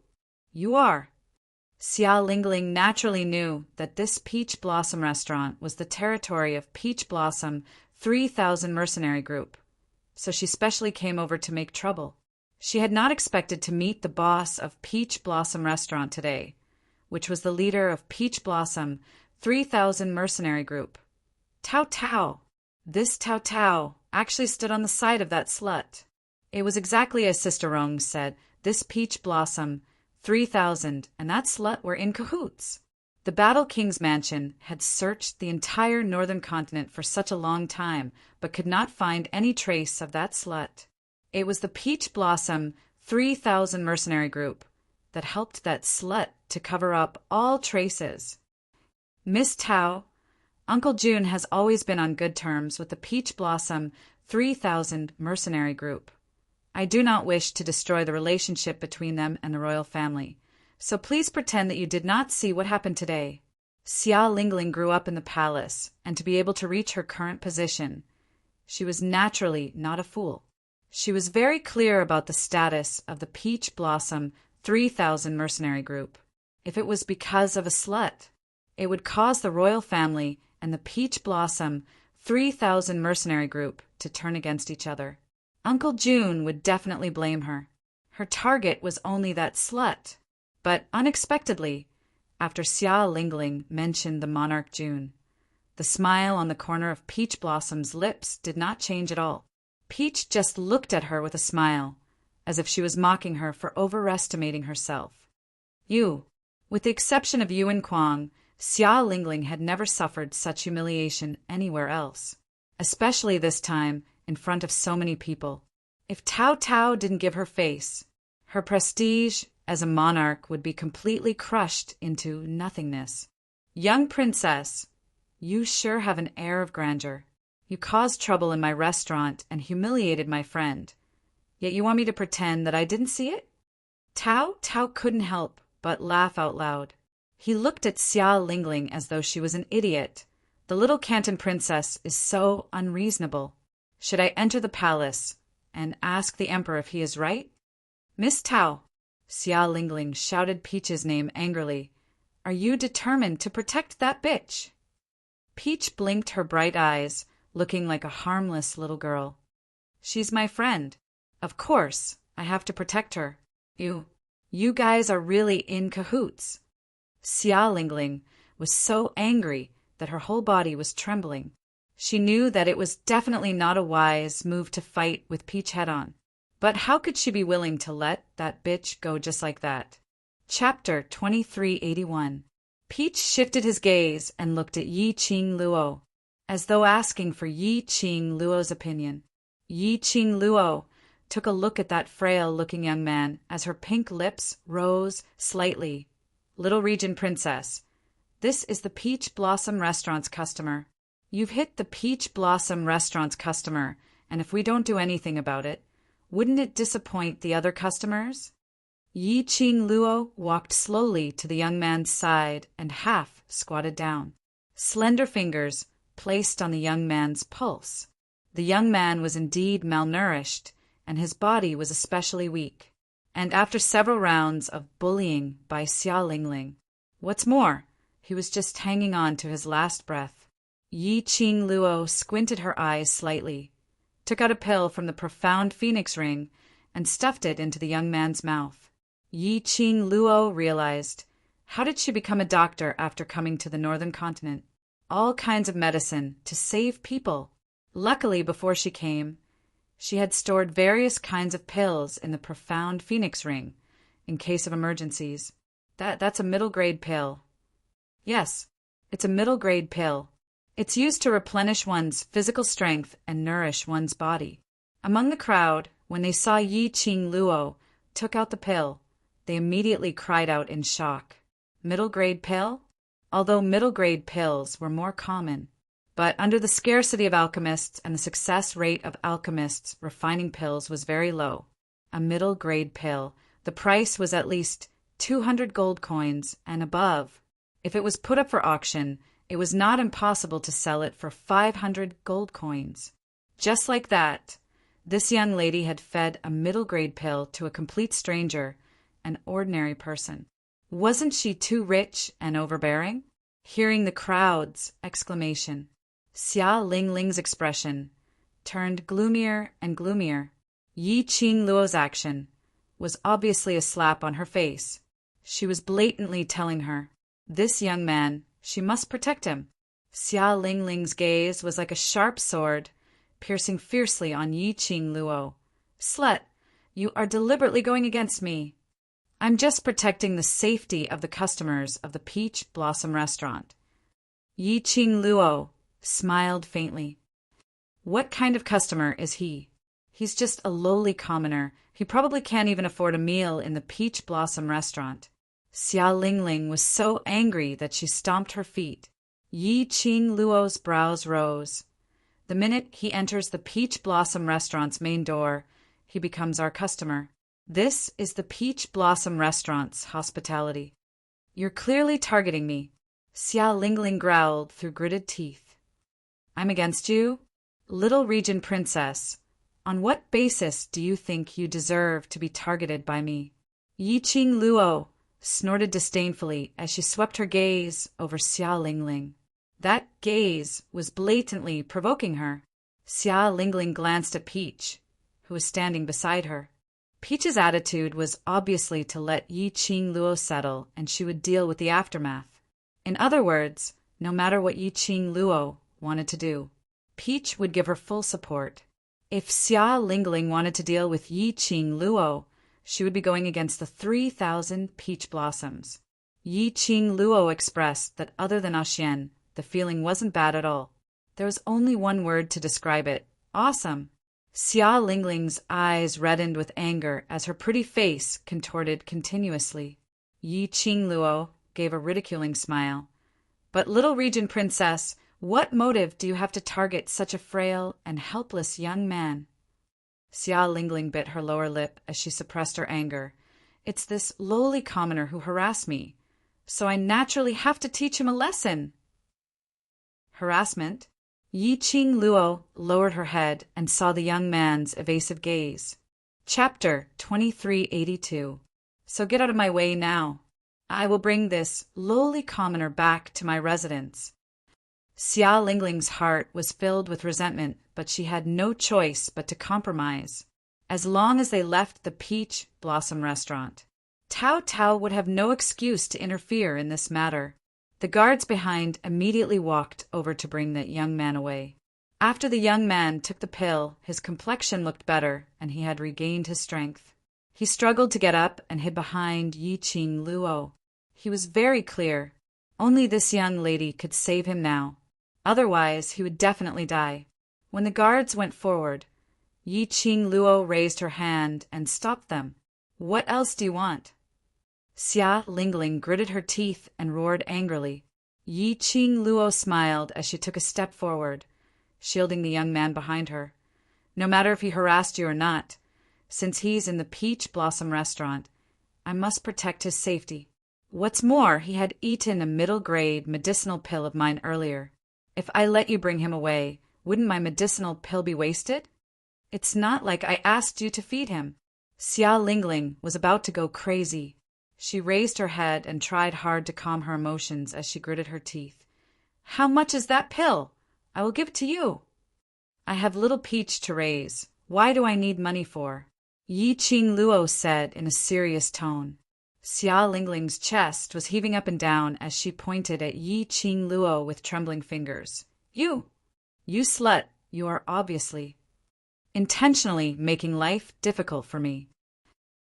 are." Xia Lingling naturally knew that this Peach Blossom Restaurant was the territory of Peach Blossom 3000 mercenary group, so she specially came over to make trouble. She had not expected to meet the boss of Peach Blossom Restaurant today, which was the leader of Peach Blossom 3000 mercenary group. Tao Tao. This Tao Tao actually stood on the side of that slut. It was exactly as Sister Rong said. This Peach Blossom 3000 and that slut were in cahoots. The Battle King's mansion had searched the entire northern continent for such a long time, but could not find any trace of that slut. It was the Peach Blossom 3000 mercenary group that helped that slut to cover up all traces. "Miss Tao, Uncle June has always been on good terms with the Peach Blossom 3000 mercenary group. I do not wish to destroy the relationship between them and the royal family, so please pretend that you did not see what happened today." Xia Lingling grew up in the palace, and to be able to reach her current position, she was naturally not a fool. She was very clear about the status of the Peach Blossom 3000 mercenary group. If it was because of a slut, it would cause the royal family and the Peach Blossom 3000 mercenary group to turn against each other. Uncle June would definitely blame her. Her target was only that slut. But unexpectedly, after Xia Lingling mentioned the monarch June, the smile on the corner of Peach Blossom's lips did not change at all. Peach just looked at her with a smile, as if she was mocking her for overestimating herself. With the exception of Yuan Kwong, Xia Lingling had never suffered such humiliation anywhere else, especially this time in front of so many people. If Tao Tao didn't give her face, her prestige as a monarch would be completely crushed into nothingness. "Young princess, you sure have an air of grandeur. You caused trouble in my restaurant and humiliated my friend, yet you want me to pretend that I didn't see it?" Tao Tao couldn't help but laugh out loud. He looked at Xia Lingling as though she was an idiot. The little Canton princess is so unreasonable. Should I enter the palace and ask the emperor if he is right? "Miss Tao," Xia Lingling shouted Peach's name angrily, "are you determined to protect that bitch?" Peach blinked her bright eyes, looking like a harmless little girl. "She's my friend. Of course, I have to protect her. You guys are really in cahoots." Xia Lingling was so angry that her whole body was trembling. She knew that it was definitely not a wise move to fight with Peach head-on. But how could she be willing to let that bitch go just like that? Chapter 2381. Peach shifted his gaze and looked at Yi Ching Luo, as though asking for Yi Ching Luo's opinion. Yi Ching Luo took a look at that frail-looking young man as her pink lips rose slightly Little Region Princess, this is the Peach Blossom Restaurant's customer. You've hit the Peach Blossom Restaurant's customer, and if we don't do anything about it, wouldn't it disappoint the other customers? Yi Qing Luo walked slowly to the young man's side and half squatted down. Slender fingers placed on the young man's pulse. The young man was indeed malnourished, and his body was especially weak. And after several rounds of bullying by Xia Lingling, what's more, he was just hanging on to his last breath. Yi Qing Luo squinted her eyes slightly, took out a pill from the profound phoenix ring, and stuffed it into the young man's mouth. Yi Qing Luo realized, how did she become a doctor after coming to the northern continent? All kinds of medicine to save people. Luckily, before she came, she had stored various kinds of pills in the profound phoenix ring, in case of emergencies. That's a middle-grade pill. Yes, it's a middle-grade pill. It's used to replenish one's physical strength and nourish one's body. Among the crowd, when they saw Yi Qing Luo took out the pill, they immediately cried out in shock. Middle-grade pill? Although middle-grade pills were more common. But under the scarcity of alchemists and the success rate of alchemists, refining pills was very low. A middle-grade pill, the price was at least 200 gold coins and above. If it was put up for auction, it was not impossible to sell it for 500 gold coins. Just like that, this young lady had fed a middle-grade pill to a complete stranger, an ordinary person. Wasn't she too rich and overbearing? Hearing the crowd's exclamation, Xia Lingling's expression turned gloomier and gloomier. Yi Qing Luo's action was obviously a slap on her face. She was blatantly telling her, this young man, she must protect him. Xia Lingling's gaze was like a sharp sword, piercing fiercely on Yi Qing Luo. Slut, you are deliberately going against me. I'm just protecting the safety of the customers of the Peach Blossom Restaurant. Yi Qing Luo smiled faintly. What kind of customer is he? He's just a lowly commoner. He probably can't even afford a meal in the Peach Blossom Restaurant. Xia Lingling was so angry that she stomped her feet. Yi Qing Luo's brows rose. The minute he enters the Peach Blossom Restaurant's main door, he becomes our customer. This is the Peach Blossom Restaurant's hospitality. You're clearly targeting me, Xia Lingling growled through gritted teeth. I'm against you? Little Region Princess, on what basis do you think you deserve to be targeted by me? Yi Qing Luo snorted disdainfully as she swept her gaze over Xia Lingling. That gaze was blatantly provoking her. Xia Lingling glanced at Peach, who was standing beside her. Peach's attitude was obviously to let Yi Qing Luo settle and she would deal with the aftermath. In other words, no matter what Yi Qing Luo wanted to do, Peach would give her full support. If Xia Lingling wanted to deal with Yi Qing Luo, she would be going against the 3,000 peach blossoms. Yi Qing Luo expressed that other than Xian, the feeling wasn't bad at all. There was only one word to describe it: awesome. Xia Lingling's eyes reddened with anger as her pretty face contorted continuously. Yi Qing Luo gave a ridiculing smile. But Little Region Princess, what motive do you have to target such a frail and helpless young man? Xia Lingling bit her lower lip as she suppressed her anger. It's this lowly commoner who harassed me, so I naturally have to teach him a lesson. Harassment? Yi Qing Luo lowered her head and saw the young man's evasive gaze. Chapter 2382. So get out of my way now. I will bring this lowly commoner back to my residence. Xia Lingling's heart was filled with resentment, but she had no choice but to compromise. As long as they left the Peach Blossom Restaurant, Tao Tao would have no excuse to interfere in this matter. The guards behind immediately walked over to bring the young man away. After the young man took the pill, his complexion looked better, and he had regained his strength. He struggled to get up and hid behind Yi Qing Luo. He was very clear. Only this young lady could save him now. Otherwise, he would definitely die. When the guards went forward, Yi Qing Luo raised her hand and stopped them. What else do you want? Xia Lingling gritted her teeth and roared angrily. Yi Qing Luo smiled as she took a step forward, shielding the young man behind her. No matter if he harassed you or not, since he's in the Peach Blossom restaurant, I must protect his safety. What's more, he had eaten a middle-grade medicinal pill of mine earlier. If I let you bring him away, wouldn't my medicinal pill be wasted? It's not like I asked you to feed him. Xia Lingling was about to go crazy. She raised her head and tried hard to calm her emotions as she gritted her teeth. How much is that pill? I will give it to you. I have little Peach to raise. Why do I need money for? Yi Qing Luo said in a serious tone. Xia Lingling's chest was heaving up and down as she pointed at Yi Qing Luo with trembling fingers. You slut, you are obviously intentionally making life difficult for me.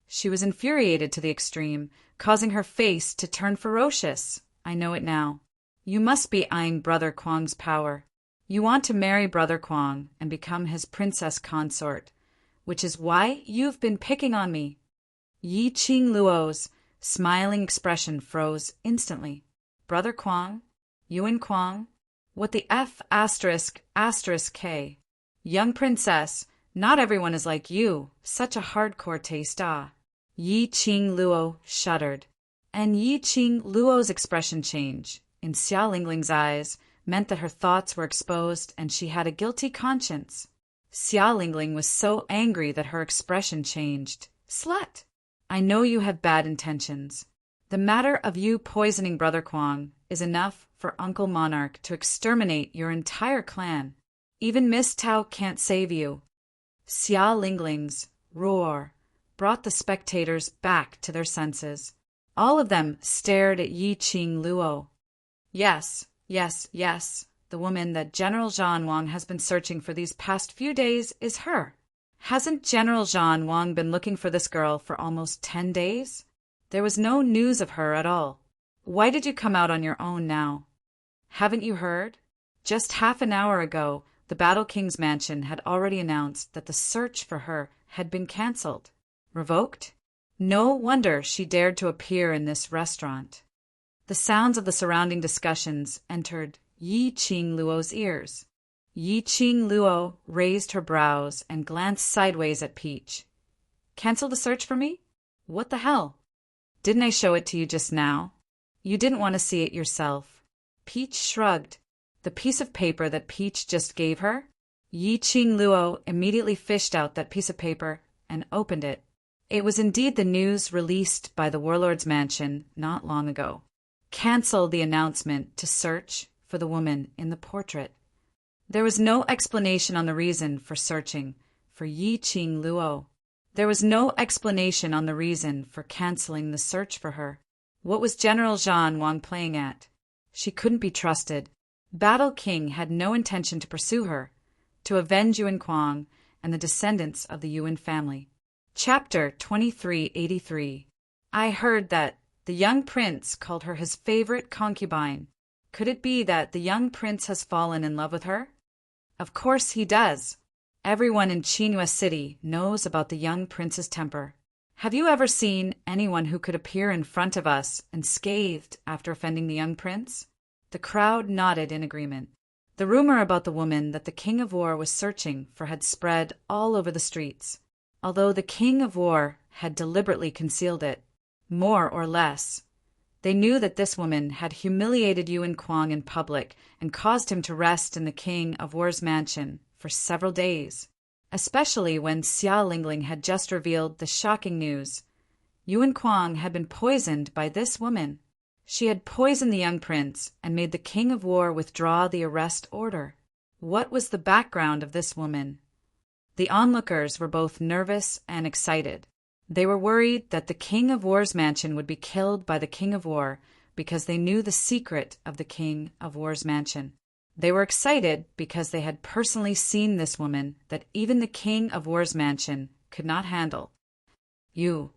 She was infuriated to the extreme, causing her face to turn ferocious. I know it now. You must be eyeing Brother Kwang's power. You want to marry Brother Kwang and become his princess consort, which is why you've been picking on me. Yi Qing Luo's smiling expression froze instantly. Brother Kwang? Yuan Kwang? What the F *** K? Young princess, not everyone is like you. Such a hardcore taste, ah. Yi Qing Luo shuddered. And Yi Qing Luo's expression change, in Xia Lingling's eyes, meant that her thoughts were exposed and she had a guilty conscience. Xia Lingling was so angry that her expression changed. Slut! I know you have bad intentions. The matter of you poisoning Brother Kwang is enough for Uncle Monarch to exterminate your entire clan. Even Miss Tao can't save you. Xia Lingling's roar brought the spectators back to their senses. All of them stared at Yi Qing Luo. Yes, the woman that General Zhan Wang has been searching for these past few days is her. Hasn't General Zhan Wang been looking for this girl for almost 10 days? There was no news of her at all. Why did you come out on your own now? Haven't you heard? Just half an hour ago, the Battle King's mansion had already announced that the search for her had been cancelled. Revoked? No wonder she dared to appear in this restaurant. The sounds of the surrounding discussions entered Yi Qing Luo's ears. Yi Qing Luo raised her brows and glanced sideways at Peach. Cancel the search for me? What the hell? Didn't I show it to you just now? You didn't want to see it yourself. Peach shrugged. The piece of paper that Peach just gave her? Yi Qing Luo immediately fished out that piece of paper and opened it. It was indeed the news released by the Warlord's mansion not long ago. Cancel the announcement to search for the woman in the portrait. There was no explanation on the reason for searching for Yi Qing Luo. There was no explanation on the reason for canceling the search for her. What was General Zhan Wang playing at? She couldn't be trusted. Battle King had no intention to pursue her, to avenge Yuan Kwang and the descendants of the Yuan family. Chapter 2383. I heard that the young prince called her his favorite concubine. Could it be that the young prince has fallen in love with her? Of course he does. Everyone in Qinghua City knows about the young prince's temper. Have you ever seen anyone who could appear in front of us unscathed after offending the young prince? The crowd nodded in agreement. The rumor about the woman that the King of War was searching for had spread all over the streets, although the King of War had deliberately concealed it, more or less. They knew that this woman had humiliated Yuan Kwang in public and caused him to rest in the King of War's mansion for several days, especially when Xia Lingling had just revealed the shocking news. Yuan Kwang had been poisoned by this woman. She had poisoned the young prince and made the King of War withdraw the arrest order. What was the background of this woman? The onlookers were both nervous and excited. They were worried that the King of War's mansion would be killed by the King of War because they knew the secret of the King of War's mansion. They were excited because they had personally seen this woman that even the King of War's mansion could not handle. You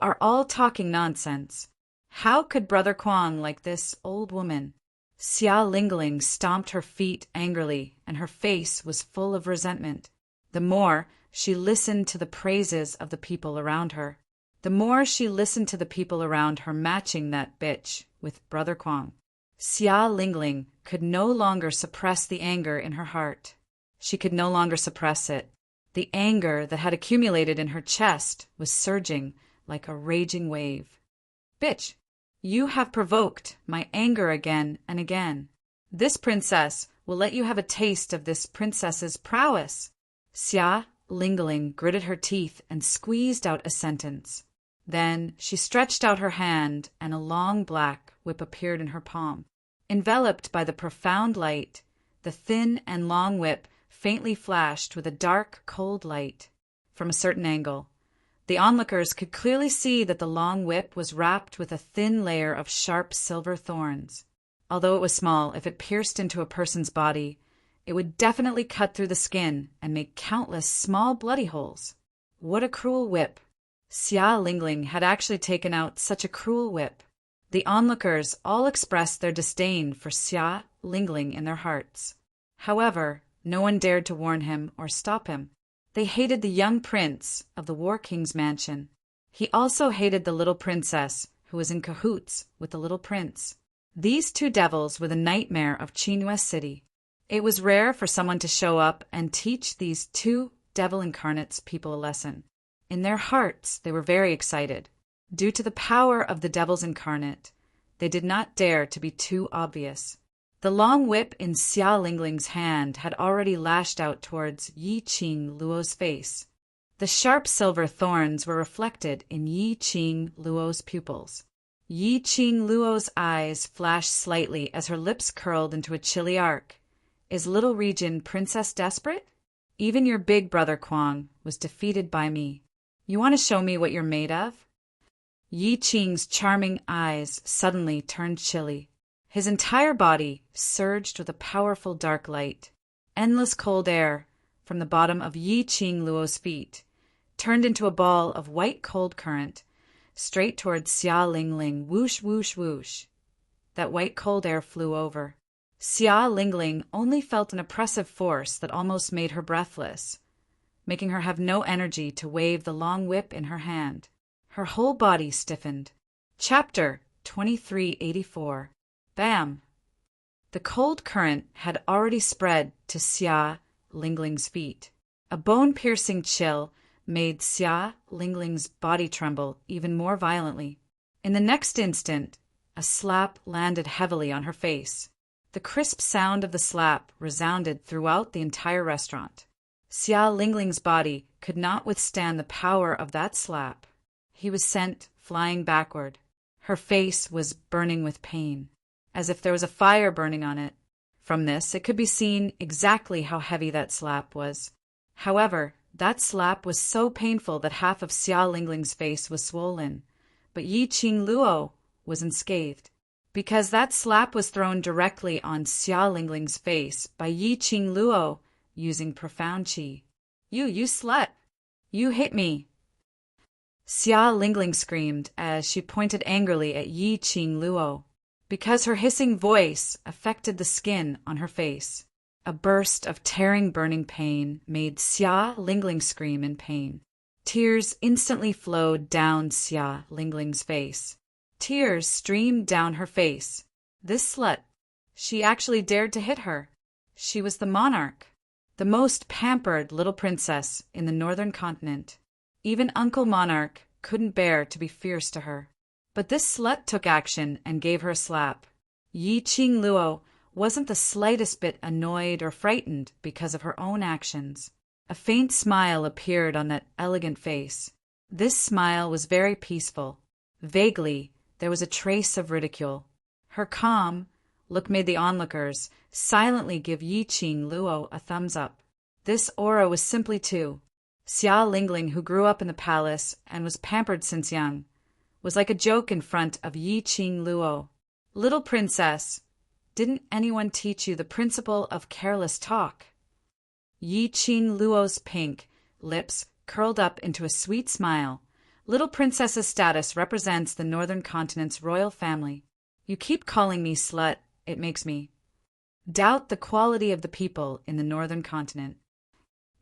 are all talking nonsense. How could Brother Kwang like this old woman? Xia Lingling stomped her feet angrily, and her face was full of resentment. The more she listened to the praises of the people around her. the more she listened to the people around her matching that bitch with Brother Kwong. Xia Lingling could no longer suppress the anger in her heart. She could no longer suppress it. The anger that had accumulated in her chest was surging like a raging wave. Bitch, you have provoked my anger again and again. This princess will let you have a taste of this princess's prowess. Xia Lingling gritted her teeth and squeezed out a sentence. Then she stretched out her hand, and a long black whip appeared in her palm. Enveloped by the profound light, the thin and long whip faintly flashed with a dark, cold light. From a certain angle, the onlookers could clearly see that the long whip was wrapped with a thin layer of sharp silver thorns. Although it was small, if it pierced into a person's body, it would definitely cut through the skin and make countless small bloody holes. What a cruel whip! Xia Lingling had actually taken out such a cruel whip. The onlookers all expressed their disdain for Xia Lingling in their hearts. However, no one dared to warn him or stop him. They hated the young prince of the War King's mansion. He also hated the little princess who was in cahoots with the little prince. These two devils were the nightmare of Qingyue City. It was rare for someone to show up and teach these two devil incarnates people a lesson. In their hearts, they were very excited. Due to the power of the devils incarnate, they did not dare to be too obvious. The long whip in Xia Lingling's hand had already lashed out towards Yi Qing Luo's face. The sharp silver thorns were reflected in Yi Qing Luo's pupils. Yi Qing Luo's eyes flashed slightly as her lips curled into a chilly arc. Is Little Region Princess desperate? Even your big brother Kwong was defeated by me. You want to show me what you're made of? Yi Qing's charming eyes suddenly turned chilly. His entire body surged with a powerful dark light. Endless cold air from the bottom of Yi Qing Luo's feet turned into a ball of white cold current straight towards Xia Lingling. Whoosh, whoosh, whoosh. That white cold air flew over. Xia Lingling only felt an oppressive force that almost made her breathless, making her have no energy to wave the long whip in her hand. Her whole body stiffened. Chapter 2384. Bam! The cold current had already spread to Xia Lingling's feet. A bone-piercing chill made Xia Lingling's body tremble even more violently. In the next instant, a slap landed heavily on her face. The crisp sound of the slap resounded throughout the entire restaurant. Xia Lingling's body could not withstand the power of that slap. He was sent flying backward. Her face was burning with pain, as if there was a fire burning on it. From this, it could be seen exactly how heavy that slap was. However, that slap was so painful that half of Xia Lingling's face was swollen, but Yi Qing Luo was unscathed. Because that slap was thrown directly on Xia Lingling's face by Yi Qing Luo using profound qi. You slut! You hit me! Xia Lingling screamed as she pointed angrily at Yi Qing Luo. Because her hissing voice affected the skin on her face, a burst of tearing, burning pain made Xia Lingling scream in pain. Tears instantly flowed down Xia Lingling's face. Tears streamed down her face. This slut, she actually dared to hit her. She was the monarch, the most pampered little princess in the northern continent. Even Uncle Monarch couldn't bear to be fierce to her. But this slut took action and gave her a slap. Yi Qing Luo wasn't the slightest bit annoyed or frightened because of her own actions. A faint smile appeared on that elegant face. This smile was very peaceful. Vaguely, there was a trace of ridicule. Her calm look made the onlookers silently give Yi Qing Luo a thumbs up. This aura was simply too. Xia Lingling, who grew up in the palace and was pampered since young, was like a joke in front of Yi Qing Luo. Little princess, didn't anyone teach you the principle of careless talk? Yi Qing Luo's pink lips curled up into a sweet smile. Little princess's status represents the northern continent's royal family. You keep calling me slut, it makes me doubt the quality of the people in the northern continent.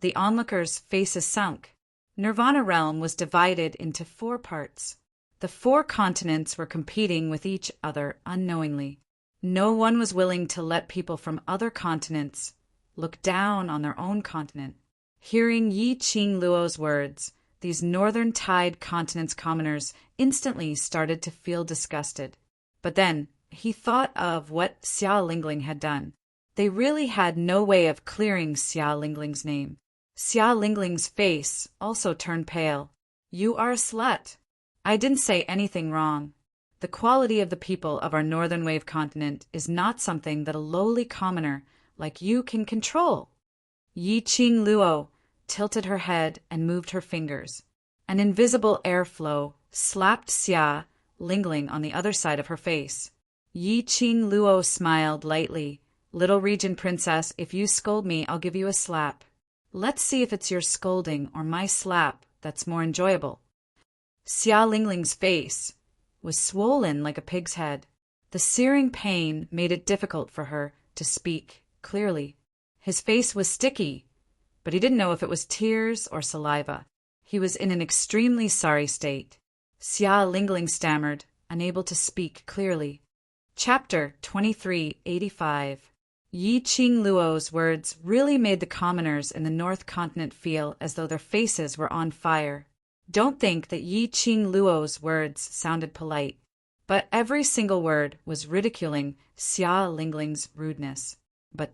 The onlookers' faces sunk. Nirvana realm was divided into 4 parts. The 4 continents were competing with each other unknowingly. No one was willing to let people from other continents look down on their own continent. Hearing Yi Qing Luo's words, these northern tide continent's commoners instantly started to feel disgusted. But then he thought of what Xia Lingling had done. They really had no way of clearing Xia Lingling's name. Xia Lingling's face also turned pale. "You are a slut. I didn't say anything wrong. The quality of the people of our northern wave continent is not something that a lowly commoner like you can control." Yi Qing Luo tilted her head and moved her fingers. An invisible airflow slapped Xia Lingling on the other side of her face. Yi Qing Luo smiled lightly. "Little Region Princess, if you scold me, I'll give you a slap. Let's see if it's your scolding or my slap that's more enjoyable." Xia Lingling's face was swollen like a pig's head. The searing pain made it difficult for her to speak clearly. His face was sticky, but he didn't know if it was tears or saliva. He was in an extremely sorry state. Xia Lingling stammered, unable to speak clearly. Chapter 2385. Yi Qing Luo's words really made the commoners in the North Continent feel as though their faces were on fire. Don't think that Yi Qing Luo's words sounded polite, but every single word was ridiculing Xia Lingling's rudeness. But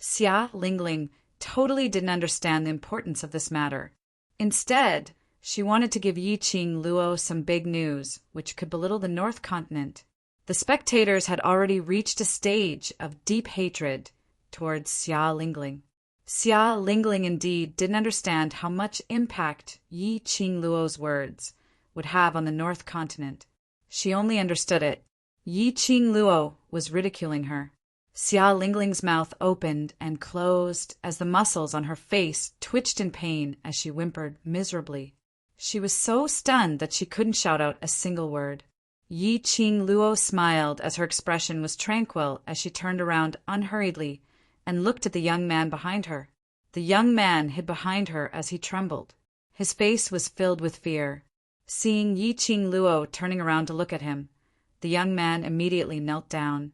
Xia Lingling totally didn't understand the importance of this matter. Instead, she wanted to give Yi Qing Luo some big news, which could belittle the North Continent. The spectators had already reached a stage of deep hatred towards Xia Lingling. Xia Lingling indeed didn't understand how much impact Yi Qing Luo's words would have on the North Continent. She only understood it. Yi Qing Luo was ridiculing her. Xia Lingling's mouth opened and closed as the muscles on her face twitched in pain as she whimpered miserably. She was so stunned that she couldn't shout out a single word. Yi Qing Luo smiled as her expression was tranquil as she turned around unhurriedly and looked at the young man behind her. The young man hid behind her as he trembled. His face was filled with fear. Seeing Yi Qing Luo turning around to look at him, the young man immediately knelt down.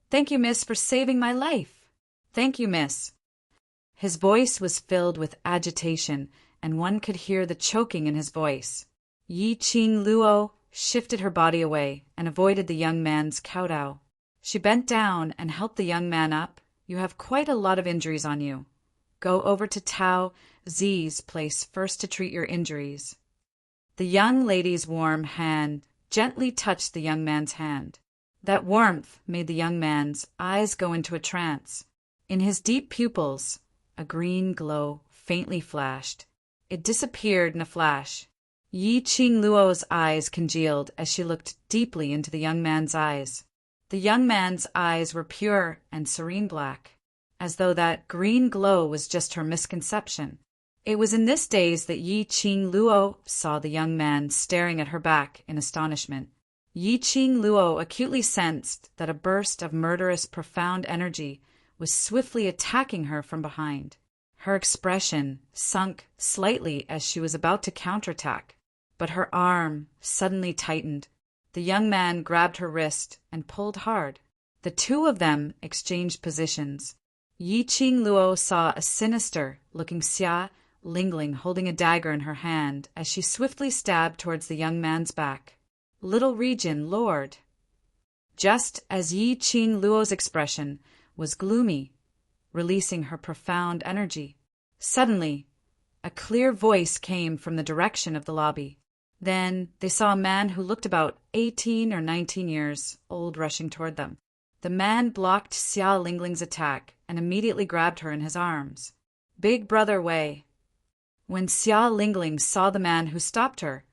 "Thank you, miss, for saving my life." "Thank you, miss." His voice was filled with agitation, and one could hear the choking in his voice. Yi Qing Luo shifted her body away and avoided the young man's kowtow. She bent down and helped the young man up. "You have quite a lot of injuries on you. Go over to Tao Zi's place first to treat your injuries." The young lady's warm hand gently touched the young man's hand. That warmth made the young man's eyes go into a trance. In his deep pupils, a green glow faintly flashed. It disappeared in a flash. Yi Qing Luo's eyes congealed as she looked deeply into the young man's eyes. The young man's eyes were pure and serene black, as though that green glow was just her misconception. It was in this daze that Yi Qing Luo saw the young man staring at her back in astonishment. Yi Qing Luo acutely sensed that a burst of murderous, profound energy was swiftly attacking her from behind. Her expression sunk slightly as she was about to counterattack, but her arm suddenly tightened. The young man grabbed her wrist and pulled hard. The two of them exchanged positions. Yi Qing Luo saw a sinister-looking Xia Lingling holding a dagger in her hand as she swiftly stabbed towards the young man's back. "Little Region, Lord." Just as Yi Qing Luo's expression was gloomy, releasing her profound energy, suddenly a clear voice came from the direction of the lobby. Then they saw a man who looked about 18 or 19 years old rushing toward them. The man blocked Xia Lingling's attack and immediately grabbed her in his arms. "Big Brother Wei." When Xia Lingling saw the man who stopped her,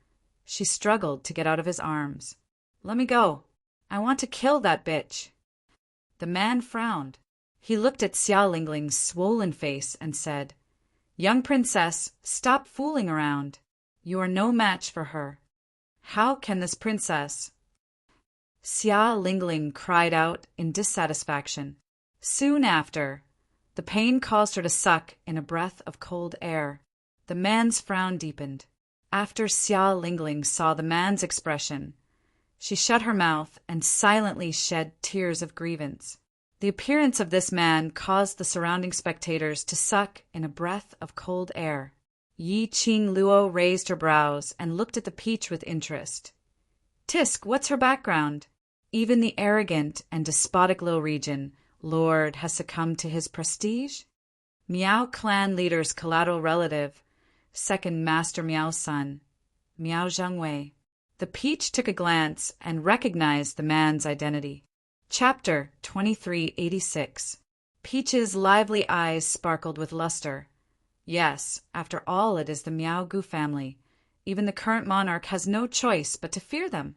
she struggled to get out of his arms. "Let me go. I want to kill that bitch." The man frowned. He looked at Xia Lingling's swollen face and said, "Young princess, stop fooling around. You are no match for her. How can this princess—" Xia Lingling cried out in dissatisfaction. Soon after, the pain caused her to suck in a breath of cold air. The man's frown deepened. After Xia Lingling saw the man's expression, she shut her mouth and silently shed tears of grievance. The appearance of this man caused the surrounding spectators to suck in a breath of cold air. Yi Qing Luo raised her brows and looked at the peach with interest. Tisk, what's her background? Even the arrogant and despotic Liu Regent Lord has succumbed to his prestige? Miao clan leader's collateral relative, second Master Miao's son, Miao Zhengwei. The peach took a glance and recognized the man's identity. Chapter 2386. Peach's lively eyes sparkled with luster. Yes, after all, it is the Miao Gu family. Even the current monarch has no choice but to fear them.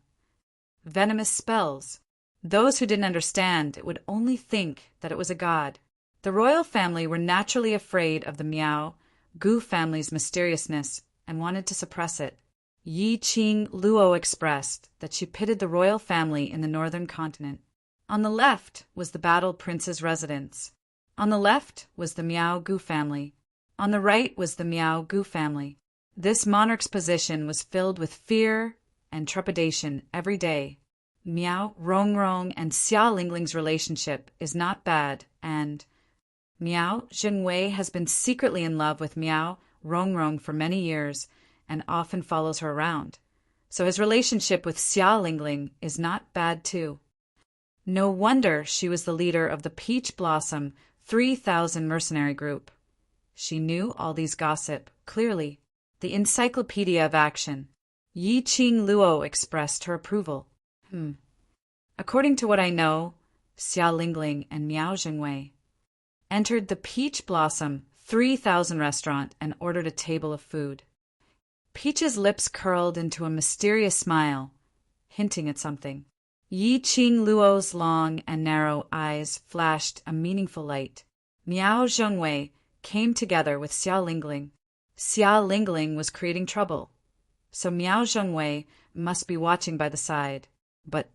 Venomous spells. Those who didn't understand it would only think that it was a god. The royal family were naturally afraid of the Miao Gu family's mysteriousness and wanted to suppress it. Yi Qing Luo expressed that she pitied the royal family in the northern continent. On the left was the Battle Prince's residence. On the left was the Miao Gu family. On the right was the Miao Gu family. This monarch's position was filled with fear and trepidation every day. Miao Rongrong and Xia Lingling's relationship is not bad, and Miao Zhengwei has been secretly in love with Miao Rongrong for many years and often follows her around. So his relationship with Xia Lingling is not bad too. No wonder she was the leader of the Peach Blossom 3,000 mercenary group. She knew all these gossip, clearly. The encyclopedia of action. Yi Qing Luo expressed her approval. According to what I know, Xia Lingling and Miao Zhengwei entered the Peach Blossom 3,000 restaurant and ordered a table of food. Peach's lips curled into a mysterious smile, hinting at something. Yi Qing Luo's long and narrow eyes flashed a meaningful light. Miao Zhengwei came together with Xia Lingling. Xia Lingling was creating trouble, so Miao Zhengwei must be watching by the side. But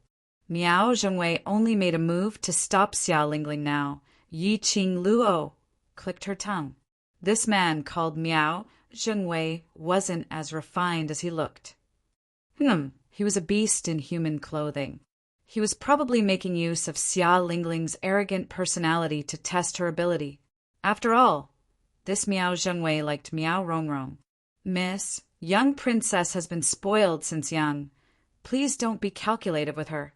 Miao Zhengwei only made a move to stop Xia Lingling now. Yi Qing Luo clicked her tongue. This man called Miao Zhengwei wasn't as refined as he looked. He was a beast in human clothing. He was probably making use of Xia Lingling's arrogant personality to test her ability. After all, this Miao Zhengwei liked Miao Rongrong. Miss, young princess has been spoiled since young. Please don't be calculative with her.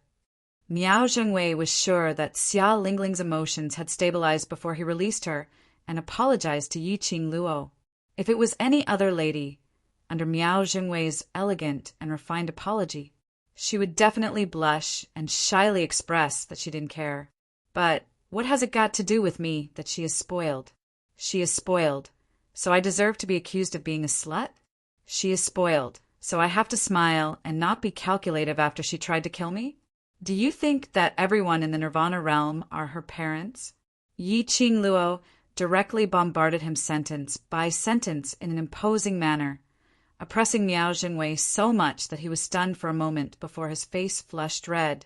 Miao Zhengwei was sure that Xia Lingling's emotions had stabilized before he released her and apologized to Yi Qing Luo. If it was any other lady, under Miao Zhengwei's elegant and refined apology, she would definitely blush and shyly express that she didn't care. But what has it got to do with me that she is spoiled? She is spoiled, so I deserve to be accused of being a slut? She is spoiled, so I have to smile and not be calculative after she tried to kill me? Do you think that everyone in the Nirvana realm are her parents? Yi Qing Luo directly bombarded him sentence by sentence in an imposing manner, oppressing Miao Zhengwei so much that he was stunned for a moment before his face flushed red,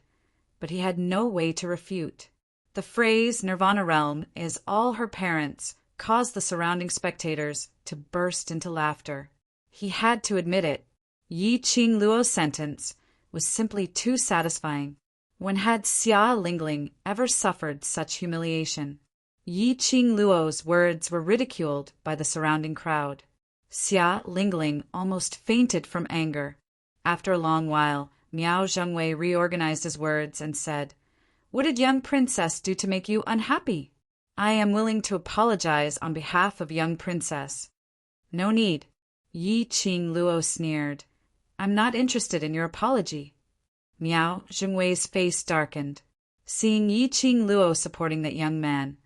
but he had no way to refute. The phrase Nirvana realm is all her parents caused the surrounding spectators to burst into laughter. He had to admit it. Yi Qing Luo's sentence was simply too satisfying. When had Xia Lingling ever suffered such humiliation? Yi Qing Luo's words were ridiculed by the surrounding crowd. Xia Lingling almost fainted from anger. After a long while, Miao Zhengwei reorganized his words and said, "What did young princess do to make you unhappy? I am willing to apologize on behalf of young princess." "No need." Yi Qing Luo sneered. "I'm not interested in your apology." Miao Zhengwei's face darkened, seeing Yi Qing Luo supporting that young man,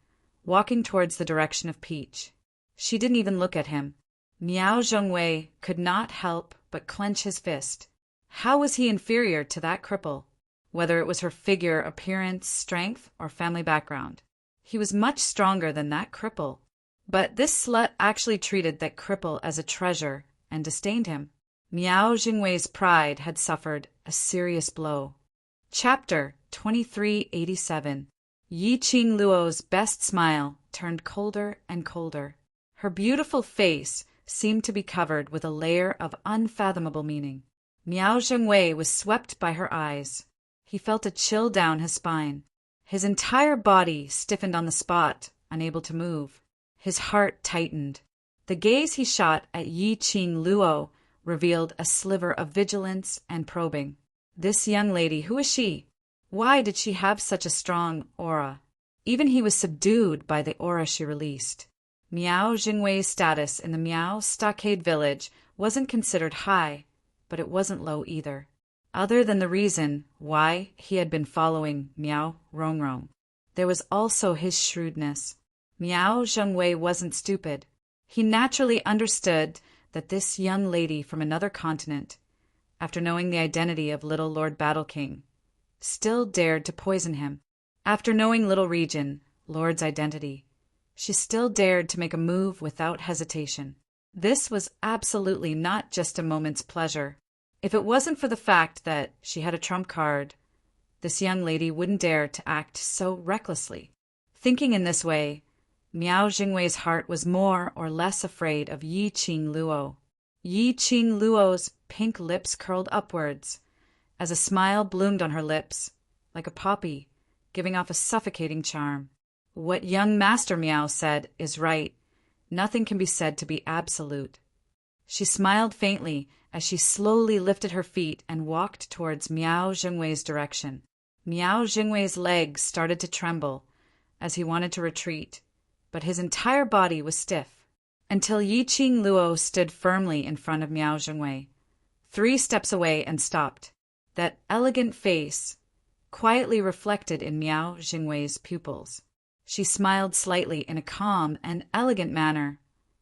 walking towards the direction of Peach. She didn't even look at him. Miao Zhengwei could not help but clench his fist. How was he inferior to that cripple? Whether it was her figure, appearance, strength, or family background, he was much stronger than that cripple. But this slut actually treated that cripple as a treasure and disdained him. Miao Zhengwei's pride had suffered a serious blow. Chapter 2387. Yi Qing Luo's best smile turned colder and colder. Her beautiful face seemed to be covered with a layer of unfathomable meaning. Miao Zhengwei was swept by her eyes. He felt a chill down his spine. His entire body stiffened on the spot, unable to move. His heart tightened. The gaze he shot at Yi Qing Luo revealed a sliver of vigilance and probing. This young lady, who is she? Why did she have such a strong aura? Even he was subdued by the aura she released. Miao Jingwei's status in the Miao Stockade village wasn't considered high, but it wasn't low either. Other than the reason why he had been following Miao Rongrong, there was also his shrewdness. Miao Zhengwei wasn't stupid. He naturally understood that this young lady from another continent, after knowing the identity of little Lord Battle King, still dared to poison him. After knowing Little Region, Lord's identity, she still dared to make a move without hesitation. This was absolutely not just a moment's pleasure. If it wasn't for the fact that she had a trump card, this young lady wouldn't dare to act so recklessly. Thinking in this way, Miao Jingwei's heart was more or less afraid of Yi Qing Luo. Yi Qing Luo's pink lips curled upwards, as a smile bloomed on her lips, like a poppy, giving off a suffocating charm. What young Master Miao said is right. Nothing can be said to be absolute. She smiled faintly as she slowly lifted her feet and walked towards Miao Jingwei's direction. Miao Jingwei's legs started to tremble as he wanted to retreat, but his entire body was stiff, until Yi Qing Luo stood firmly in front of Miao Jingwei, 3 steps away, and stopped. That elegant face quietly reflected in Miao Jingwei's pupils. She smiled slightly in a calm and elegant manner.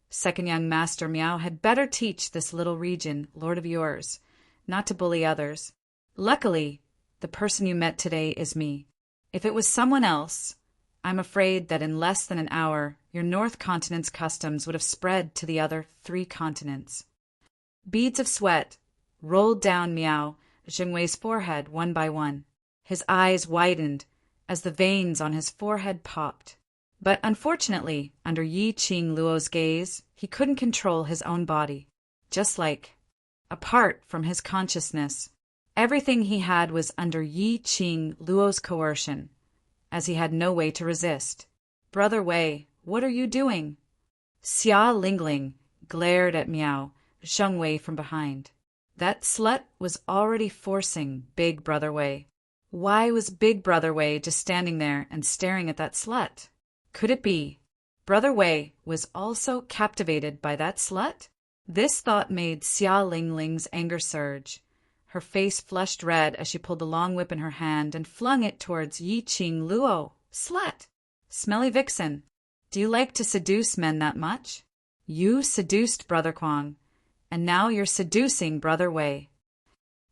Second young Master Miao had better teach this Little Region, Lord of yours, not to bully others. Luckily, the person you met today is me. If it was someone else, I'm afraid that in less than an hour, your North Continent's customs would have spread to the other 3 continents. Beads of sweat rolled down Miao Jingwei's forehead one by one. His eyes widened as the veins on his forehead popped. But unfortunately, under Yi Qing Luo's gaze, he couldn't control his own body. Just like, apart from his consciousness, everything he had was under Yi Qing Luo's coercion, as he had no way to resist. Brother Wei, what are you doing? Xia Lingling glared at Miao Zhengwei from behind. That slut was already forcing Big Brother Wei. Why was Big Brother Wei just standing there and staring at that slut? Could it be Brother Wei was also captivated by that slut? This thought made Xia Lingling's anger surge. Her face flushed red as she pulled the long whip in her hand and flung it towards Yi Qing Luo. Slut! Smelly vixen! Do you like to seduce men that much? You seduced Brother Kwang, and now you're seducing Brother Wei.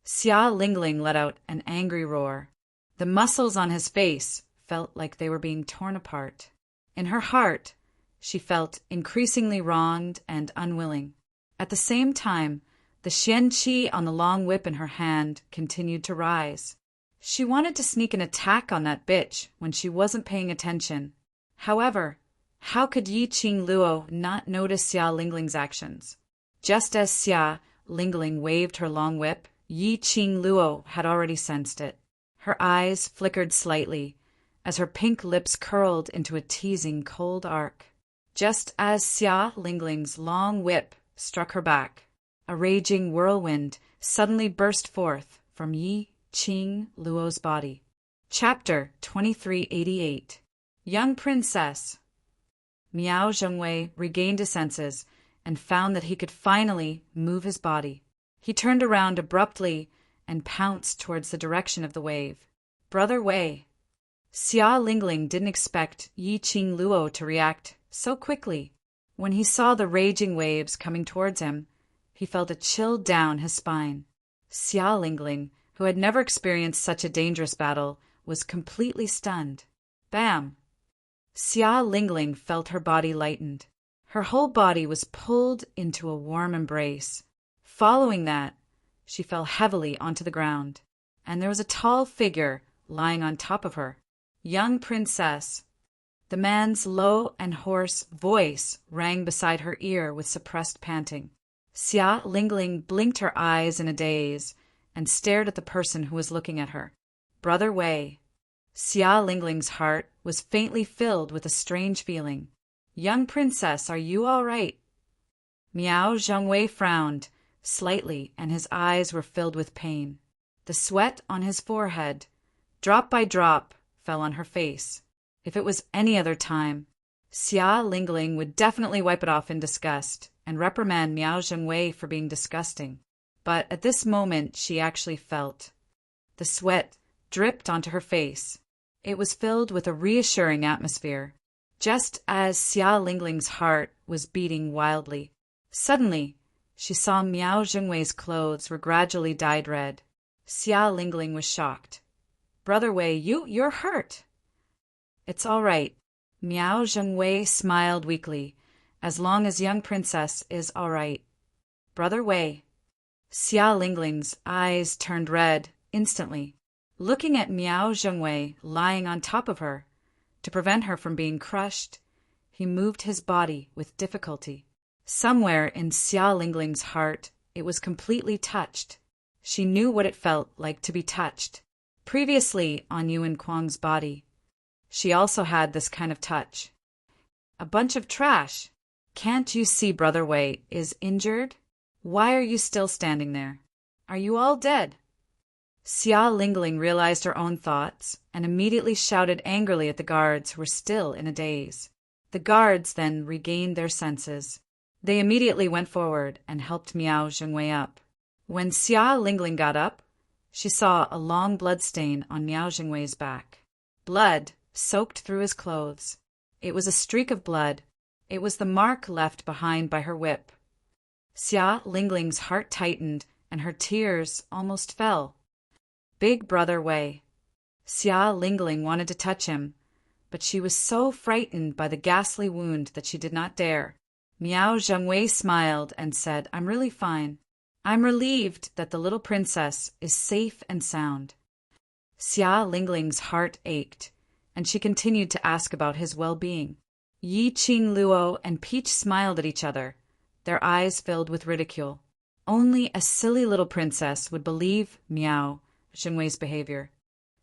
Xia Lingling let out an angry roar. The muscles on his face felt like they were being torn apart. In her heart, she felt increasingly wronged and unwilling. At the same time, the xian qi on the long whip in her hand continued to rise. She wanted to sneak an attack on that bitch when she wasn't paying attention. However, how could Yi Qing Luo not notice Xia Lingling's actions? Just as Xia Lingling waved her long whip, Yi Qing Luo had already sensed it. Her eyes flickered slightly as her pink lips curled into a teasing cold arc. Just as Xia Lingling's long whip struck her back, a raging whirlwind suddenly burst forth from Yi Qing Luo's body. Chapter 2388. Young Princess. Miao Zhengwei regained his senses and found that he could finally move his body. He turned around abruptly and pounced towards the direction of the wave. Brother Wei. Xia Lingling didn't expect Yi Qing Luo to react so quickly. When he saw the raging waves coming towards him, he felt a chill down his spine. Xia Lingling, who had never experienced such a dangerous battle, was completely stunned. Bam! Xia Lingling felt her body lightened. Her whole body was pulled into a warm embrace. Following that, she fell heavily onto the ground, and there was a tall figure lying on top of her. Young Princess. The man's low and hoarse voice rang beside her ear with suppressed panting. Xia Lingling blinked her eyes in a daze and stared at the person who was looking at her. Brother Wei. Xia Lingling's heart was faintly filled with a strange feeling. Young princess, are you all right? Miao Zhengwei frowned slightly, and his eyes were filled with pain. The sweat on his forehead, drop by drop, fell on her face. If it was any other time, Xia Lingling would definitely wipe it off in disgust and reprimand Miao Zhengwei for being disgusting. But at this moment she actually felt. The sweat dripped onto her face. It was filled with a reassuring atmosphere, just as Xia Lingling's heart was beating wildly. Suddenly, she saw Miao Zhengwei's clothes were gradually dyed red. Xia Lingling was shocked. Brother Wei, you're hurt. It's all right. Miao Zhengwei smiled weakly. As long as young princess is all right. Brother Wei. Xia Lingling's eyes turned red instantly, looking at Miao Zhengwei lying on top of her. To prevent her from being crushed, he moved his body with difficulty. Somewhere in Xia Lingling's heart, it was completely touched. She knew what it felt like to be touched. Previously on Yuan Kuang's body, she also had this kind of touch. A bunch of trash. Can't you see Brother Wei is injured? Why are you still standing there? Are you all dead? Xia Lingling realized her own thoughts and immediately shouted angrily at the guards who were still in a daze. The guards then regained their senses. They immediately went forward and helped Miao Zhengwei up. When Xia Lingling got up, she saw a long blood stain on Miao Zhengwei's back. Blood soaked through his clothes. It was a streak of blood. It was the mark left behind by her whip. Xia Lingling's heart tightened and her tears almost fell. Big Brother Wei. Xia Lingling wanted to touch him, but she was so frightened by the ghastly wound that she did not dare. Miao Zhengwei smiled and said, I'm really fine. I'm relieved that the little princess is safe and sound. Xia Lingling's heart ached, and she continued to ask about his well-being. Yi Qing Luo and Peach smiled at each other, their eyes filled with ridicule. Only a silly little princess would believe Miao Zhengwei's behavior.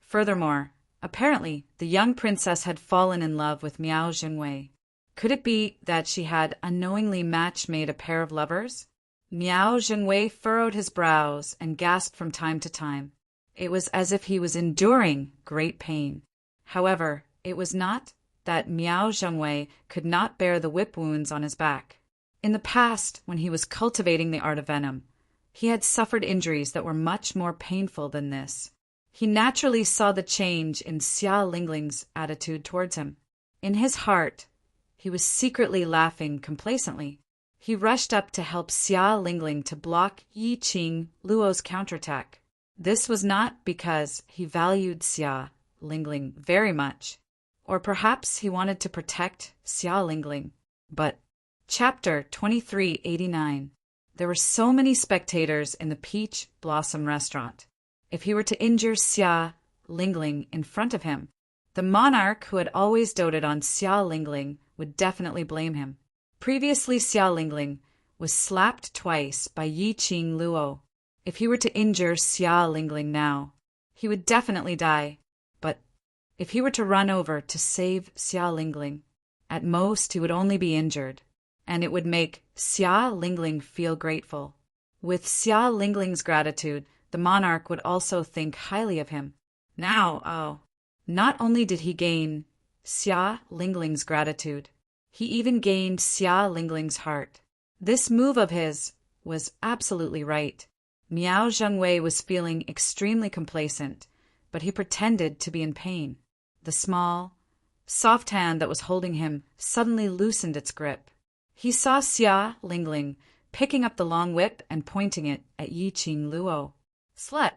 Furthermore, apparently the young princess had fallen in love with Miao Zhengwei. Could it be that she had unknowingly match-made a pair of lovers? Miao Zhengwei furrowed his brows and gasped from time to time. It was as if he was enduring great pain. However, it was not that Miao Zhengwei could not bear the whip wounds on his back. In the past, when he was cultivating the art of venom, he had suffered injuries that were much more painful than this. He naturally saw the change in Xia Lingling's attitude towards him. In his heart, he was secretly laughing complacently. He rushed up to help Xia Lingling to block Yi Qing Luo's counterattack. This was not because he valued Xia Lingling very much, or perhaps he wanted to protect Xia Lingling, but Chapter 2389. There were so many spectators in the Peach Blossom restaurant. If he were to injure Xia Lingling in front of him, the monarch who had always doted on Xia Lingling would definitely blame him. Previously, Xia Lingling was slapped twice by Yi Qing Luo. If he were to injure Xia Lingling now, he would definitely die. But if he were to run over to save Xia Lingling, at most he would only be injured, and it would make Xia Lingling feel grateful. With Xia Lingling's gratitude, the monarch would also think highly of him. Now, not only did he gain Xia Lingling's gratitude, he even gained Xia Lingling's heart. This move of his was absolutely right. Miao Zhengwei was feeling extremely complacent, but he pretended to be in pain. The small, soft hand that was holding him suddenly loosened its grip. He saw Xia Lingling picking up the long whip and pointing it at Yi Qing Luo. Slut,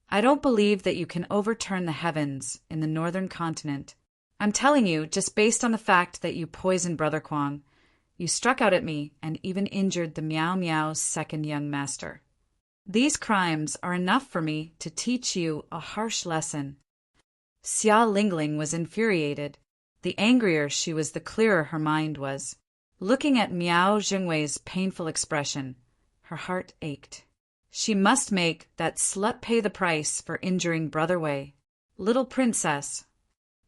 I don't believe that you can overturn the heavens in the northern continent. I'm telling you, just based on the fact that you poisoned Brother Kuang, you struck out at me and even injured the Miao Miao's second young master. These crimes are enough for me to teach you a harsh lesson. Xia Lingling was infuriated. The angrier she was, the clearer her mind was. Looking at Miao Zhengwei's painful expression, her heart ached. She must make that slut pay the price for injuring Brother Wei. Little princess.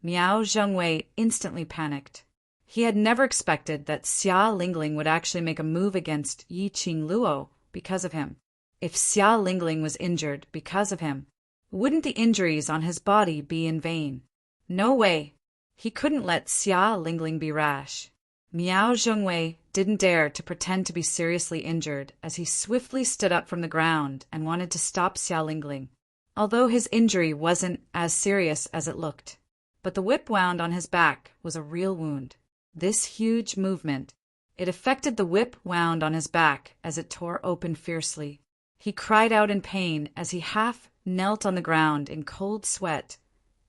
Miao Zhengwei instantly panicked. He had never expected that Xia Lingling would actually make a move against Yi Qing Luo because of him. If Xia Lingling was injured because of him, wouldn't the injuries on his body be in vain? No way. He couldn't let Xia Lingling be rash. Miao Zhengwei didn't dare to pretend to be seriously injured as he swiftly stood up from the ground and wanted to stop Xia Lingling, although his injury wasn't as serious as it looked. But the whip wound on his back was a real wound. This huge movement, it affected the whip wound on his back as it tore open fiercely. He cried out in pain as he half knelt on the ground in cold sweat,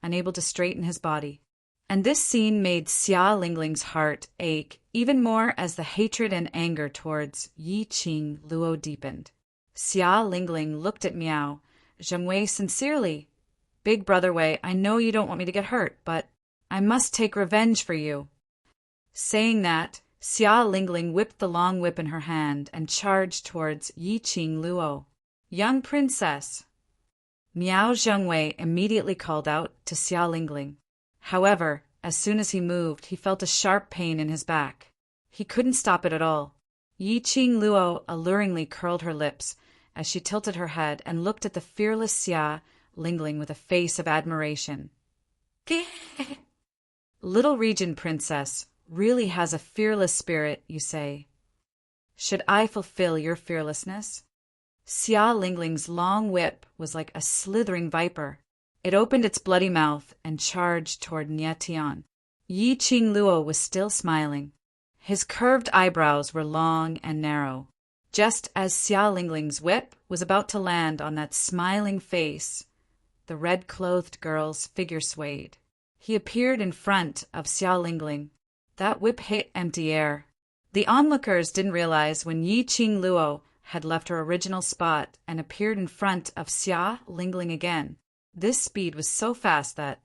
unable to straighten his body. And this scene made Xia Lingling's heart ache even more as the hatred and anger towards Yi Qing Luo deepened. Xia Lingling looked at Miao Zhengwei sincerely. Big Brother Wei, I know you don't want me to get hurt, but I must take revenge for you. Saying that, Xia Lingling whipped the long whip in her hand and charged towards Yi Qing Luo. Young princess. Miao Zhengwei immediately called out to Xia Lingling. However, as soon as he moved, he felt a sharp pain in his back. He couldn't stop it at all. Yi Qing Luo alluringly curled her lips as she tilted her head and looked at the fearless Xia Lingling with a face of admiration. Little Region Princess really has a fearless spirit, you say. Should I fulfill your fearlessness? Xia Lingling's long whip was like a slithering viper. It opened its bloody mouth and charged toward Nye Tian. Yi Qing Luo was still smiling. His curved eyebrows were long and narrow. Just as Xia Lingling's whip was about to land on that smiling face, the red-clothed girl's figure swayed. He appeared in front of Xia Lingling. That whip hit empty air. The onlookers didn't realize when Yi Qing Luo had left her original spot and appeared in front of Xia Lingling again. This speed was so fast that,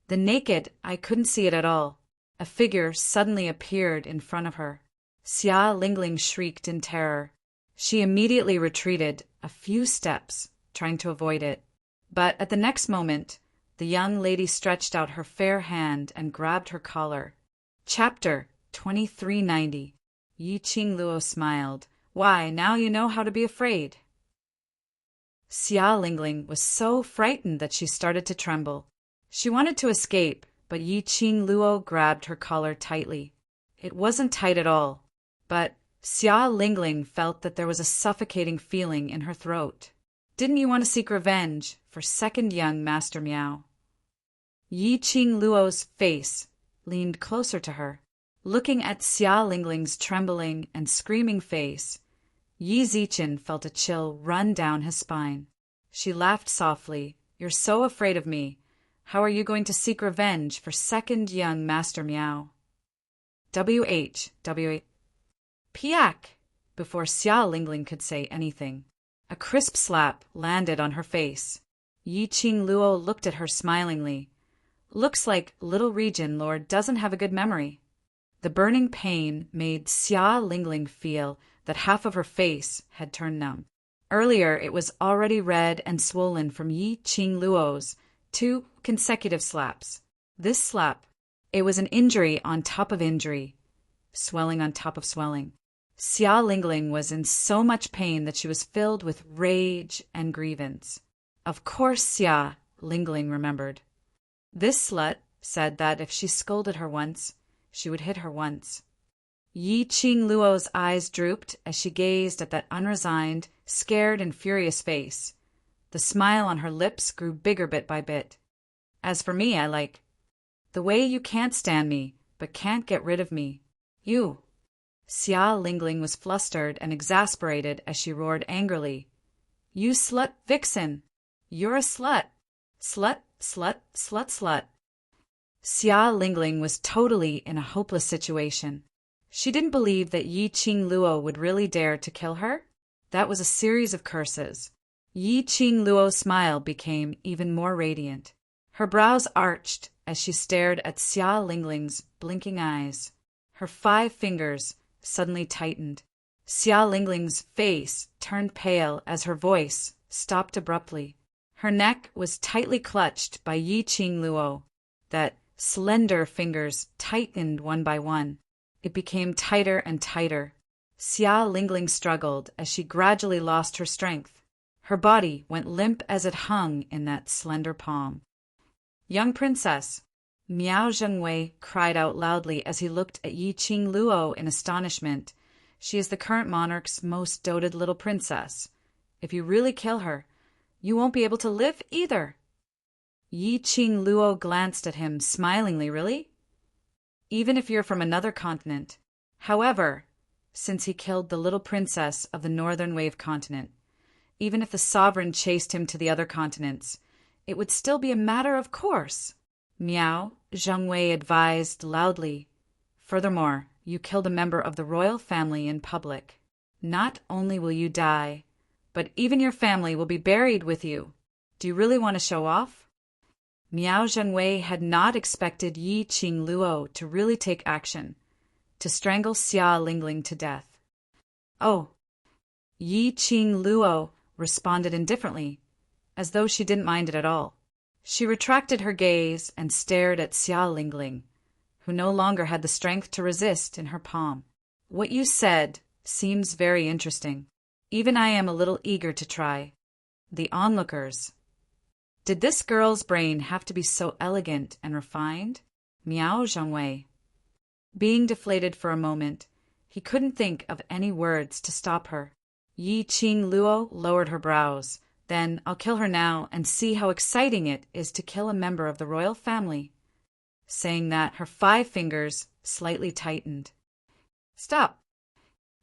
the naked eye couldn't see it at all. A figure suddenly appeared in front of her. Xia Lingling shrieked in terror. She immediately retreated a few steps, trying to avoid it. But at the next moment, the young lady stretched out her fair hand and grabbed her collar. Chapter 2390. Yi Qing Luo smiled. Why, now you know how to be afraid. Xia Lingling was so frightened that she started to tremble. She wanted to escape, but Yi Qing Luo grabbed her collar tightly. It wasn't tight at all, but Xia Lingling felt that there was a suffocating feeling in her throat. Didn't you want to seek revenge for second young Master Miao? Yi Qing Luo's face leaned closer to her. Looking at Xia Lingling's trembling and screaming face, Yi Zichen felt a chill run down his spine. She laughed softly. You're so afraid of me. How are you going to seek revenge for second young Master Miao? W.H. Piak! Before Xia Lingling could say anything, a crisp slap landed on her face. Yi Qing Luo looked at her smilingly. Looks like Little Region Lord doesn't have a good memory. The burning pain made Xia Lingling feel that half of her face had turned numb. Earlier, it was already red and swollen from Yi Qing Luo's 2 consecutive slaps. This slap, it was an injury on top of injury, swelling on top of swelling. Xia Lingling was in so much pain that she was filled with rage and grievance. Of course Xia Lingling remembered. This slut said that if she scolded her once, she would hit her once. Yi Qing Luo's eyes drooped as she gazed at that unresigned, scared and furious face. The smile on her lips grew bigger bit by bit. As for me, I like the way you can't stand me, but can't get rid of me. You. Xia Lingling was flustered and exasperated as she roared angrily. You slut vixen! You're a slut! Slut, slut, slut, slut. Xia Lingling was totally in a hopeless situation. She didn't believe that Yi Qing Luo would really dare to kill her. That was a series of curses. Yi Qing Luo's smile became even more radiant. Her brows arched as she stared at Xia Lingling's blinking eyes. Her 5 fingers suddenly tightened. Xia Lingling's face turned pale as her voice stopped abruptly. Her neck was tightly clutched by Yi Qing Luo. That slender fingers tightened one by one. It became tighter and tighter. Xia Lingling struggled as she gradually lost her strength. Her body went limp as it hung in that slender palm. "Young princess," Miao Zhengwei cried out loudly as he looked at Yi Qing Luo in astonishment. "She is the current monarch's most doted little princess. If you really kill her, you won't be able to live either." Yi Qing Luo glanced at him smilingly. "Really? Even if you're from another continent. However, since he killed the little princess of the Northern Wave continent, even if the sovereign chased him to the other continents, it would still be a matter of course," Miao Zhengwei advised loudly. "Furthermore, you killed a member of the royal family in public. Not only will you die, but even your family will be buried with you. Do you really want to show off?" Miao Zhengwei had not expected Yi Qing Luo to really take action, to strangle Xia Lingling to death. "Oh," Yi Qing Luo responded indifferently, as though she didn't mind it at all. She retracted her gaze and stared at Xia Lingling, who no longer had the strength to resist in her palm. "What you said seems very interesting. Even I am a little eager to try. The onlookers. Did this girl's brain have to be so elegant and refined?" Miao Zhengwei. Being deflated for a moment, he couldn't think of any words to stop her. Yi Qing Luo lowered her brows. "Then I'll kill her now and see how exciting it is to kill a member of the royal family." Saying that, her 5 fingers slightly tightened. "Stop!"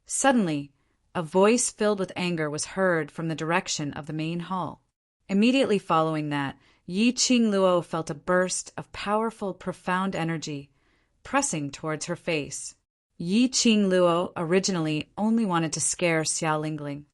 Suddenly, a voice filled with anger was heard from the direction of the main hall. Immediately following that, Yi Qing Luo felt a burst of powerful, profound energy pressing towards her face. Yi Qing Luo originally only wanted to scare Xia Lingling.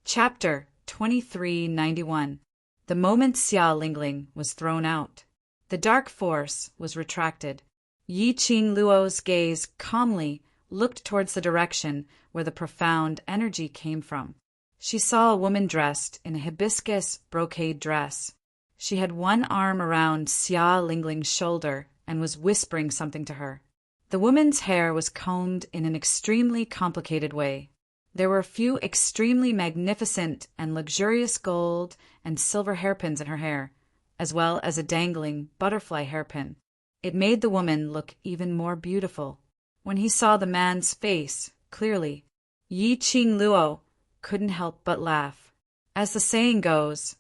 Chapter 2391. The moment Xia Lingling was thrown out, the dark force was retracted. Yi Qing Luo's gaze calmly looked towards the direction where the profound energy came from. She saw a woman dressed in a hibiscus brocade dress. She had one arm around Xia Lingling's shoulder and was whispering something to her. The woman's hair was combed in an extremely complicated way. There were a few extremely magnificent and luxurious gold and silver hairpins in her hair, as well as a dangling butterfly hairpin. It made the woman look even more beautiful. When he saw the man's face clearly, Yi Qing Luo couldn't help but laugh. As the saying goes,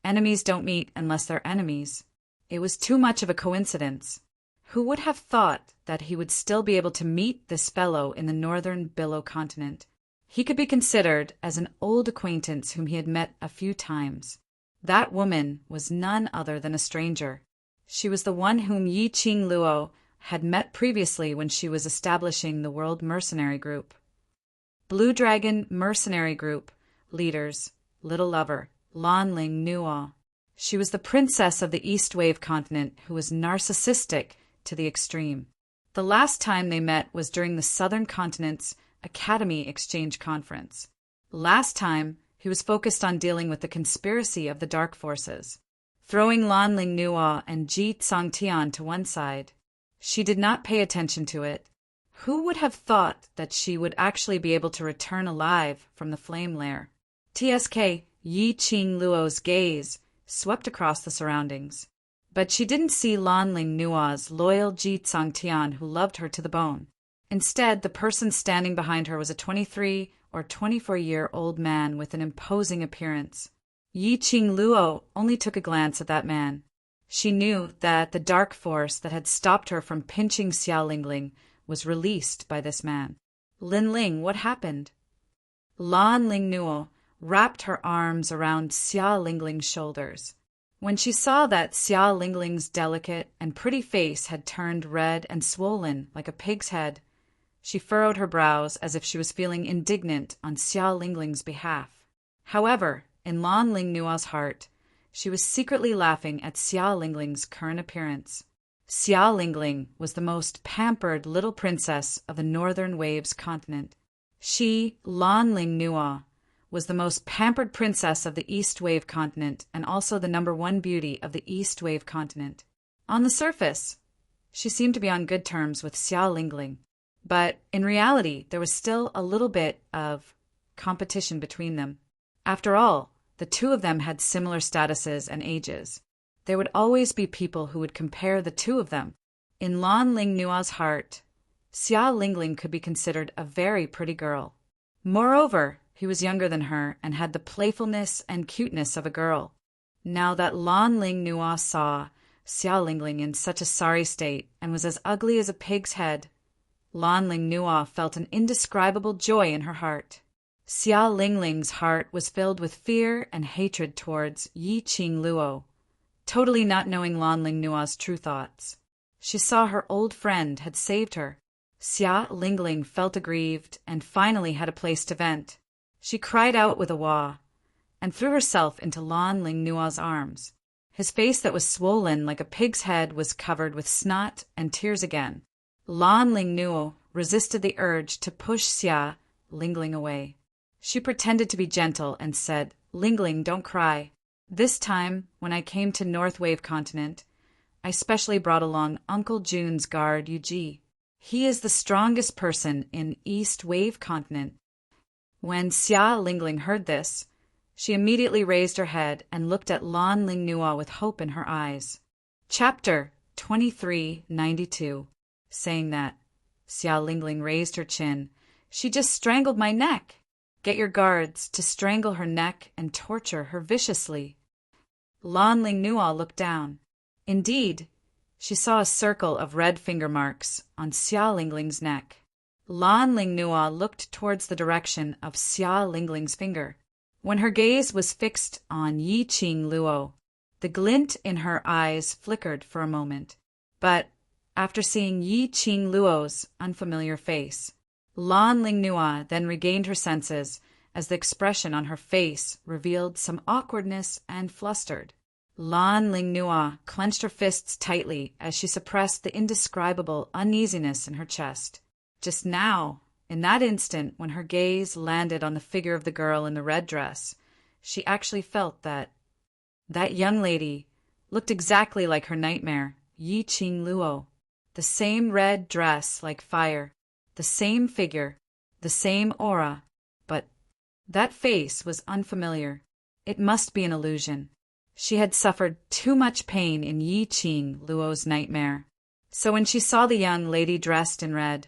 enemies don't meet unless they're enemies. It was too much of a coincidence. Who would have thought that he would still be able to meet this fellow in the northern Billow continent? He could be considered as an old acquaintance whom he had met a few times. That woman was none other than a stranger. She was the one whom Yi Qing Luo had met previously when she was establishing the World Mercenary Group. Blue Dragon Mercenary Group leaders, Little Lover, Lanling Nuo. She was the princess of the East Wave continent who was narcissistic to the extreme. The last time they met was during the Southern Continent's Academy Exchange Conference. Last time, he was focused on dealing with the conspiracy of the Dark Forces, throwing Lanling Nuo and Ji Tsangtian to one side. She did not pay attention to it. Who would have thought that she would actually be able to return alive from the flame lair? TSK Yi Qing Luo's gaze swept across the surroundings. But she didn't see Lanling Nuo's loyal Ji Tsangtian who loved her to the bone. Instead, the person standing behind her was a 23 or 24-year-old man with an imposing appearance. Yi Qing Luo only took a glance at that man. She knew that the dark force that had stopped her from pinching Xia Lingling was released by this man. "Lin Ling, what happened?" Lanling Nuo wrapped her arms around Xia Lingling's shoulders. When she saw that Xia Lingling's delicate and pretty face had turned red and swollen like a pig's head, she furrowed her brows as if she was feeling indignant on Xia Lingling's behalf. However, in Lanling Nuo's heart, she was secretly laughing at Xia Lingling's current appearance. Xia Lingling was the most pampered little princess of the Northern Waves continent. She, Lan Ling Nua, was the most pampered princess of the East Wave continent and also the #1 beauty of the East Wave continent. On the surface, she seemed to be on good terms with Xia Lingling, but in reality there was still a little bit of competition between them. After all, the two of them had similar statuses and ages. There would always be people who would compare the two of them. In Lan Ling Nua's heart, Xia Lingling could be considered a very pretty girl. Moreover, he was younger than her and had the playfulness and cuteness of a girl. Now that Lan Ling Nua saw Xia Lingling in such a sorry state and was as ugly as a pig's head, Lan Ling Nua felt an indescribable joy in her heart. Xia Lingling's heart was filled with fear and hatred towards Yi Qing Luo, totally not knowing Lan Ling Nua's true thoughts. She saw her old friend had saved her. Xia Lingling felt aggrieved and finally had a place to vent. She cried out with a wah and threw herself into Lan Ling Nua's arms. His face that was swollen like a pig's head was covered with snot and tears again. Lan Ling Nuo resisted the urge to push Xia Lingling away. She pretended to be gentle and said, "Lingling, don't cry. This time, when I came to North Wave Continent, I specially brought along Uncle Jun's guard Yuji. He is the strongest person in East Wave Continent." When Xia Lingling heard this, she immediately raised her head and looked at Lan Ling Nua with hope in her eyes. Chapter 2392. Saying that, Xia Lingling raised her chin. "She just strangled my neck. Get your guards to strangle her neck and torture her viciously." Lan Ling Nua looked down. Indeed, she saw a circle of red finger marks on Xia Lingling's neck. Lan Ling Nua looked towards the direction of Xia Lingling's finger. When her gaze was fixed on Yi Qing Luo, the glint in her eyes flickered for a moment. But after seeing Yi Qing Luo's unfamiliar face, Lan Ling Nua then regained her senses as the expression on her face revealed some awkwardness and flustered. Lan Ling Nua clenched her fists tightly as she suppressed the indescribable uneasiness in her chest. Just now, in that instant when her gaze landed on the figure of the girl in the red dress, she actually felt that that young lady looked exactly like her nightmare, Yi Qing Luo. The same red dress like fire, the same figure, the same aura, but that face was unfamiliar. It must be an illusion. She had suffered too much pain in Yi Qing Luo's nightmare. So when she saw the young lady dressed in red,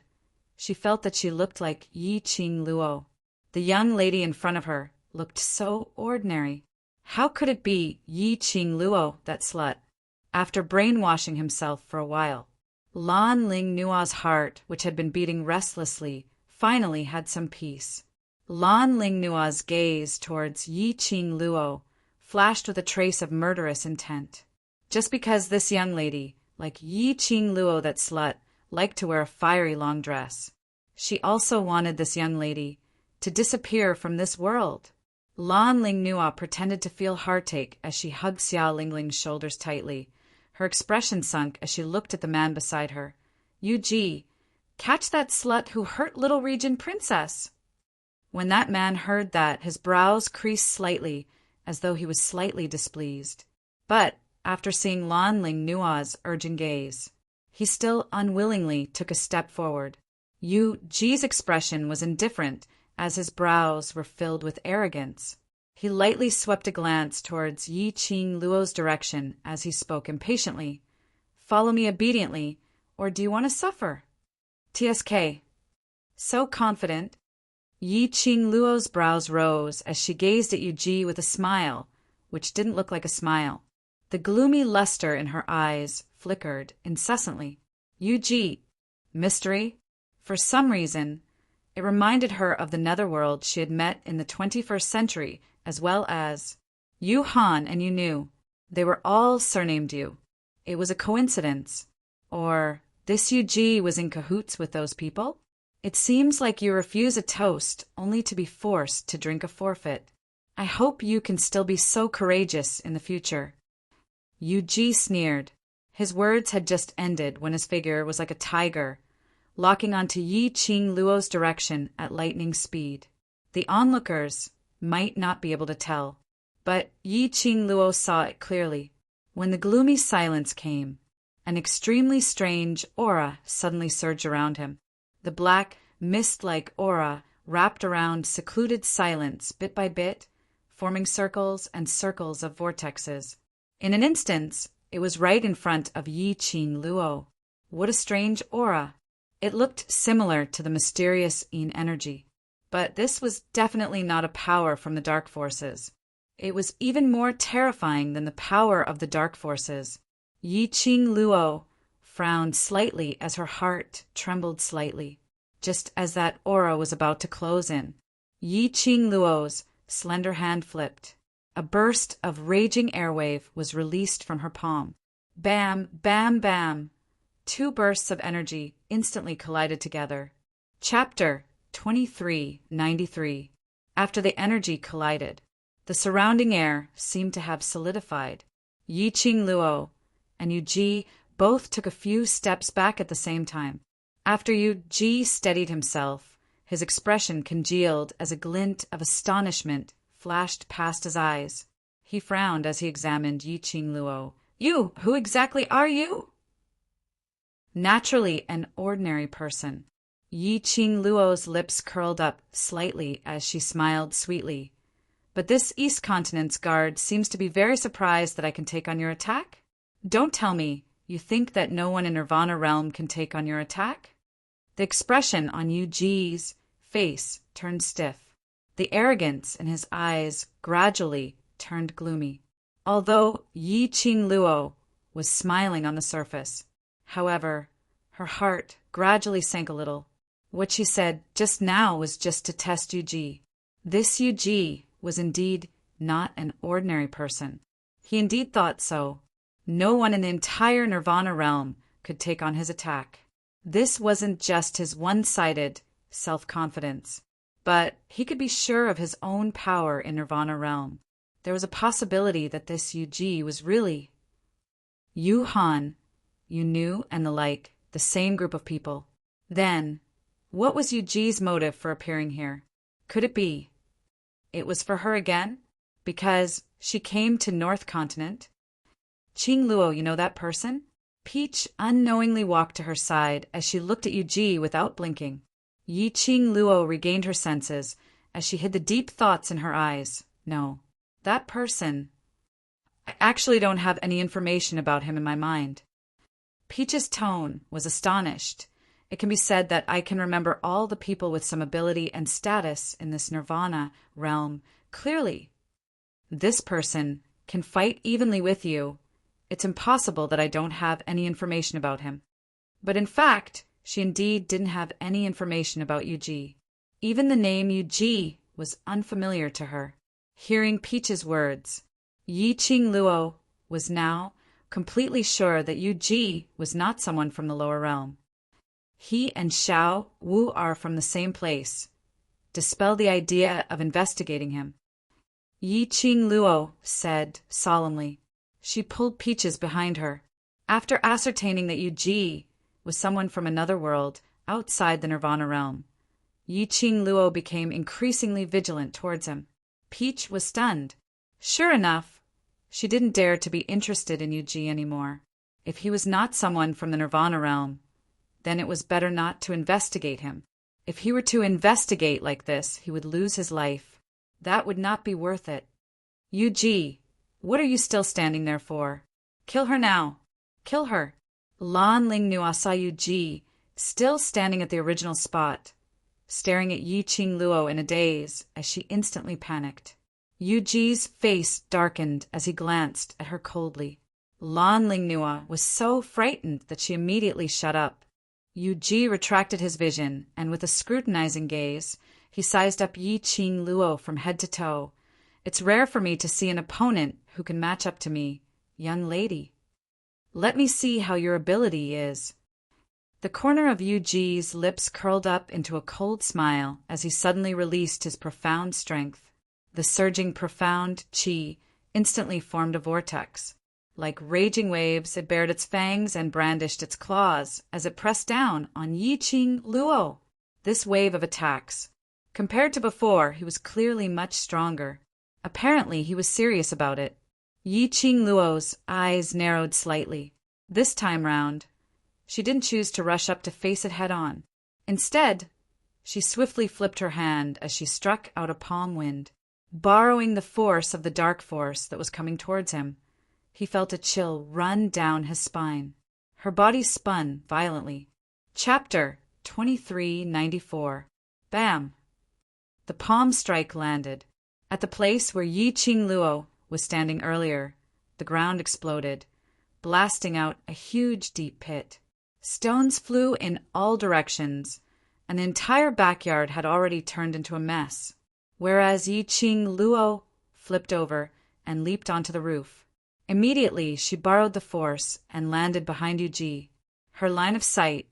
she felt that she looked like Yi Qing Luo. The young lady in front of her looked so ordinary. How could it be Yi Qing Luo, that slut? After brainwashing himself for a while, Lan Ling Nua's heart, which had been beating restlessly, finally had some peace. Lan Ling Nua's gaze towards Yi Qing Luo flashed with a trace of murderous intent. Just because this young lady, like Yi Qing Luo, that slut, liked to wear a fiery long dress, she also wanted this young lady to disappear from this world. Lan Ling Nua pretended to feel heartache as she hugged Xia Lingling's shoulders tightly. Her expression sunk as she looked at the man beside her. "Yuji, catch that slut who hurt Little Region Princess." When that man heard that, his brows creased slightly, as though he was slightly displeased. But after seeing Lan Ling Nua's urgent gaze, he still unwillingly took a step forward. Yuji's expression was indifferent, as his brows were filled with arrogance. He lightly swept a glance towards Yi Qing Luo's direction as he spoke impatiently. "Follow me obediently, or do you want to suffer?" TSK. So confident, Yi Qing Luo's brows rose as she gazed at Yuji with a smile, which didn't look like a smile. The gloomy luster in her eyes flickered incessantly. Yuji. Mystery? For some reason, it reminded her of the netherworld she had met in the 21st century, as well as Yu Han and Yu Nu. They were all surnamed Yu. It was a coincidence. Or this Yuji was in cahoots with those people? It seems like you refuse a toast only to be forced to drink a forfeit. I hope you can still be so courageous in the future. Yuji sneered. His words had just ended when his figure was like a tiger, locking onto Yi Qing Luo's direction at lightning speed. The onlookers might not be able to tell, but Yi Qing Luo saw it clearly. When the gloomy silence came, an extremely strange aura suddenly surged around him. The black, mist-like aura wrapped around secluded silence bit by bit, forming circles and circles of vortexes. In an instant, it was right in front of Yi Qing Luo. What a strange aura! It looked similar to the mysterious Yin energy. But this was definitely not a power from the dark forces. It was even more terrifying than the power of the dark forces. Yi Qing Luo frowned slightly as her heart trembled slightly, just as that aura was about to close in. Yi Qing Luo's slender hand flipped. A burst of raging airwave was released from her palm. Bam, bam, bam. Two bursts of energy instantly collided together. Chapter 2393. After the energy collided, the surrounding air seemed to have solidified. Yi Qing Luo and Yuji both took a few steps back at the same time. After Yuji steadied himself, his expression congealed as a glint of astonishment flashed past his eyes. He frowned as he examined Yi Qing Luo. You, who exactly are you? Naturally an ordinary person. Yi Qing Luo's lips curled up slightly as she smiled sweetly. But this East Continent's guard seems to be very surprised that I can take on your attack? Don't tell me you think that no one in Nirvana Realm can take on your attack? The expression on Yuji's face turned stiff. The arrogance in his eyes gradually turned gloomy. Although Yi Qing Luo was smiling on the surface, however, her heart gradually sank a little. What she said just now was just to test Yuji. This Yuji was indeed not an ordinary person. He indeed thought so. No one in the entire Nirvana realm could take on his attack. This wasn't just his one-sided self-confidence, but he could be sure of his own power in Nirvana realm. There was a possibility that this Yuji was really Yu Han, Yu Nu, and the like, the same group of people. Then, what was Yuji's motive for appearing here? Could it be it was for her again? Because she came to North Continent? Qing Luo, you know that person? Peach unknowingly walked to her side as she looked at Yuji without blinking. Yi Qing Luo regained her senses as she hid the deep thoughts in her eyes. No, that person. I actually don't have any information about him in my mind. Peach's tone was astonished. It can be said that I can remember all the people with some ability and status in this Nirvana realm clearly. This person can fight evenly with you. It's impossible that I don't have any information about him. But in fact, she indeed didn't have any information about Yuji. Even the name Yuji was unfamiliar to her. Hearing Peach's words, Yi Qing Luo was now completely sure that Yuji was not someone from the lower realm. He and Xiao Wu are from the same place. Dispel the idea of investigating him. Yi Qing Luo said solemnly. She pulled Peaches behind her. After ascertaining that Yuji was someone from another world outside the Nirvana realm, Yi Qing Luo became increasingly vigilant towards him. Peach was stunned. Sure enough, she didn't dare to be interested in Yuji anymore. If he was not someone from the Nirvana realm, then it was better not to investigate him. If he were to investigate like this, he would lose his life. That would not be worth it. Yuji, what are you still standing there for? Kill her now. Kill her. Lan Lingnua saw Yuji still standing at the original spot, staring at Yi Qing Luo in a daze as she instantly panicked. Yuji's face darkened as he glanced at her coldly. Lan Lingnua was so frightened that she immediately shut up. Yuji retracted his vision, and with a scrutinizing gaze, he sized up Yi Qing Luo from head to toe. It's rare for me to see an opponent who can match up to me, young lady. Let me see how your ability is. The corner of Yuji's lips curled up into a cold smile as he suddenly released his profound strength. The surging profound qi instantly formed a vortex. Like raging waves, it bared its fangs and brandished its claws as it pressed down on Yi-Ching Luo. This wave of attacks. Compared to before, he was clearly much stronger. Apparently, he was serious about it. Yi-Ching Luo's eyes narrowed slightly. This time round, she didn't choose to rush up to face it head-on. Instead, she swiftly flipped her hand as she struck out a palm wind, borrowing the force of the dark force that was coming towards him. He felt a chill run down his spine. Her body spun violently. Chapter 2394. Bam! The palm strike landed. At the place where Yi-Ching Luo was standing earlier, the ground exploded, blasting out a huge deep pit. Stones flew in all directions. An entire backyard had already turned into a mess, whereas Yi-Ching Luo flipped over and leaped onto the roof. Immediately, she borrowed the force and landed behind Yuji. Her line of sight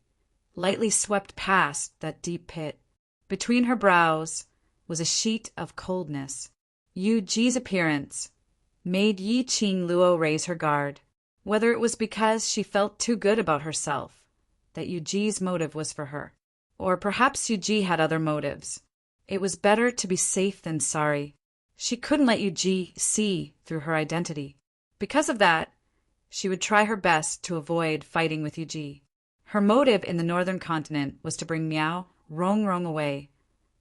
lightly swept past that deep pit. Between her brows was a sheet of coldness. Yuji's appearance made Yi-Ching Luo raise her guard. Whether it was because she felt too good about herself that Yuji's motive was for her, or perhaps Yuji had other motives. It was better to be safe than sorry. She couldn't let Yuji see through her identity. Because of that, she would try her best to avoid fighting with Yuji. Her motive in the northern continent was to bring Miao Rongrong away,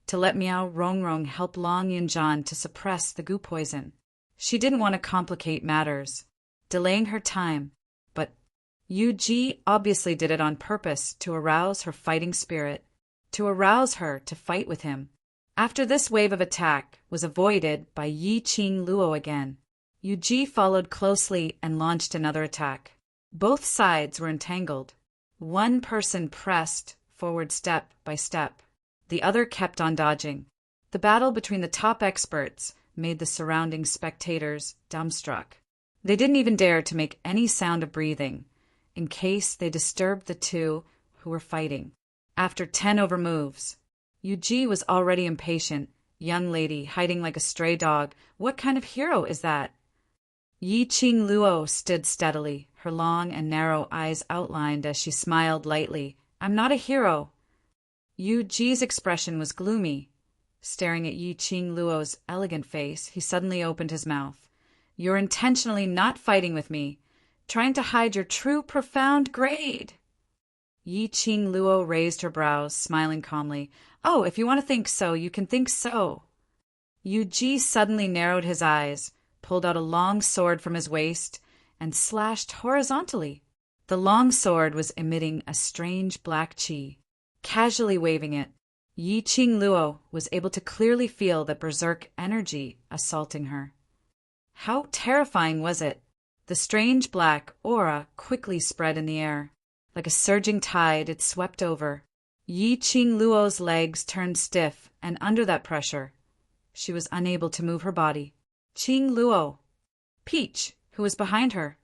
to let Miao Rongrong help Long Yunjan to suppress the goo poison. She didn't want to complicate matters, delaying her time, but Yuji obviously did it on purpose to arouse her fighting spirit, to arouse her to fight with him. After this wave of attack was avoided by Yi-Ching Luo again, Yuji followed closely and launched another attack. Both sides were entangled. One person pressed forward step by step. The other kept on dodging. The battle between the top experts made the surrounding spectators dumbstruck. They didn't even dare to make any sound of breathing, in case they disturbed the two who were fighting. After 10 over moves, Yuji was already impatient. Young lady, hiding like a stray dog. What kind of hero is that? Yi-Ching Luo stood steadily, her long and narrow eyes outlined as she smiled lightly. I'm not a hero. Yuji's expression was gloomy. Staring at Yi-Ching Luo's elegant face, he suddenly opened his mouth. You're intentionally not fighting with me, trying to hide your true profound grade. Yi-Ching Luo raised her brows, smiling calmly. Oh, if you want to think so, you can think so. Yuji suddenly narrowed his eyes, pulled out a long sword from his waist, and slashed horizontally. The long sword was emitting a strange black qi. Casually waving it, Yi-Ching Luo was able to clearly feel the berserk energy assaulting her. How terrifying was it? The strange black aura quickly spread in the air. Like a surging tide, it swept over. Yi-Ching Luo's legs turned stiff, and under that pressure, she was unable to move her body. Ching Luo. Peach, who was behind her,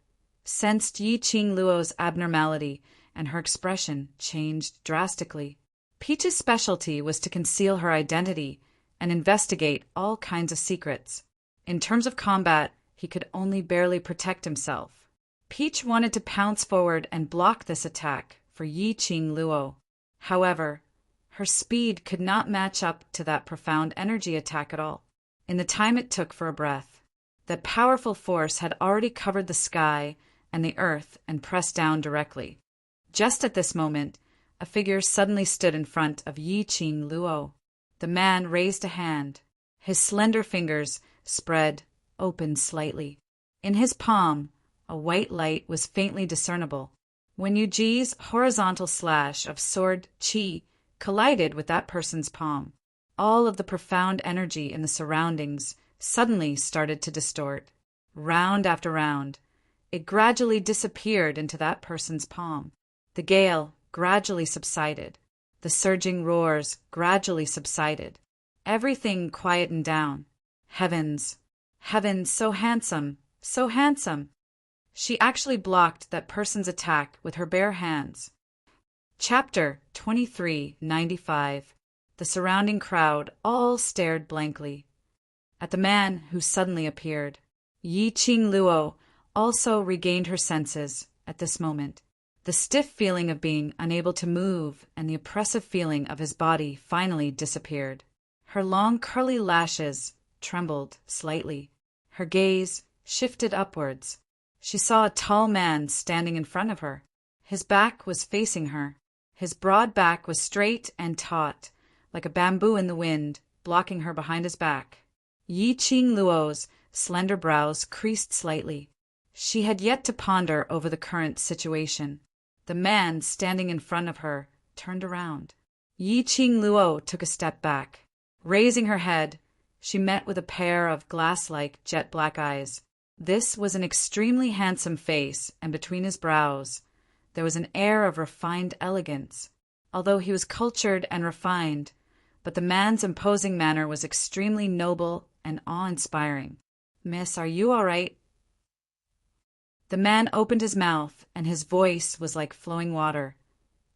sensed Yi-Ching Luo's abnormality, and her expression changed drastically. Peach's specialty was to conceal her identity and investigate all kinds of secrets. In terms of combat, he could only barely protect himself. Peach wanted to pounce forward and block this attack for Yi-Ching Luo. However, her speed could not match up to that profound energy attack at all. In the time it took for a breath, that powerful force had already covered the sky and the earth and pressed down directly. Just at this moment, a figure suddenly stood in front of Yi-Ching Luo. The man raised a hand. His slender fingers spread open slightly. In his palm, a white light was faintly discernible. When Yuji's horizontal slash of sword qi collided with that person's palm, all of the profound energy in the surroundings suddenly started to distort. Round after round, it gradually disappeared into that person's palm. The gale gradually subsided. The surging roars gradually subsided. Everything quietened down. Heavens, heavens, so handsome, so handsome. She actually blocked that person's attack with her bare hands. Chapter 2395. The surrounding crowd all stared blankly. at the man who suddenly appeared. Yi Qing Luo also regained her senses at this moment. The stiff feeling of being unable to move and the oppressive feeling of his body finally disappeared. Her long curly lashes trembled slightly. Her gaze shifted upwards. She saw a tall man standing in front of her. His back was facing her. His broad back was straight and taut, like a bamboo in the wind, blocking her behind his back. Yi Qing Luo's slender brows creased slightly. She had yet to ponder over the current situation. The man standing in front of her turned around. Yi Qing Luo took a step back. Raising her head, she met with a pair of glass-like jet-black eyes. This was an extremely handsome face, and between his brows there was an air of refined elegance. Although he was cultured and refined, but the man's imposing manner was extremely noble and awe-inspiring. "Miss, are you all right?" The man opened his mouth, and his voice was like flowing water,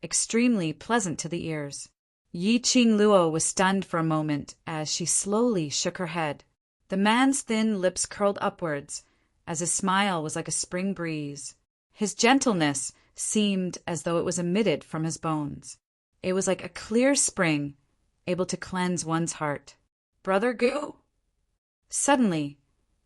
extremely pleasant to the ears. Yi Qing Luo was stunned for a moment as she slowly shook her head. The man's thin lips curled upwards, as his smile was like a spring breeze. His gentleness seemed as though it was emitted from his bones. It was like a clear spring, able to cleanse one's heart. "Brother Gu!" Suddenly,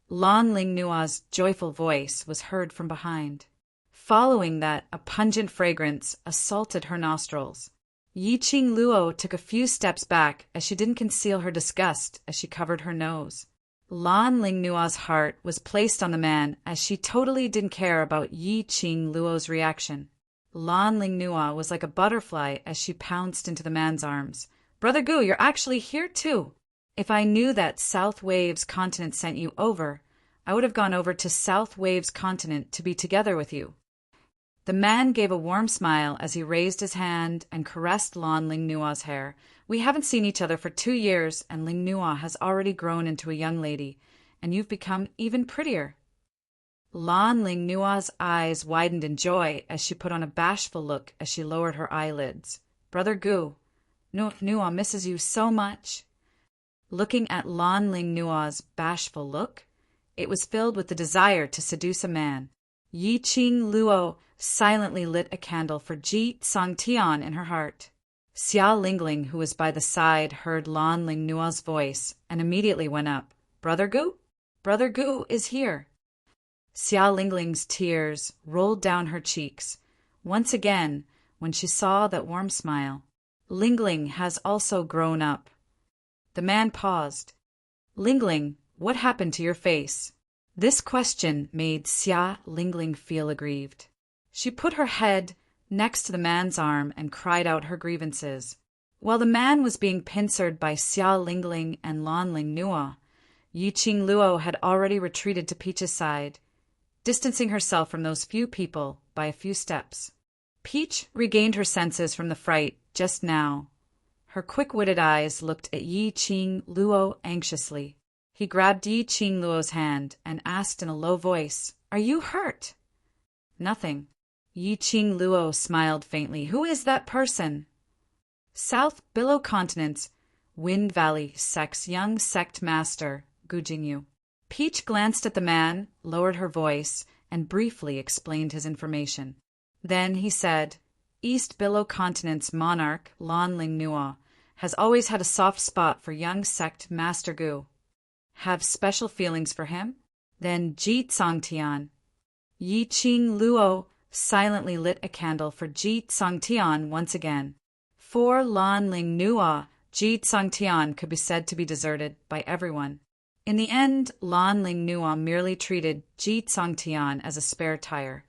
Lan Ling Nua's joyful voice was heard from behind. Following that, a pungent fragrance assaulted her nostrils. Yi Qing Luo took a few steps back as she didn't conceal her disgust as she covered her nose. Lan Ling Nua's heart was placed on the man as she totally didn't care about Yi Qing Luo's reaction. Lan Ling Nua was like a butterfly as she pounced into the man's arms. "Brother Gu, you're actually here too. If I knew that South Waves continent sent you over, I would have gone over to South Waves continent to be together with you." The man gave a warm smile as he raised his hand and caressed Lan Ling Nua's hair. "We haven't seen each other for 2 years, and Ling Nua has already grown into a young lady, and you've become even prettier." Lan Ling Nua's eyes widened in joy as she put on a bashful look as she lowered her eyelids. "Brother Gu, Nua misses you so much." Looking at Lan Ling Nua's bashful look, it was filled with the desire to seduce a man. Yi Qing Luo silently lit a candle for Ji Songtian in her heart. Xia Lingling, who was by the side, heard Lan Ling Nua's voice and immediately went up. "Brother Gu? Brother Gu is here." Xia Lingling's tears rolled down her cheeks once again when she saw that warm smile. "Lingling has also grown up." The man paused. "Lingling, what happened to your face?" This question made Xia Lingling feel aggrieved. She put her head next to the man's arm and cried out her grievances. While the man was being pincered by Xia Lingling and Lan Ling Nua, Yi Qing Luo had already retreated to Peach's side, distancing herself from those few people by a few steps. Peach regained her senses from the fright just now. Her quick-witted eyes looked at Yi Qing Luo anxiously. He grabbed Yi Qing Luo's hand and asked in a low voice, "Are you hurt?" "Nothing." Yi Qing Luo smiled faintly. "Who is that person?" "South Billow Continent's Wind Valley Sect's young sect master, Gu Jingyu." Peach glanced at the man, lowered her voice, and briefly explained his information. Then he said, "East Billow Continent's monarch, Lan Ling Nua, has always had a soft spot for young sect Master Gu. Have special feelings for him?" Then Ji Songtian. Yi Qing Luo silently lit a candle for Ji Songtian once again. For Lan Ling Nua, Ji Songtian could be said to be deserted by everyone. In the end, Lan Ling Nua merely treated Ji Songtian as a spare tire.